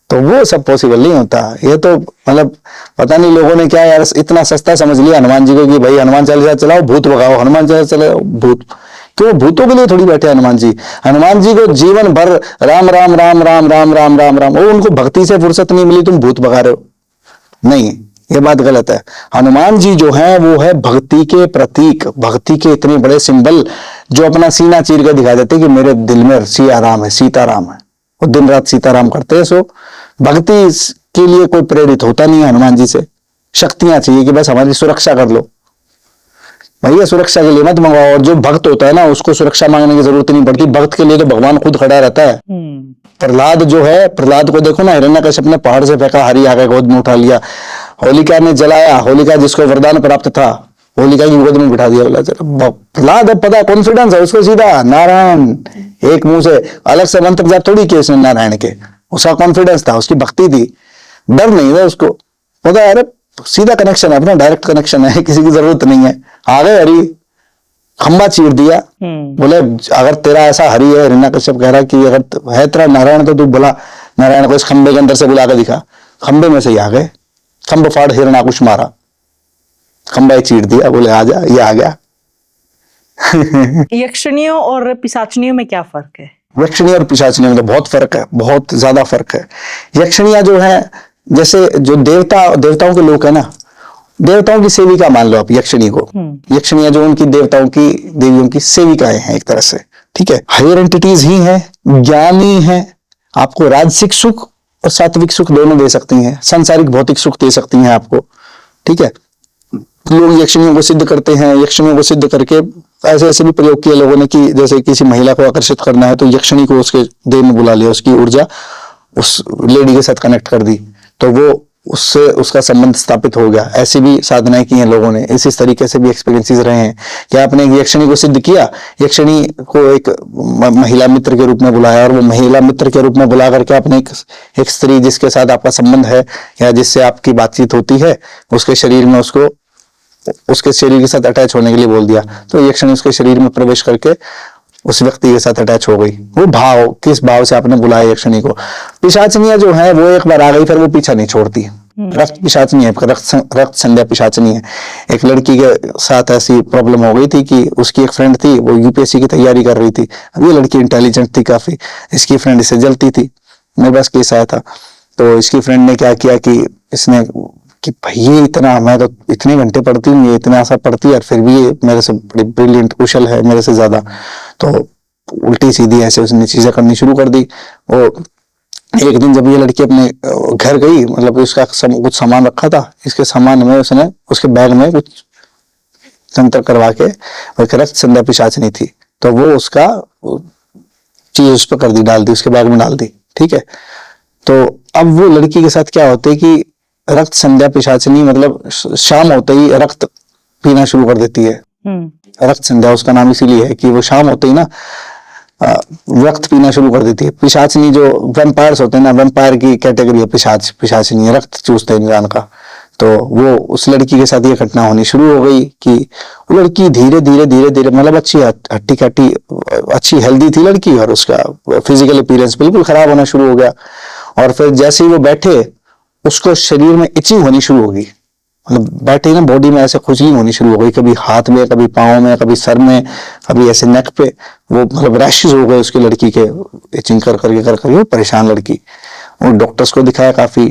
तो वो सब पॉसिबल नहीं होता। ये तो मतलब पता नहीं लोगों ने क्या यार इतना सस्ता समझ लिया हनुमान जी को कि भाई हनुमान चालीसा चलाओ भूत भगाओ, हनुमान चालीसा चलाओ भूत। क्यों? भूतों के लिए थोड़ी बैठे हनुमान जी। हनुमान जी को जीवन भर राम राम राम राम राम राम राम राम, वो उनको भक्ति से फुर्सत नहीं मिली, तुम भूत भगा रहे हो? नहीं, ये बात गलत है। हनुमान जी जो है वो है भक्ति के प्रतीक, भक्ति के इतने बड़े सिंबल जो अपना सीना चीर के दिखा देते कि मेरे दिल में सियाराम है, सीताराम है। वो दिन रात सीताराम करते हैं। सो भक्ति के लिए कोई प्रेरित होता नहीं है हनुमान जी से। शक्तियां चाहिए कि बस हमारी सुरक्षा कर लो भैया, सुरक्षा के लिए मत मंगवाओ। और जो भक्त होता है ना उसको सुरक्षा मांगने की जरूरत नहीं पड़ती, भक्त के लिए तो भगवान खुद खड़ा रहता है। प्रहलाद जो है, प्रहलाद को देखो ना, हिरण्यकश्यप ने पहाड़ से फेंका, हरि आ गए गोद में उठा लिया। होलिका ने जलाया, होलिका जिसको वरदान प्राप्त था, होलिका की गोद में बिठा दिया। बोला प्रहलाद अब पता कॉन्फिडेंस है उसको, सीधा नारायण एक मुंह से, अलग से मंत्र जाप थोड़ी किए उसने नारायण के, उसका कॉन्फिडेंस था, उसकी भक्ति थी, डर नहीं था उसको। पता है अरे सीधा कनेक्शन है अपना, डायरेक्ट कनेक्शन है, किसी की जरूरत नहीं है। आ गए हरि, खंबा चीर दिया। बोले अगर तेरा ऐसा हरि है, हिरण्यकश्यप कह रहा कि अगर है तेरा नारायण तो तू बोला नारायण को इस खंबे के अंदर से बुला कर दिखा। खंबे में से ही आ गए, खंब फाड़ हिरण्याकुश मारा, खंबा चीर दिया, बोले आ जा, ये आ गया। यक्षिणियों और पिशाचनियों में क्या फर्क है? यक्षिणी और पिशाचनियों में तो बहुत फर्क है, बहुत ज्यादा फर्क है। यक्षिणियां जो है, जैसे जो देवताओं के लोग है ना, देवताओं की सेविका मान लो आप यक्षिणी को। यक्षिणियां जो उनकी देवताओं की, देवियों की सेविकाएं हैं एक तरह से, ठीक है। हायर एंटिटीज ही हैं, ज्ञानी हैं, आपको राजसिक सुख और सात्विक सुख दोनों दे सकती हैं, सांसारिक भौतिक सुख दे सकती हैं आपको, ठीक है। लोग यक्षिणियों को सिद्ध करते हैं, यक्षिणियों को सिद्ध करके ऐसे ऐसे भी प्रयोग किए लोगों ने कि जैसे किसी महिला को आकर्षित करना है तो यक्षिणी को उसके देह में बुला लिया, उसकी ऊर्जा उस लेडी के साथ कनेक्ट कर दी, तो वो उससे उसका संबंध स्थापित हो गया। ऐसी भी साधनाएं की हैं लोगों ने, इस तरीके से भी एक्सपीरियंसेस रहे हैं कि आपने एक यक्षिणी को सिद्ध किया, यक्षिणी को एक महिला मित्र के रूप में बुलाया, और वो महिला मित्र के रूप में बुला करके आपने एक स्त्री जिसके साथ आपका संबंध है या जिससे आपकी बातचीत होती है, उसके शरीर में उसको उसके शरीर के साथ अटैच होने के लिए बोल दिया, तो यक्षिणी उसके शरीर में प्रवेश करके उस व्यक्ति के साथ अटैच हो गई। वो भाव, किस भाव से आपने बुलाया यक्षिणी को। पिशाचनियां जो है वो एक बार आ गई फिर वो पीछा नहीं छोड़ती। रक्त पिशाचनी है, रक्त संध्या पिशाचनी है। एक लड़की के साथ ऐसी प्रॉब्लम हो गई थी कि उसकी एक फ्रेंड थी, वो यूपीएससी की तैयारी कर रही थी। अब ये लड़की इंटेलिजेंट थी काफी, इसकी फ्रेंड इसे जलती थी। मेरे पास केस आया था, तो इसकी फ्रेंड ने क्या किया कि इसने कि भाई ये इतना, मैं तो इतने घंटे पढ़ती हूँ, ये इतना ऐसा पढ़ती है और फिर भी ये मेरे से बड़ी ब्रिलियंट, कुशल है मेरे से ज्यादा, तो उल्टी सीधी ऐसे उसने चीजें करनी शुरू कर दी। और एक दिन जब ये लड़की अपने घर गई, मतलब उसका कुछ सामान रखा था, इसके सामान में उसने उसके बैग में कुछ तंत्र करवा के एक रक्त संध्या पिशाचनी थी, तो वो उसका चीज उस पर कर दी, डाल दी, उसके बैग में डाल दी। ठीक है, तो अब वो लड़की के साथ क्या होता है कि रक्त संध्या पिशाचनी मतलब शाम होते ही रक्त पीना शुरू कर देती है। रक्त संध्या उसका नाम इसीलिए है कि वो शाम होते ही ना रक्त पीना शुरू कर देती है। पिशाचनी जो वैम्पायर्स होते हैं ना, वैम्पायर की कैटेगरी है पिशाचनी, रक्त चूसते हैं इंसान का। तो वो उस लड़की के साथ ये घटना होनी शुरू हो गई कि वो लड़की धीरे धीरे धीरे धीरे मतलब अच्छी हट्टी कट्टी अच्छी हेल्दी थी लड़की, और उसका फिजिकल अपीयरेंस बिल्कुल खराब होना शुरू हो गया। और फिर जैसे ही वो बैठे उसको शरीर में इचिंग होनी शुरू हो गई, मतलब बैठे ना बॉडी में ऐसे खुजली होनी शुरू हो गई, कभी हाथ में, कभी पाँव में, कभी सर में, कभी ऐसे नेक पे, वो मतलब रैशेस हो गए उसकी लड़की के, इचिंग कर करके वो परेशान लड़की। वो डॉक्टर्स को दिखाया काफी,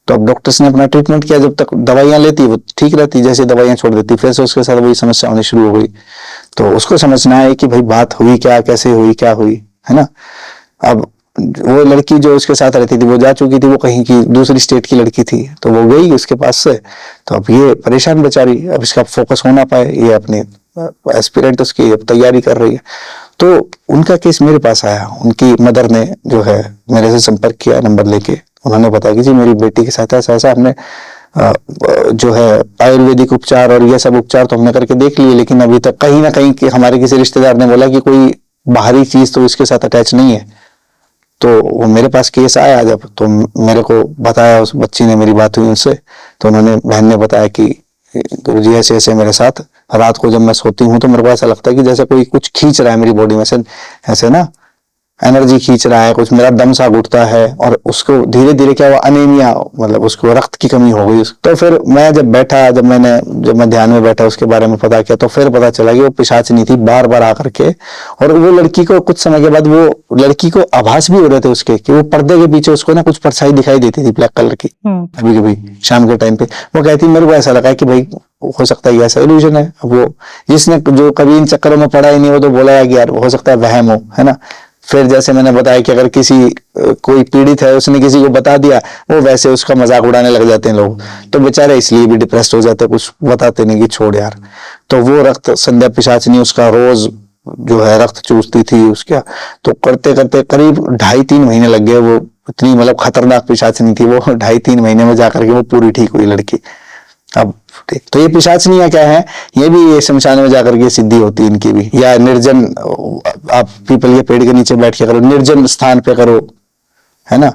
तो अब डॉक्टर्स ने अपना ट्रीटमेंट किया, जब तक दवाइयां लेती वो ठीक रहती, जैसे दवाइयां छोड़ देती फिर से उसके साथ वही समस्या होनी शुरू हो गई। तो उसको समझना है कि भाई बात हुई क्या, कैसे हुई, क्या हुई, है ना। अब वो लड़की जो उसके साथ रहती थी वो जा चुकी थी, वो कहीं की दूसरी स्टेट की लड़की थी, तो वो गई उसके पास से। तो अब ये परेशान बेचारी, अब इसका फोकस हो ना पाए, ये अपने एस्पिरेंट उसकी अब तैयारी कर रही है। तो उनका केस मेरे पास आया, उनकी मदर ने जो है मेरे से संपर्क किया नंबर लेके, उन्होंने बताया कि जी मेरी बेटी के साथ ऐसा ऐसा, हमने जो है आयुर्वेदिक उपचार और ये सब उपचार तो हमने करके देख लिए, लेकिन अभी तक कहीं ना कहीं हमारे किसी रिश्तेदार ने बोला कि कोई बाहरी चीज तो इसके साथ अटैच नहीं है। तो वो मेरे पास केस आया जब, तो मेरे को बताया, उस बच्ची ने, मेरी बात हुई उनसे, तो उन्होंने, बहन ने बताया कि गुरुजी ऐसे ऐसे मेरे साथ रात को जब मैं सोती हूँ तो मेरे को ऐसा लगता है कि जैसे कोई कुछ खींच रहा है मेरी बॉडी में से, ऐसे ना एनर्जी खींच रहा है कुछ, मेरा दम सा घुटता है, और उसको धीरे धीरे क्या हुआ, अनीमिया, मतलब उसको रक्त की कमी हो गई। तो फिर मैं जब बैठा, जब मैं ध्यान में बैठा, उसके बारे में पता किया, तो फिर पता चला कि वो पिशाचनी थी, बार बार आकर के, और वो लड़की को कुछ समय के बाद वो लड़की को आभास भी हो रहे थे उसके, कि वो पर्दे के पीछे उसको ना कुछ परछाई दिखाई देती थी ब्लैक कलर की, कभी कभी शाम के टाइम पे। वो कहती मेरे को ऐसा लगा कि भाई हो सकता है ऐसा इल्यूजन है। अब वो जिसने जो कभी इन चक्करों में पड़ा ही नहीं, वो तो बोला है कि यार हो सकता है वहम हो, है ना। फिर जैसे मैंने बताया कि अगर किसी कोई पीड़ित है, उसने किसी को बता दिया, वो वैसे उसका मजाक उड़ाने लग जाते हैं लोग, तो बेचारे इसलिए भी डिप्रेस्ड हो जाते हैं, कुछ बताते नहीं कि छोड़ यार। तो वो रक्त संध्या पिशाचनी उसका रोज जो है रक्त चूसती थी उसका, तो करते करते करीब 2.5-3 महीने लग गए। वो इतनी मतलब खतरनाक पिशाचनी थी वो, 2.5-3 महीने में जाकर के वो पूरी ठीक हुई लड़की। अब तो ये पिशाचनियां क्या है, ये भी ये शमशान में जाकर के सिद्धि होती है इनकी भी, या निर्जन, आप पीपल के पेड़ के नीचे बैठ के करो, निर्जन स्थान पे करो, है ना।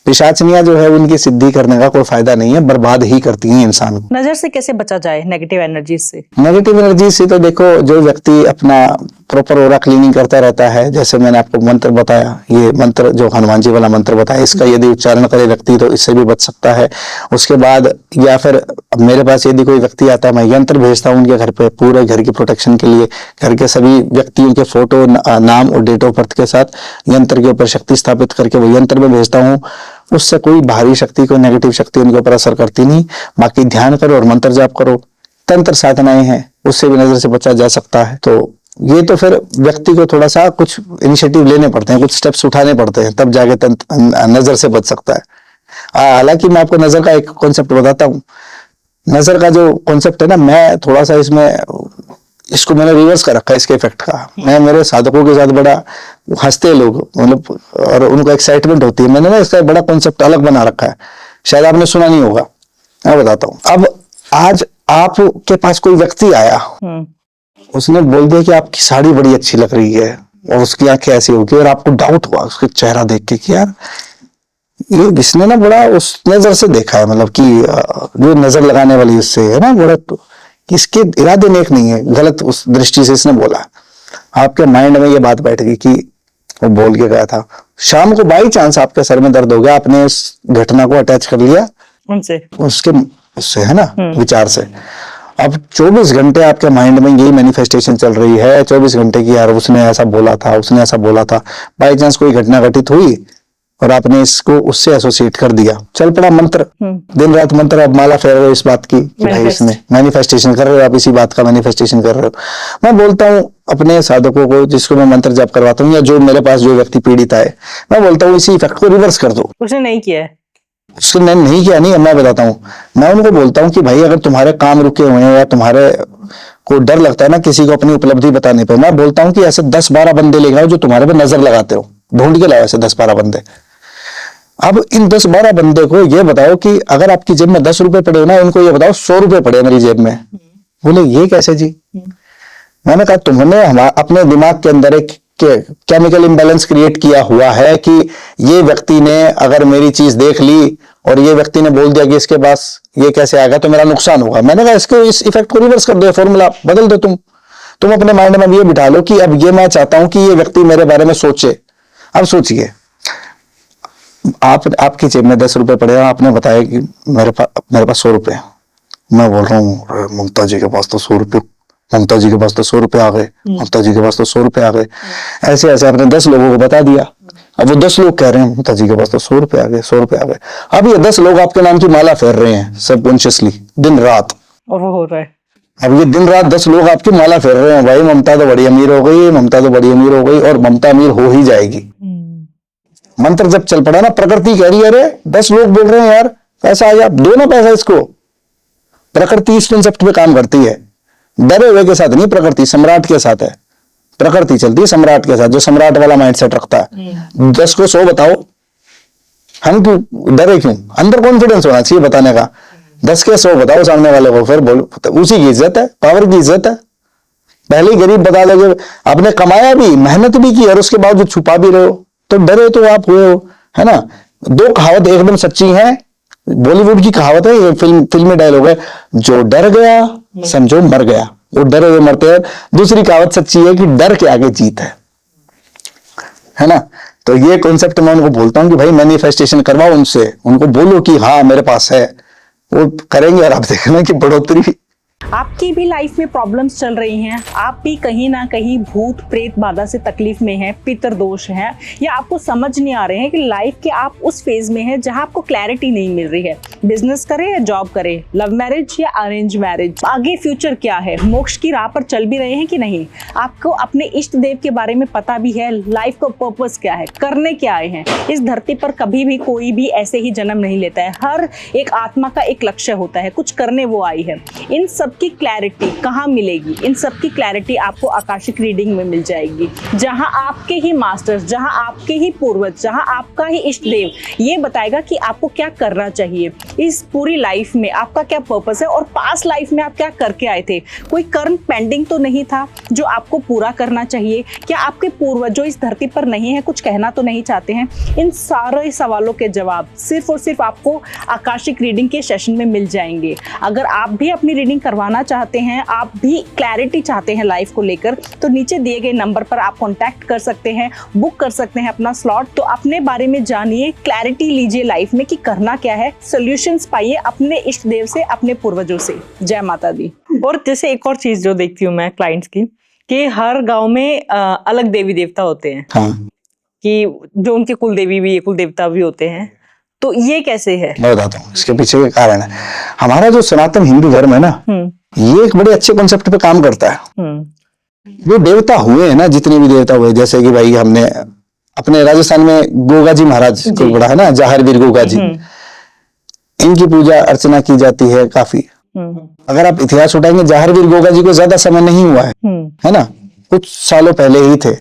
पिशाचनियां जो है उनकी सिद्धि करने का कोई फायदा नहीं है, बर्बाद ही करती हैं इंसान को। नजर से कैसे बचा जाए नेगेटिव एनर्जी से? नेगेटिव एनर्जी से तो देखो, जो व्यक्ति अपना प्रॉपर ओरा क्लीनिंग करता रहता है, जैसे मैंने आपको मंत्र बताया, ये मंत्र जो हनुमान जी वाला मंत्र बताया, इसका यदि उच्चारण करे व्यक्ति तो इससे भी बच सकता है। उसके बाद या फिर मेरे पास यदि कोई व्यक्ति आता है, मैं यंत्र भेजता हूँ उनके घर पे, पूरे घर की प्रोटेक्शन के लिए, घर के सभी व्यक्तियों के फोटो, नाम और डेट ऑफ बर्थ के साथ यंत्र के ऊपर शक्ति स्थापित करके वो यंत्र में भेजता हूँ। उससे कोई बाहरी शक्ति, कोई नेगेटिव शक्ति उनके ऊपर असर करती नहीं। बाकी ध्यान करो और मंत्र जाप करो, तंत्र साधनाएं हैं, उससे भी नजर से बचा जा सकता है। तो ये तो फिर व्यक्ति को थोड़ा सा कुछ इनिशिएटिव लेने पड़ते हैं, कुछ स्टेप्स उठाने पड़ते हैं, तब जाके नजर से बच सकता है। हालांकि मैं आपको नजर का एक कॉन्सेप्ट बताता हूँ। नजर का जो कॉन्सेप्ट है ना, मैं थोड़ा सा इसको मैंने रिवर्स कर रखा है, इसके इफेक्ट का। मैं मेरे साधकों के साथ बड़ा हंसते लोग, मतलब, और उनको एक्साइटमेंट होती है। मैंने ना इसका बड़ा कॉन्सेप्ट अलग बना रखा है, शायद आपने सुना नहीं होगा, मैं बताता हूँ। अब आज आपके पास कोई व्यक्ति आया, उसने बोल दिया कि आपकी साड़ी बड़ी अच्छी लग रही है, और उसकी आंखें ऐसी होगी, और आपको डाउट हुआ उसके चेहरा देख के कि यार ये इसने ना बड़ा उस नजर से देखा है, मतलब कि जो नजर लगाने वाली उससे है ना, बड़ा इसके इरादे नेक नहीं है, गलत उस दृष्टि से इसने बोला। आपके माइंड में ये बात बैठ गई कि वो बोल के गया था। शाम को बाई चांस आपके सर में दर्द हो गया, आपने इस घटना को अटैच कर लिया उससे है ना, विचार से। अब 24 घंटे आपके माइंड में यही मैनिफेस्टेशन चल रही है, 24 घंटे की, यार उसने ऐसा बोला था, उसने ऐसा बोला था। बाई चांस कोई घटना घटित हुई और आपने इसको उससे एसोसिएट कर दिया, चल पड़ा मंत्र, दिन रात मंत्र, अब माला फेर रहे हो इस बात की कि भाई इसने मैनिफेस्टेशन कर रहे हो, आप इसी बात का मैनिफेस्टेशन कर रहे हो। मैं बोलता हूँ अपने साधकों को, जिसको मैं मंत्र जाप करवाता हूँ, या जो मेरे पास जो व्यक्ति पीड़ित है, मैं बोलता हूँ इसी इफेक्ट को रिवर्स कर दो। उसने नहीं किया है, उसने नहीं किया, नहीं, मैं बताता हूँ। मैं उनको बोलता हूँ कि भाई अगर तुम्हारे काम रुके हुए हैं, या तुम्हारे को डर लगता है ना किसी को अपनी उपलब्धि बताने पे, मैं बोलता हूं कि ऐसे 10-12 बंदे लेके आओ जो तुम्हारे पे नजर लगाते हो, ढूंढ के लाओ ऐसे 10-12 बंदे। अब इन 10-12 बंदे को ये बताओ कि अगर आपकी जेब में 10 रुपए पड़े हो ना, इनको ये बताओ 100 रुपए पड़े मेरी जेब में। बोले ये कैसे जी? मैंने कहा तुमने अपने दिमाग के अंदर एक केमिकल इंबैलेंस क्रिएट किया हुआ है कि ये व्यक्ति ने अगर मेरी चीज देख ली और ये व्यक्ति ने बोल दिया कि इसके पास ये कैसे आएगा तो मेरा नुकसान होगा। मैंने कहा इसको, इस इफेक्ट को रिवर्स कर दो, फॉर्मूला बदल दो। तुम अपने माइंड में ये बिठा लो कि अब ये मैं चाहता हूं कि ये व्यक्ति मेरे बारे में सोचे। अब सोचिए, आपकी जेब में 10 रुपए पड़े हैं, आपने बताया कि मेरे पास 100 रुपए। मैं बोल रहा हूँ ममता जी के पास तो 100 रुपए, ममता जी के पास तो 100 रुपए आ गए, ममता जी के पास तो 100 रुपए आ गए। ऐसे ऐसे आपने 10 लोगों को बता दिया। अब वो 10 लोग कह रहे हैं ममता जी के पास तो 100 रुपए आ गए, 100 रुपए आ गए। अब ये 10 लोग आपके नाम की माला फेर रहे हैं सबकॉन्शियसली दिन रात, और वो हो रहा है। अब ये दिन रात 10 लोग आपकी माला फेर रहे हैं, भाई ममता तो बड़ी अमीर हो गई, ममता तो बड़ी अमीर हो गई, और ममता अमीर हो ही जाएगी। मंत्र जब चल पड़ा ना, प्रकृति कह रही है अरे 10 लोग बोल रहे हैं यार पैसा आ गया, दो ना पैसा इसको। प्रकृति इस कंसेप्ट पे काम करती है, डरे हुए के साथ नहीं, प्रकृति सम्राट के साथ है। प्रकृति चलती है सम्राट के साथ, जो सम्राट वाला माइंडसेट रखता है। 10 को 100 बताओ, हम क्यों डरे, क्यों? अंदर कॉन्फिडेंस होना चाहिए बताने का। 10 के 100 बताओ सामने वाले को, फिर बोलो, उसी की इज्जत है, पावर की इज्जत है। पहले ही गरीब बता दोगे, आपने कमाया भी, मेहनत भी की और उसके बाद जो छुपा भी रहे हो तो डरे तो आप हुए हो, है ना। 2 कहावत एकदम सच्ची हैं, बॉलीवुड की कहावत है, ये फिल्मी डायलॉग है, जो डर गया समझो मर गया, वो डरे हुए मरते हैं। दूसरी कहावत सच्ची है कि डर के आगे जीत है ना। तो ये कॉन्सेप्ट मैं उनको बोलता हूँ कि भाई मैनिफेस्टेशन करवाओ उनसे, उनको बोलो कि हाँ मेरे पास है, वो करेंगे और आप देखना कि बढ़ोतरी। आपकी भी लाइफ में प्रॉब्लम्स चल रही हैं, आप भी कहीं ना कहीं भूत प्रेत बाधा से तकलीफ में हैं, पितर दोष है, या आपको समझ नहीं आ रहे हैं कि लाइफ के आप उस फेज में हैं जहां आपको क्लैरिटी नहीं मिल रही है, बिजनेस करें या जॉब करें, लव मैरिज या अरेंज मैरिज, आगे फ्यूचर क्या है, मोक्ष की राह पर चल भी रहे हैं कि नहीं, आपको अपने इष्ट देव के बारे में पता भी है, लाइफ का पर्पस क्या है, करने क्या आए हैं। इस धरती पर कभी भी कोई भी ऐसे ही जन्म नहीं लेता है, हर एक आत्मा का एक लक्ष्य होता है, कुछ करने वो आई है। इन सब की क्लैरिटी कहाँ मिलेगी? इन सब की क्लैरिटी आपको आकाशिक रीडिंग में मिल जाएगी, जहां आपके ही मास्टर्स, जहां आपके ही पूर्वज, जहां आपका ही इष्ट देव ये बताएगा कि आपको क्या करना चाहिए इस पूरी लाइफ में, आपका क्या पर्पस है और पास्ट लाइफ में आप क्या करके आए थे। कोई कर्म पेंडिंग तो नहीं था जो आपको पूरा करना चाहिए? क्या आपके पूर्वज जो इस धरती पर नहीं है कुछ कहना तो नहीं चाहते हैं? इन सारे सवालों के जवाब सिर्फ और सिर्फ आपको आकाशिक रीडिंग के सेशन में मिल जाएंगे। अगर आप भी अपनी रीडिंग करवाना चाहते हैं, आप भी क्लैरिटी चाहते हैं लाइफ को लेकर, तो नीचे दिए गए नंबर पर आप कांटेक्ट कर सकते हैं, बुक कर सकते हैं अपना स्लॉट। तो अपने बारे में जानिए, क्लैरिटी लीजिए लाइफ में कि करना क्या है, सॉल्यूशंस पाइए अपने इष्ट देव से, अपने पूर्वजों से। जय माता दी। और जैसे एक और चीज जो देखती हूँ मैं क्लाइंट्स की, कि हर गांव में अलग देवी देवता होते हैं। हाँ। कि जो उनके कुल देवी भी कुल देवता भी होते हैं, तो ये कैसे है? मैं बताता हूँ इसके पीछे का कारण है। हमारा जो सनातन हिंदू धर्म है ना, ये एक बड़े अच्छे कॉन्सेप्ट पे काम करता है। जो देवता हुए हैं ना, जितने भी देवता हुए, जैसे कि भाई हमने अपने राजस्थान में गोगा जी महाराज को पढ़ा है ना, जाहरवीर गोगा जी, इनकी पूजा अर्चना की जाती है काफी। अगर आप इतिहास उठाएंगे, जाहरवीर गोगा जी को ज्यादा समय नहीं हुआ है ना, कुछ सालों पहले ही थे।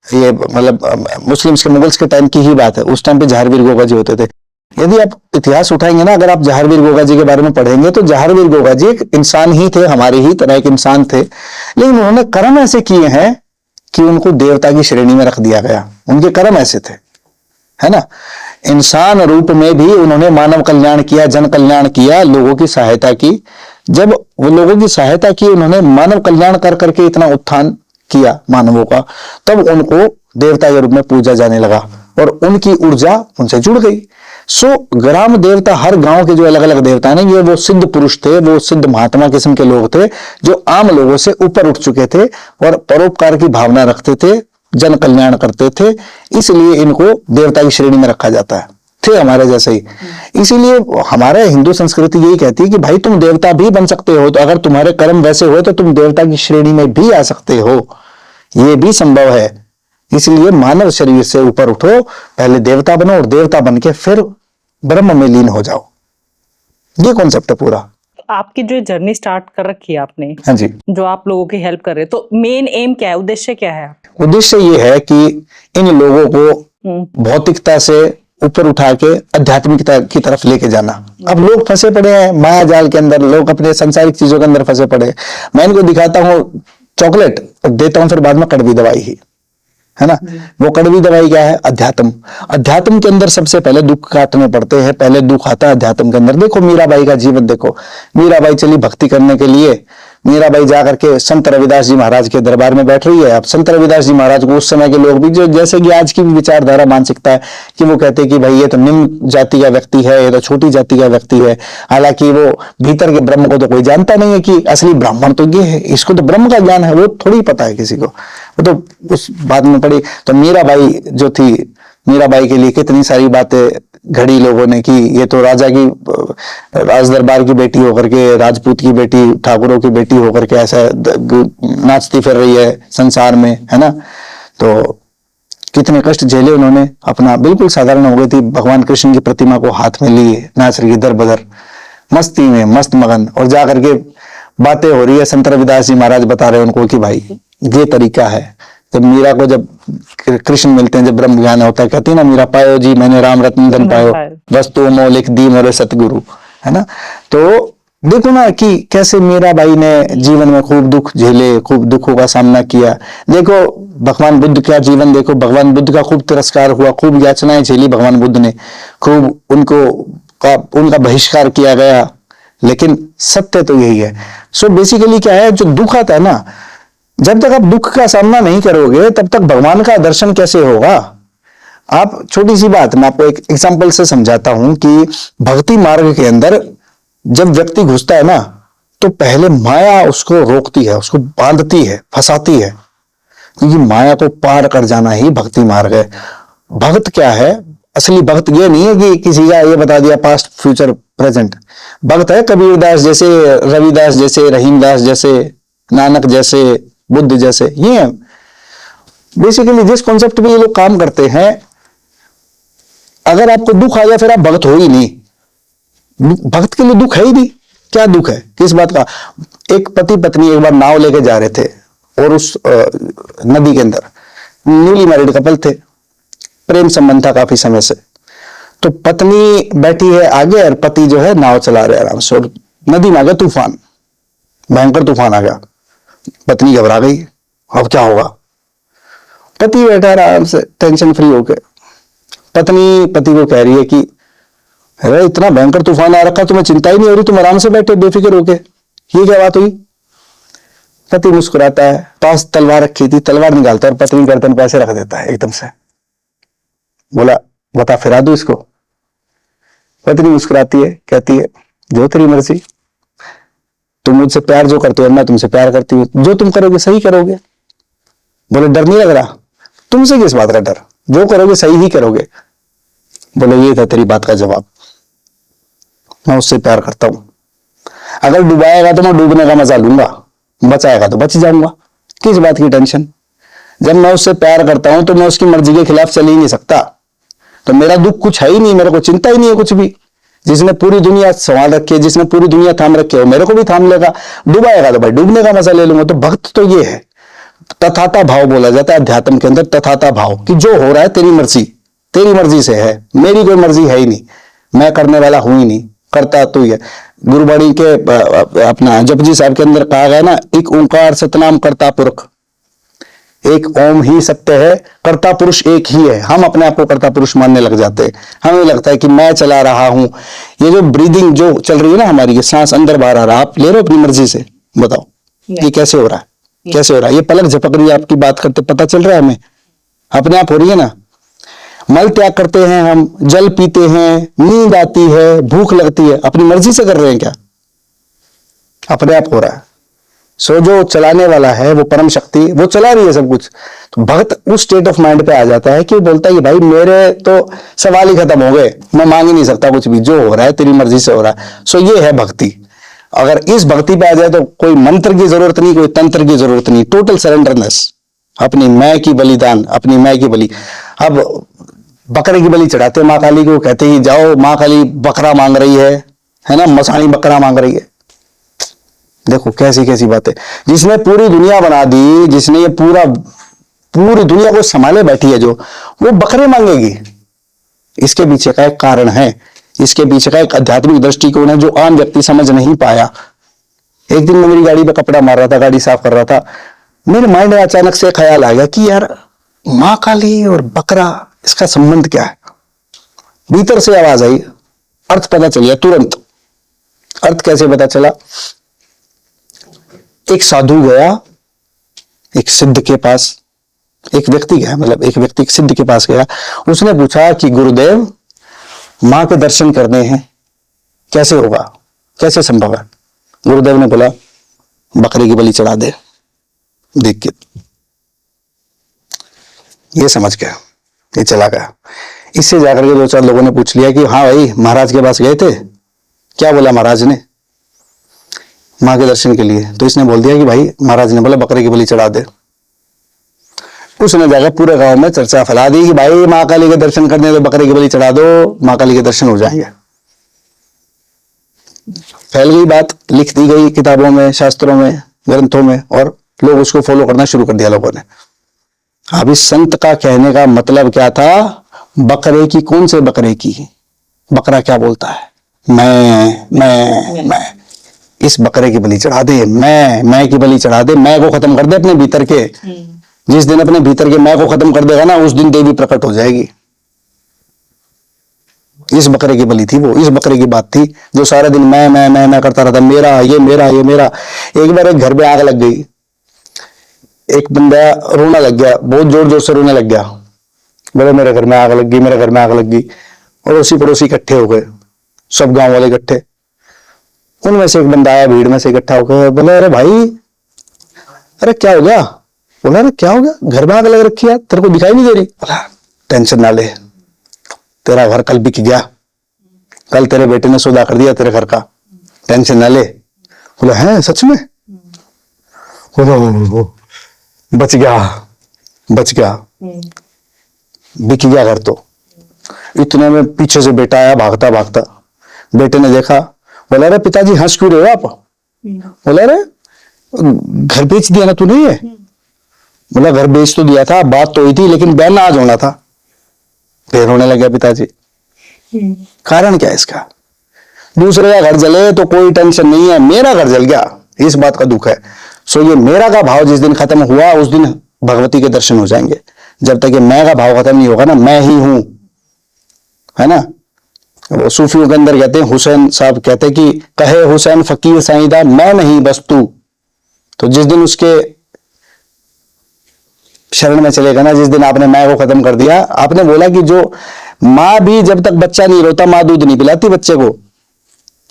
ये मतलब मुस्लिम्स के, मुगल्स के टाइम की ही बात है, उस टाइम पे जाहरवीर गोगा जी होते थे। यदि आप इतिहास उठाएंगे ना, अगर आप जाहरवीर गोगा जी के बारे में पढ़ेंगे तो जाहरवीर गोगा जी एक इंसान ही थे, हमारे ही तरह एक इंसान थे, लेकिन उन्होंने कर्म ऐसे किए हैं कि उनको देवता की श्रेणी में रख दिया गया। उनके कर्म ऐसे थे, है ना। इंसान रूप में भी उन्होंने मानव कल्याण किया, जन कल्याण किया, लोगों की सहायता की। जब वो लोगों की सहायता की, उन्होंने मानव कल्याण कर करके इतना उत्थान किया मानवों का, तब उनको देवता के रूप में पूजा जाने लगा और उनकी ऊर्जा उनसे जुड़ गई। सो ग्राम देवता, हर गांव के जो अलग अलग देवता हैं, ये वो सिद्ध पुरुष थे, वो सिद्ध महात्मा किस्म के लोग थे जो आम लोगों से ऊपर उठ चुके थे और परोपकार की भावना रखते थे, जन कल्याण करते थे, इसलिए इनको देवता की श्रेणी में रखा जाता है। थे हमारे जैसे ही। इसीलिए हमारे हिंदू संस्कृति यही कहती है कि भाई तुम देवता भी बन सकते हो, तो अगर तुम्हारे कर्म वैसे हुए तो तुम देवता की श्रेणी में भी आ सकते हो, ये भी संभव है। इसलिए मानव शरीर से ऊपर उठो, पहले देवता बनो और देवता बन के फिर ब्रह्म में लीन हो जाओ। ये कॉन्सेप्ट है पूरा। आपकी जो जर्नी स्टार्ट कर रखी है आपने, हाँ जी। जो आप लोगों की हेल्प कर रहे हैं, तो मेन एम क्या है, उद्देश्य क्या है? उद्देश्य ये है कि इन लोगों को भौतिकता से ऊपर उठा के आध्यात्मिकता की तरफ लेके जाना। अब लोग फंसे पड़े हैं माया जाल के अंदर, लोग अपने सांसारिक चीजों के अंदर फंसे पड़े हैं। मैं इनको दिखाता हूँ चॉकलेट, देता हूँ फिर बाद में कड़वी दवाई ही, है ना। वो कड़वी दवाई क्या है? अध्यात्म। अध्यात्म के अंदर सबसे पहले दुख काटने पड़ते हैं, पहले दुख आता है अध्यात्म के अंदर। देखो मीराबाई का जीवन देखो, मीराबाई चली भक्ति करने के लिए, मीराबाई जाकर के संत रविदास जी महाराज के दरबार में बैठ रही है। अब संत रविदास जी महाराज को उस समय के लोग भी, जो जैसे कि आज की भी विचारधारा मानसिकता है कि वो कहते हैं कि भाई ये तो निम्न जाति का व्यक्ति है, ये तो छोटी जाति का व्यक्ति है। हालांकि वो भीतर के ब्रह्म को तो कोई जानता नहीं है कि असली ब्राह्मण तो ये है, इसको तो ब्रह्म का ज्ञान है, वो थोड़ी पता है किसी को, वो तो उस बात में पड़ी। तो मीराबाई जो थी, मीराबाई के लिए कितनी सारी बातें घड़ी लोगों ने कि ये तो राजा की, राज दरबार की बेटी होकर के, राजपूत की बेटी, ठाकुरों की बेटी होकर के ऐसा नाचती फिर रही है संसार में, है ना। तो कितने कष्ट झेले उन्होंने, अपना बिल्कुल साधारण हो गई थी, भगवान कृष्ण की प्रतिमा को हाथ में लिए नाच रही इधर बदर, मस्ती में मस्त मगन। और जाकर के बातें हो रही है, संत रविदास जी महाराज बता रहे हैं उनको कि भाई ये तरीका है। जब मीरा को, जब कृष्ण मिलते हैं, जब ब्रह्म ज्ञान होता है, कहती है ना मीरा, पायो जी मैंने राम रत्न धन पायो, वस्तु मौलिक दी मोरे सतगुरु, है ना। तो देखो ना कि कैसे मीराबाई ने जीवन में खूब दुख झेले, खूब दुखों का सामना किया। देखो भगवान बुद्ध का जीवन देखो, भगवान बुद्ध का खूब तिरस्कार हुआ, खूब याचनाएं झेली भगवान बुद्ध ने, खूब उनका बहिष्कार किया गया, लेकिन सत्य तो यही है। सो बेसिकली क्या है, जो दुख आता है ना, जब तक आप दुख का सामना नहीं करोगे तब तक भगवान का दर्शन कैसे होगा। आप, छोटी सी बात मैं आपको एक एग्जांपल से समझाता हूं कि भक्ति मार्ग के अंदर जब व्यक्ति घुसता है ना, तो पहले माया उसको रोकती है, उसको बांधती है, फंसाती है, क्योंकि माया को पार कर जाना ही भक्ति मार्ग है। भक्त क्या है? असली भक्त ये नहीं है कि किसी का ये बता दिया पास्ट फ्यूचर प्रेजेंट। भक्त है कबीरदास जैसे, रविदास जैसे, रहीमदास जैसे, नानक जैसे, बुद्ध जैसे। ये बेसिकली जिस कॉन्सेप्ट में ये लोग काम करते हैं, अगर आपको दुख आ जाए फिर आप भक्त हो ही नहीं। भक्त के लिए दुख है ही नहीं। क्या दुख है, किस बात का? एक पति पत्नी एक बार नाव लेके जा रहे थे और उस नदी के अंदर न्यूली मैरिड कपल थे, प्रेम संबंध था काफी समय से। तो पत्नी बैठी है आगे और पति जो है नाव चला रहे आराम से, और नदी में आ गया तूफान, भयंकर तूफान आ गया। पत्नी घबरा गई, अब क्या होगा। पति बैठा आराम से टेंशन फ्री होके, पत्नी पति को कह रही है कि अरे इतना भयंकर तूफान आ रखा, तुम्हें चिंता ही नहीं हो रही, तुम आराम से बैठे बेफिक्र होके, ये क्या बात हुई। पति मुस्कुराता है, पास तलवार रखी थी, तलवार निकालता है और पत्नी गर्दन पे ऐसे रख देता है एकदम से। बोला बता फिरा दूं इसको। पत्नी मुस्कुराती है, कहती है जो तेरी मर्जी, तुम मुझसे प्यार जो करते हो मैं तुमसे प्यार करती हूँ, जो तुम करोगे सही करोगे। बोले डर नहीं लग रहा? तुमसे किस बात का डर, जो करोगे सही ही करोगे। बोले ये था तेरी बात का जवाब, मैं उससे प्यार करता हूं। अगर डुबाएगा तो मैं डूबने का मजा लूंगा, बचाएगा तो बच जाऊंगा, किस बात की टेंशन। जब मैं उससे प्यार करता हूं तो मैं उसकी मर्जी के खिलाफ चल ही नहीं सकता, तो मेरा दुख कुछ है ही नहीं, मेरे को चिंता ही नहीं है कुछ भी। जिसने पूरी दुनिया संभाल रखी है, जिसने पूरी दुनिया थाम रखी है, मेरे को भी थाम लेगा। डुबाएगा तो भाई डूबने का मजा ले लूंगा। तो भक्त तो ये है, तथाता भाव बोला जाता है अध्यात्म के अंदर, तथाता भाव कि जो हो रहा है तेरी मर्जी से है, मेरी कोई मर्जी है ही नहीं, मैं करने वाला हूं ही नहीं, करता तू ही है। गुरुबाणी के अपना जपजी साहब के अंदर कहा गया ना, एक ओंकार सतनाम करता पुरख, एक ओम ही सत्य है, कर्ता पुरुष एक ही है। हम अपने आप को कर्ता पुरुष मानने लग जाते हैं, हमें लगता है कि मैं चला रहा हूं। ये जो ब्रीदिंग जो चल रही है ना हमारी, ये सांस अंदर बाहर आ रहा है, आप ले रहे हो अपनी मर्जी से, बताओ ये कैसे हो रहा है, कैसे हो रहा है। ये पलक झपक रही है आपकी बात करते, पता चल रहा है हमें, अपने आप हो रही है ना। मल त्याग करते हैं हम, जल पीते हैं, नींद आती है, भूख लगती है, अपनी मर्जी से कर रहे हैं क्या? अपने आप हो रहा है। सो जो चलाने वाला है वो परम शक्ति, वो चला रही है सब कुछ। तो भक्त उस स्टेट ऑफ माइंड पे आ जाता है कि वो बोलता है कि भाई मेरे तो सवाल ही खत्म हो गए, मैं मांग ही नहीं सकता कुछ भी, जो हो रहा है तेरी मर्जी से हो रहा है। सो ये है भक्ति। अगर इस भक्ति पे आ जाए तो कोई मंत्र की जरूरत नहीं, कोई तंत्र की जरूरत नहीं, टोटल सरेंडरनेस, अपनी मैं की बलिदान, अपनी मैं की बलि। अब बकरे की बलि चढ़ाते माँ काली को, कहते ही जाओ माँ काली बकरा मांग रही है ना, मसाणी बकरा मांग रही है, देखो कैसी कैसी बातें, जिसने पूरी दुनिया बना दी, जिसने ये पूरी दुनिया को संभाले बैठी है जो, वो बकरे मांगेगी। इसके पीछे का एक कारण है, इसके पीछे का एक आध्यात्मिक दृष्टिकोण है जो आम व्यक्ति समझ नहीं पाया। एक दिन मैं मेरी गाड़ी पे कपड़ा मार रहा था, गाड़ी साफ कर रहा था, मेरे माइंड में अचानक से ख्याल आ गया कि यार मां काली और बकरा, इसका संबंध क्या है। भीतर से आवाज आई, अर्थ पता चल गया तुरंत। अर्थ कैसे पता चला? एक साधु गया एक सिद्ध के पास, एक व्यक्ति गया, मतलब एक व्यक्ति सिद्ध के पास गया। उसने पूछा कि गुरुदेव, मां के दर्शन करने हैं, कैसे होगा, कैसे संभव है? गुरुदेव ने बोला बकरे की बलि चढ़ा दे। देख के ये समझ गया, ये चला गया। इससे जाकर के 2-4 लोगों ने पूछ लिया कि हाँ भाई, महाराज के पास गए थे, क्या बोला महाराज ने मां के दर्शन के लिए? तो इसने बोल दिया कि भाई महाराज ने बोला बकरे की बलि चढ़ा दे। उसने जाकर पूरे गांव में चर्चा फैला दी कि भाई मां काली के दर्शन करने तो बकरे की बलि चढ़ा दो, मां काली के दर्शन हो जाएंगे। फैल गई बात, लिख दी गई किताबों में, शास्त्रों में, ग्रंथों में, और लोग उसको फॉलो करना शुरू कर दिया लोगों ने। अब इस संत का कहने का मतलब क्या था? बकरे की, कौन से बकरे की? बकरा क्या बोलता है? मैं। इस बकरे की बलि चढ़ा दे, मैं की बलि चढ़ा दे, मैं को खत्म कर दे अपने भीतर के। जिस दिन अपने भीतर के मैं को खत्म कर देगा ना, उस दिन देवी प्रकट हो जाएगी। इस बकरे की बलि थी वो, इस बकरे की बात थी जो सारा दिन मैं करता रहता, मेरा ये मेरा ये मेरा। एक बार एक घर में आग लग गई, एक बंदा रोना लग गया, बहुत जोर जोर से रोने लग गया, बोले मेरे घर में आग लग गई, मेरे घर में आग लग गई। और उसी पड़ोसी इकट्ठे हो गए, सब गांव वाले इकट्ठे। उनमें से एक बंदा आया भीड़ में से इकट्ठा होकर, बोले अरे भाई, अरे क्या हो गया? बोला अरे क्या हो गया, घर में आग लग रखी है, तेरे को दिखाई नहीं दे रही? बोला टेंशन ना ले, तेरा घर कल बिक गया, कल तेरे बेटे ने सौदा कर दिया तेरे घर का, टेंशन ना ले। बोला है सच में? बोला बच गया, बिक गया घर। तो इतने में पीछे से बेटा आया भागता भागता। बेटे ने देखा, बोला अरे पिताजी हंस क्यों रहे हो आप? बोला अरे घर बेच दिया ना तूने ये? बोला घर बेच तो दिया था, बात तो हुई थी, लेकिन बयान आज होना था। फिर होने लग गया पिताजी। कारण क्या है इसका? दूसरे का घर जले तो कोई टेंशन नहीं है, मेरा घर जल गया, इस बात का दुख है। सो ये मेरा का भाव जिस दिन खत्म हुआ, उस दिन भगवती के दर्शन हो जाएंगे। जब तक ये मैं का भाव खत्म नहीं होगा ना, मैं ही हूं, है ना। वो सूफियों के अंदर कहते हैं, हुसैन साहब कहते हैं कि कहे हुसैन फकीर साईदा, मैं नहीं बस तू। तो जिस दिन उसके शरण में चलेगा ना, जिस दिन आपने मैं को खत्म कर दिया। आपने बोला कि जो माँ भी जब तक बच्चा नहीं रोता, माँ दूध नहीं पिलाती बच्चे को।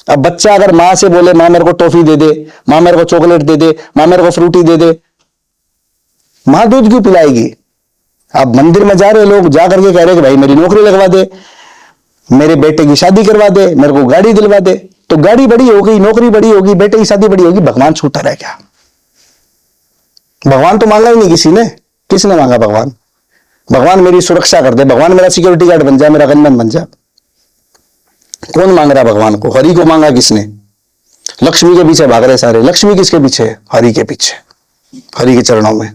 अब बच्चा अगर माँ से बोले माँ मेरे को टॉफी दे दे, माँ मेरे को चॉकलेट दे दे, माँ मेरे को फ्रूटी दे दे, माँ दूध क्यों पिलाएगी? अब मंदिर में जा रहे लोग, जा करके कह रहे कि भाई मेरी नौकरी लगवा दे, मेरे बेटे की शादी करवा दे, मेरे को गाड़ी दिलवा दे। तो गाड़ी बड़ी होगी, नौकरी बड़ी होगी, बेटे की शादी बड़ी होगी, भगवान छूटा रह गया। भगवान तो मांगा ही नहीं किसी ने। किसने मांगा भगवान? भगवान मेरी सुरक्षा कर दे, भगवान मेरा सिक्योरिटी गार्ड बन जाए, मेरा गनमैन बन जाए। कौन मांग रहा भगवान को? हरि को मांगा किसने? लक्ष्मी के पीछे भाग रहे सारे। लक्ष्मी किसके पीछे? हरि के पीछे, हरि के चरणों में।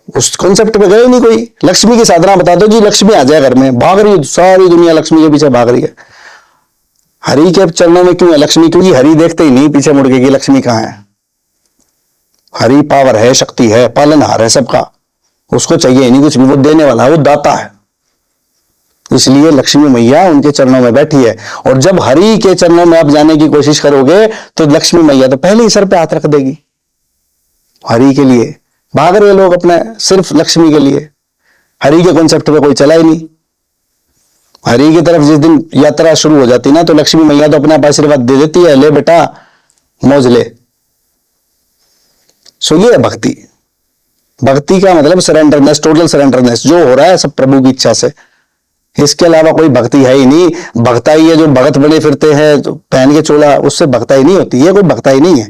उस कॉन्सेप्ट पे गए नहीं कोई। लक्ष्मी की साधना बता दो जी, लक्ष्मी आ जाए घर में, भाग रही सारी दुनिया लक्ष्मी के पीछे भाग रही है। हरि के चरणों में क्यों है लक्ष्मी? क्योंकि हरि देखते ही नहीं पीछे मुड़ के कि लक्ष्मी कहां है। हरि पावर है, शक्ति है, पालनहार है सबका, उसको चाहिए ही नहीं कुछ भी, वो देने वाला है, वो दाता है। इसलिए लक्ष्मी मैया उनके चरणों में बैठी है। और जब हरि के चरणों में आप जाने की कोशिश करोगे तो लक्ष्मी मैया तो पहले ही सर पे हाथ रख देगी। हरि के लिए भाग रहे लोग अपने, सिर्फ लक्ष्मी के लिए। हरि के कॉन्सेप्ट पे कोई चला ही नहीं। हरि की तरफ जिस दिन यात्रा शुरू हो जाती ना, तो लक्ष्मी मैया तो अपने आप आशीर्वाद दे देती है, ले बेटा मौज ले। सो ये है भक्ति। भक्ति का मतलब सरेंडरनेस, टोटल सरेंडरनेस। जो हो रहा है सब प्रभु की इच्छा से, इसके अलावा कोई भक्ति है ही नहीं। भक्ताई है जो भगत बने फिरते हैं तो पहन के चोला, उससे भक्ताई नहीं होती, ये कोई भक्ताई नहीं है।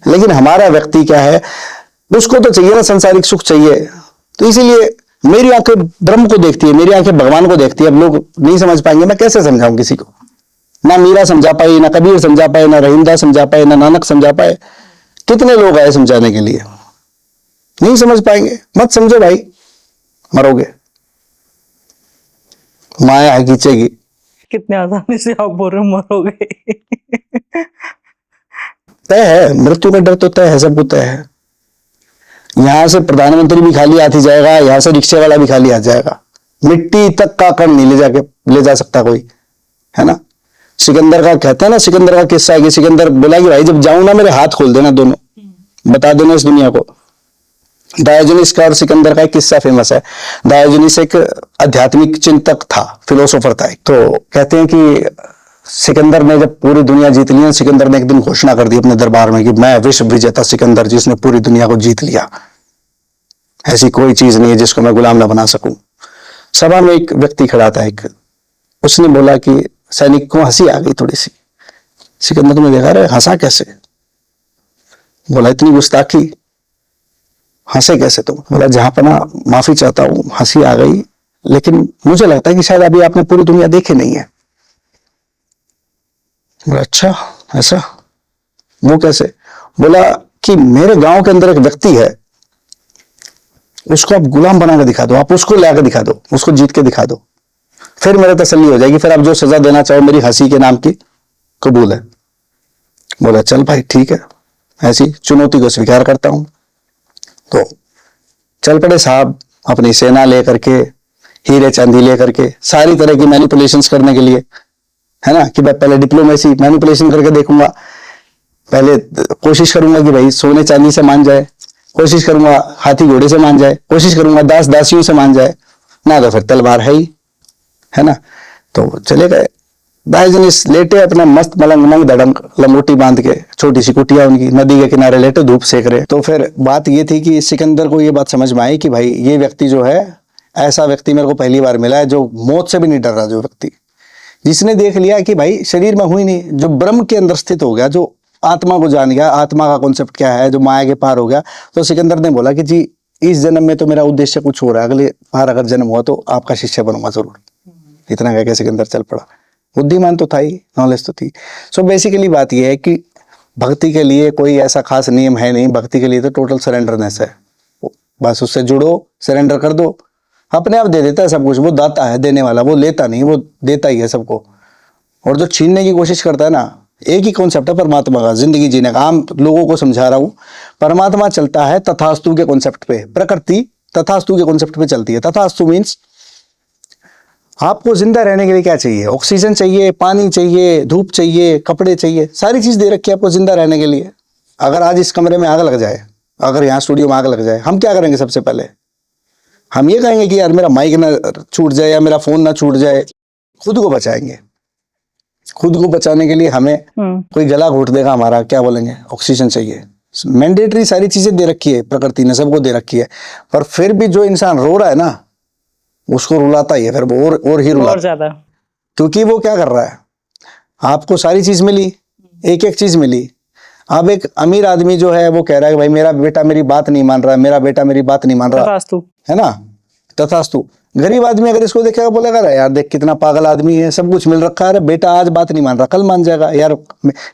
लेकिन हमारा व्यक्ति क्या है, उसको तो चाहिए ना संसारिक सुख चाहिए। तो इसीलिए मेरी आंखें ब्रह्म को देखती है, मेरी आंखें भगवान को देखती है। अब लोग नहीं समझ पाएंगे, मैं कैसे समझाऊं किसी को? ना मीरा समझा पाई, ना कबीर समझा पाए, ना रहीमदास समझा पाए, ना नानक समझा पाए। कितने लोग आए समझाने के लिए, नहीं समझ पाएंगे। मत समझो भाई, मरोगे, माया है खींचेगी। कितने आसानी से आप बोल रहे हो मरोगे। तय है, मृत्यु का डर तो तय है, सबको तय है। यहां से प्रधानमंत्री भी खाली हाथ ही जाएगा, यहां से रिक्शे वाला भी खाली हाथ जाएगा। मिट्टी तक का कण नहीं ले जा सकता कोई, है ना। सिकंदर का कहते हैं ना, सिकंदर का किस्सा है कि सिकंदर बोला कि भाई जब जाऊं ना मेरे हाथ खोल देना दोनों, बता देना इस दुनिया को। डायोजनीस का और सिकंदर का एक किस्सा फेमस है। डायोजनीस एक आध्यात्मिक चिंतक था, फिलोसोफर था। तो कहते हैं कि सिकंदर ने जब पूरी दुनिया जीत ली, सिकंदर ने एक दिन घोषणा कर दी अपने दरबार में कि मैं विश्व विजेता सिकंदर, जिसने पूरी दुनिया को जीत लिया, ऐसी कोई चीज नहीं है जिसको मैं गुलाम ना बना सकूं। सभा में एक व्यक्ति खड़ा था, एक, उसने बोला कि सैनिक को हंसी आ गई थोड़ी सी। सिकंदर ने देखा, अरे हंसा कैसे? बोला इतनी गुस्ताखी, हंसे कैसे तुम? बोला जहां पर ना माफी चाहता हूं, हंसी आ गई, लेकिन मुझे लगता है कि शायद अभी आपने पूरी दुनिया देखी नहीं है। बोला अच्छा ऐसा? वो कैसे? बोला कि मेरे गांव के अंदर एक व्यक्ति है, उसको आप गुलाम बना के दिखा दो, आप उसको लाकर दिखा दो, उसको जीत के दिखा दो, फिर मेरे तसल्ली हो जाएगी, फिर आप जो सजा देना चाहो मेरी हंसी के नाम की कबूल है। बोला चल भाई ठीक है, ऐसी चुनौती को स्वीकार करता हूं। तो चल पड़े साहब अपनी सेना लेकर के, हीरे चांदी लेकर के, सारी तरह की मैनिपुलेशंस करने के लिए, है ना, कि मैं पहले डिप्लोमेसी मैनिपुलेशन करके देखूंगा, पहले कोशिश करूंगा कि भाई सोने चांदी से मान जाए, कोशिश करूंगा हाथी घोड़े से मान जाए, कोशिश करूंगा दास दासियों से मान जाए, ना तो फिर तलवार है ही, है ना। तो चले गए। डायोजनीस लेटे अपना मस्त मलंग मंग धड़ंग लंगोटी बांध के, छोटी सी कुटिया उनकी, नदी के किनारे लेटे धूप सेक रहे। तो फिर बात ये थी कि सिकंदर को ये बात समझ में आई कि भाई ये व्यक्ति जो है, ऐसा व्यक्ति मेरे को पहली बार मिला है जो मौत से भी नहीं डर रहा, जो व्यक्ति जिसने देख लिया कि भाई शरीर में हुई नहीं, जो ब्रह्म के अंदर स्थित हो गया, जो आत्मा को जान गया, आत्मा का कॉन्सेप्ट क्या है, जो माया के पार हो गया। तो सिकंदर ने बोला कि जी इस जन्म में तो मेरा उद्देश्य कुछ हो रहा है, अगले बार अगर जन्म हुआ तो आपका शिष्य बनूंगा जरूर। इतना कह के सिकंदर चल पड़ा। बुद्धिमान तो था ही, नॉलेज तो थी। सो बेसिकली बात यह है कि भक्ति के लिए कोई ऐसा खास नियम है नहीं, भक्ति के लिए तो टोटल सरेंडरनेस है। बस उससे जुड़ो, सरेंडर कर दो, अपने आप दे देता है सब कुछ। वो दाता है, देने वाला, वो लेता नहीं, वो देता ही है सबको। और जो छीनने की कोशिश करता है ना, एक ही कॉन्सेप्ट है परमात्मा का, जिंदगी जीने का। आम लोगों को समझा रहा हूं, परमात्मा चलता है तथास्तु के कॉन्सेप्ट पे, प्रकृति तथास्तु के कॉन्सेप्ट पे चलती है। तथास्तु मीन्स आपको जिंदा रहने के लिए क्या चाहिए? ऑक्सीजन चाहिए, पानी चाहिए, धूप चाहिए, कपड़े चाहिए, सारी चीज दे रखी है आपको जिंदा रहने के लिए। अगर आज इस कमरे में आग लग जाए, अगर यहाँ स्टूडियो में आग लग जाए, हम क्या करेंगे? सबसे पहले हम ये कहेंगे कि यार मेरा माइक ना छूट जाए या मेरा फोन ना छूट जाए। खुद को बचाएंगे। खुद को बचाने के लिए हमें कोई गला घोट देगा हमारा, क्या बोलेंगे? ऑक्सीजन चाहिए। मैंडेटरी सारी चीजें दे रखी है प्रकृति ने, सबको दे रखी है। पर फिर भी जो इंसान रो रहा है ना, उसको रुलाता ही है फिर वो, और ही रुलाता, और ज्यादा। क्योंकि वो क्या कर रहा है, आपको सारी चीज मिली, एक एक चीज मिली। अब एक अमीर आदमी जो है वो कह रहा है कि भाई मेरा बेटा मेरी बात नहीं मान रहा, मेरा बेटा मेरी बात नहीं मान रहा, तथास्तु, है ना, तथास्तु। गरीब आदमी अगर इसको देखेगा बोलेगा यार देख कितना पागल आदमी है, सब कुछ मिल रखा है, बेटा आज बात नहीं मान रहा कल मान जाएगा। यार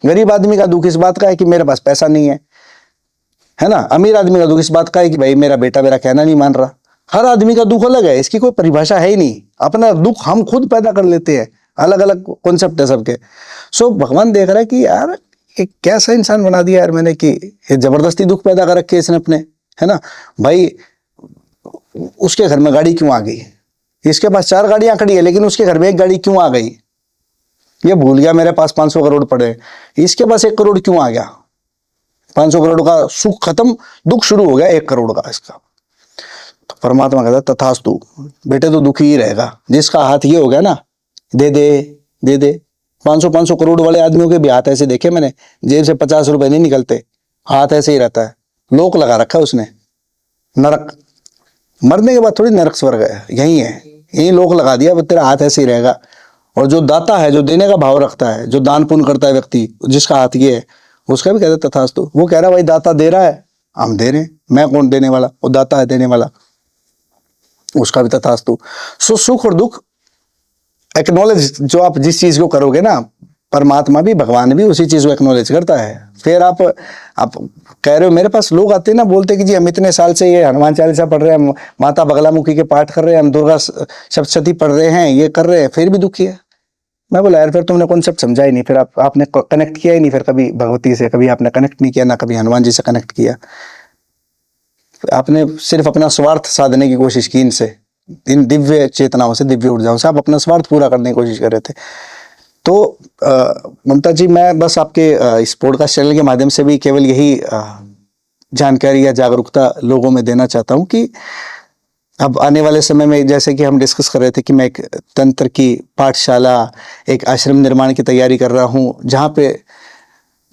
गरीब आदमी का दुख इस बात का है कि मेरे पास पैसा नहीं है ना। अमीर आदमी का दुख इस बात का है कि भाई मेरा बेटा मेरा कहना नहीं मान रहा। हर आदमी का दुख अलग है, इसकी कोई परिभाषा है ही नहीं। अपना दुख हम खुद पैदा कर लेते हैं, अलग अलग कॉन्सेप्ट है सबके। सो भगवान देख रहा है कि यार एक कैसा इंसान बना दिया यार मैंने, कि ये जबरदस्ती दुख पैदा कर रखे इसने अपने, है ना। भाई उसके घर में गाड़ी क्यों आ गई? इसके पास 4 गाड़ियां खड़ी है, लेकिन उसके घर में 1 गाड़ी क्यों आ गई? ये भूल गया मेरे पास 500 करोड़ पड़े, इसके पास 1 करोड़ क्यों आ गया? 500 करोड़ का सुख खत्म, दुख शुरू हो गया 1 करोड़ का इसका। तो परमात्मा कहता है तथास्तु, बेटे तो दुखी ही रहेगा। जिसका हाथ ये हो गया ना, दे दे दे दे। 500 करोड़ वाले आदमियों के भी हाथ ऐसे देखे मैंने, जेब से 50 रुपए नहीं निकलते, हाथ ऐसे ही रहता है। लोक लगा रखा है उसने, नरक। मरने के बाद थोड़ी नरक स्वर्ग है, यही है, यही लोक लगा दिया, तेरा हाथ ऐसे ही रहेगा। और जो दाता है, जो देने का भाव रखता है, जो दान पुण्य करता है व्यक्ति, जिसका हाथ ये है, उसका भी कहता है तथास्तु। वो कह रहा है भाई दाता दे रहा है, हम दे रहे हैं, मैं कौन देने वाला, वो दाता है देने वाला, उसका भी तथास्तु। सो सुख और दुख एक्नॉलेज, जो आप जिस चीज को करोगे ना, परमात्मा भी, भगवान भी उसी चीज को एक्नॉलेज करता है। फिर आप कह रहे हो, मेरे पास लोग आते हैं ना, बोलते कि जी हम इतने साल से ये हनुमान चालीसा पढ़ रहे हैं, हम माता बगलामुखी के पाठ कर रहे हैं, हम दुर्गा सप्तशती पढ़ रहे हैं, ये कर रहे हैं, फिर भी दुखी है। मैं बोला यार फिर तुमने कॉन्सेप्ट समझा ही नहीं, फिर आपने कनेक्ट किया ही नहीं, फिर कभी भगवती से कभी आपने कनेक्ट नहीं किया, ना कभी हनुमान जी से कनेक्ट किया। आपने सिर्फ अपना स्वार्थ साधने की कोशिश की इनसे, इन दिव्य चेतनाओं से, दिव्य ऊर्जाओं से आप अपना स्वार्थ पूरा करने की कोशिश कर रहे थे। तो ममता जी, मैं बस आपके इस पॉडकास्ट चैनल के माध्यम से भी केवल यही जानकारी या जागरूकता लोगों में देना चाहता हूँ कि अब आने वाले समय में, जैसे कि हम डिस्कस कर रहे थे कि मैं एक तंत्र की पाठशाला, एक आश्रम निर्माण की तैयारी कर रहा हूँ, जहाँ पे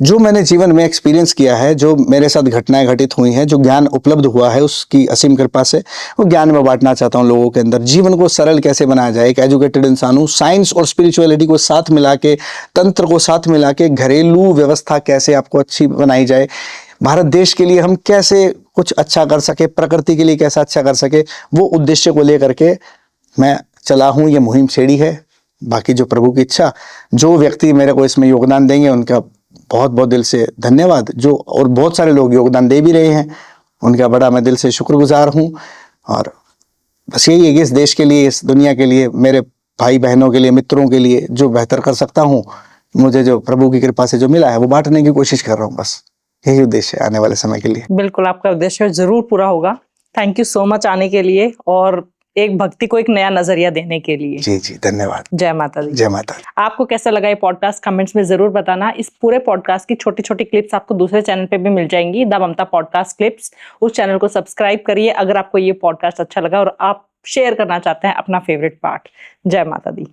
जो मैंने जीवन में एक्सपीरियंस किया है, जो मेरे साथ घटनाएं घटित हुई हैं, जो ज्ञान उपलब्ध हुआ है उसकी असीम कृपा से, वो ज्ञान में बांटना चाहता हूँ लोगों के अंदर। जीवन को सरल कैसे बनाया जाए, एक एजुकेटेड इंसान हूँ, साइंस और स्पिरिचुअलिटी को साथ मिला के, तंत्र को साथ मिला के घरेलू व्यवस्था कैसे आपको अच्छी बनाई जाए, भारत देश के लिए हम कैसे कुछ अच्छा कर सके, प्रकृति के लिए कैसा अच्छा कर सके, वो उद्देश्य को लेकर के मैं चला हूँ, ये मुहिम छेड़ी है। बाकी जो प्रभु की इच्छा, जो व्यक्ति मेरे को इसमें योगदान देंगे उनका बहुत बहुत दिल से धन्यवाद। जो और बहुत सारे लोग योगदान दे भी रहे हैं, उनका बड़ा मैं दिल से शुक्रगुजार हूँ। और बस यही है कि इस देश के लिए, इस दुनिया के लिए, मेरे भाई बहनों के लिए, मित्रों के लिए जो बेहतर कर सकता हूँ, मुझे जो प्रभु की कृपा से जो मिला है वो बांटने की कोशिश कर रहा हूँ। बस यही उद्देश्य है आने वाले समय के लिए। बिल्कुल, आपका उद्देश्य जरूर पूरा होगा। थैंक यू सो मच आने के लिए और एक भक्ति को एक नया नजरिया देने के लिए। जी जी, धन्यवाद। जय माता दी। जय माता दी। आपको कैसा लगा ये पॉडकास्ट कमेंट्स में जरूर बताना। इस पूरे पॉडकास्ट की छोटी छोटी क्लिप्स आपको दूसरे चैनल पे भी मिल जाएंगी, द ममता पॉडकास्ट क्लिप्स। उस चैनल को सब्सक्राइब करिए अगर आपको ये पॉडकास्ट अच्छा लगा और आप शेयर करना चाहते हैं अपना फेवरेट पार्ट। जय माता दी।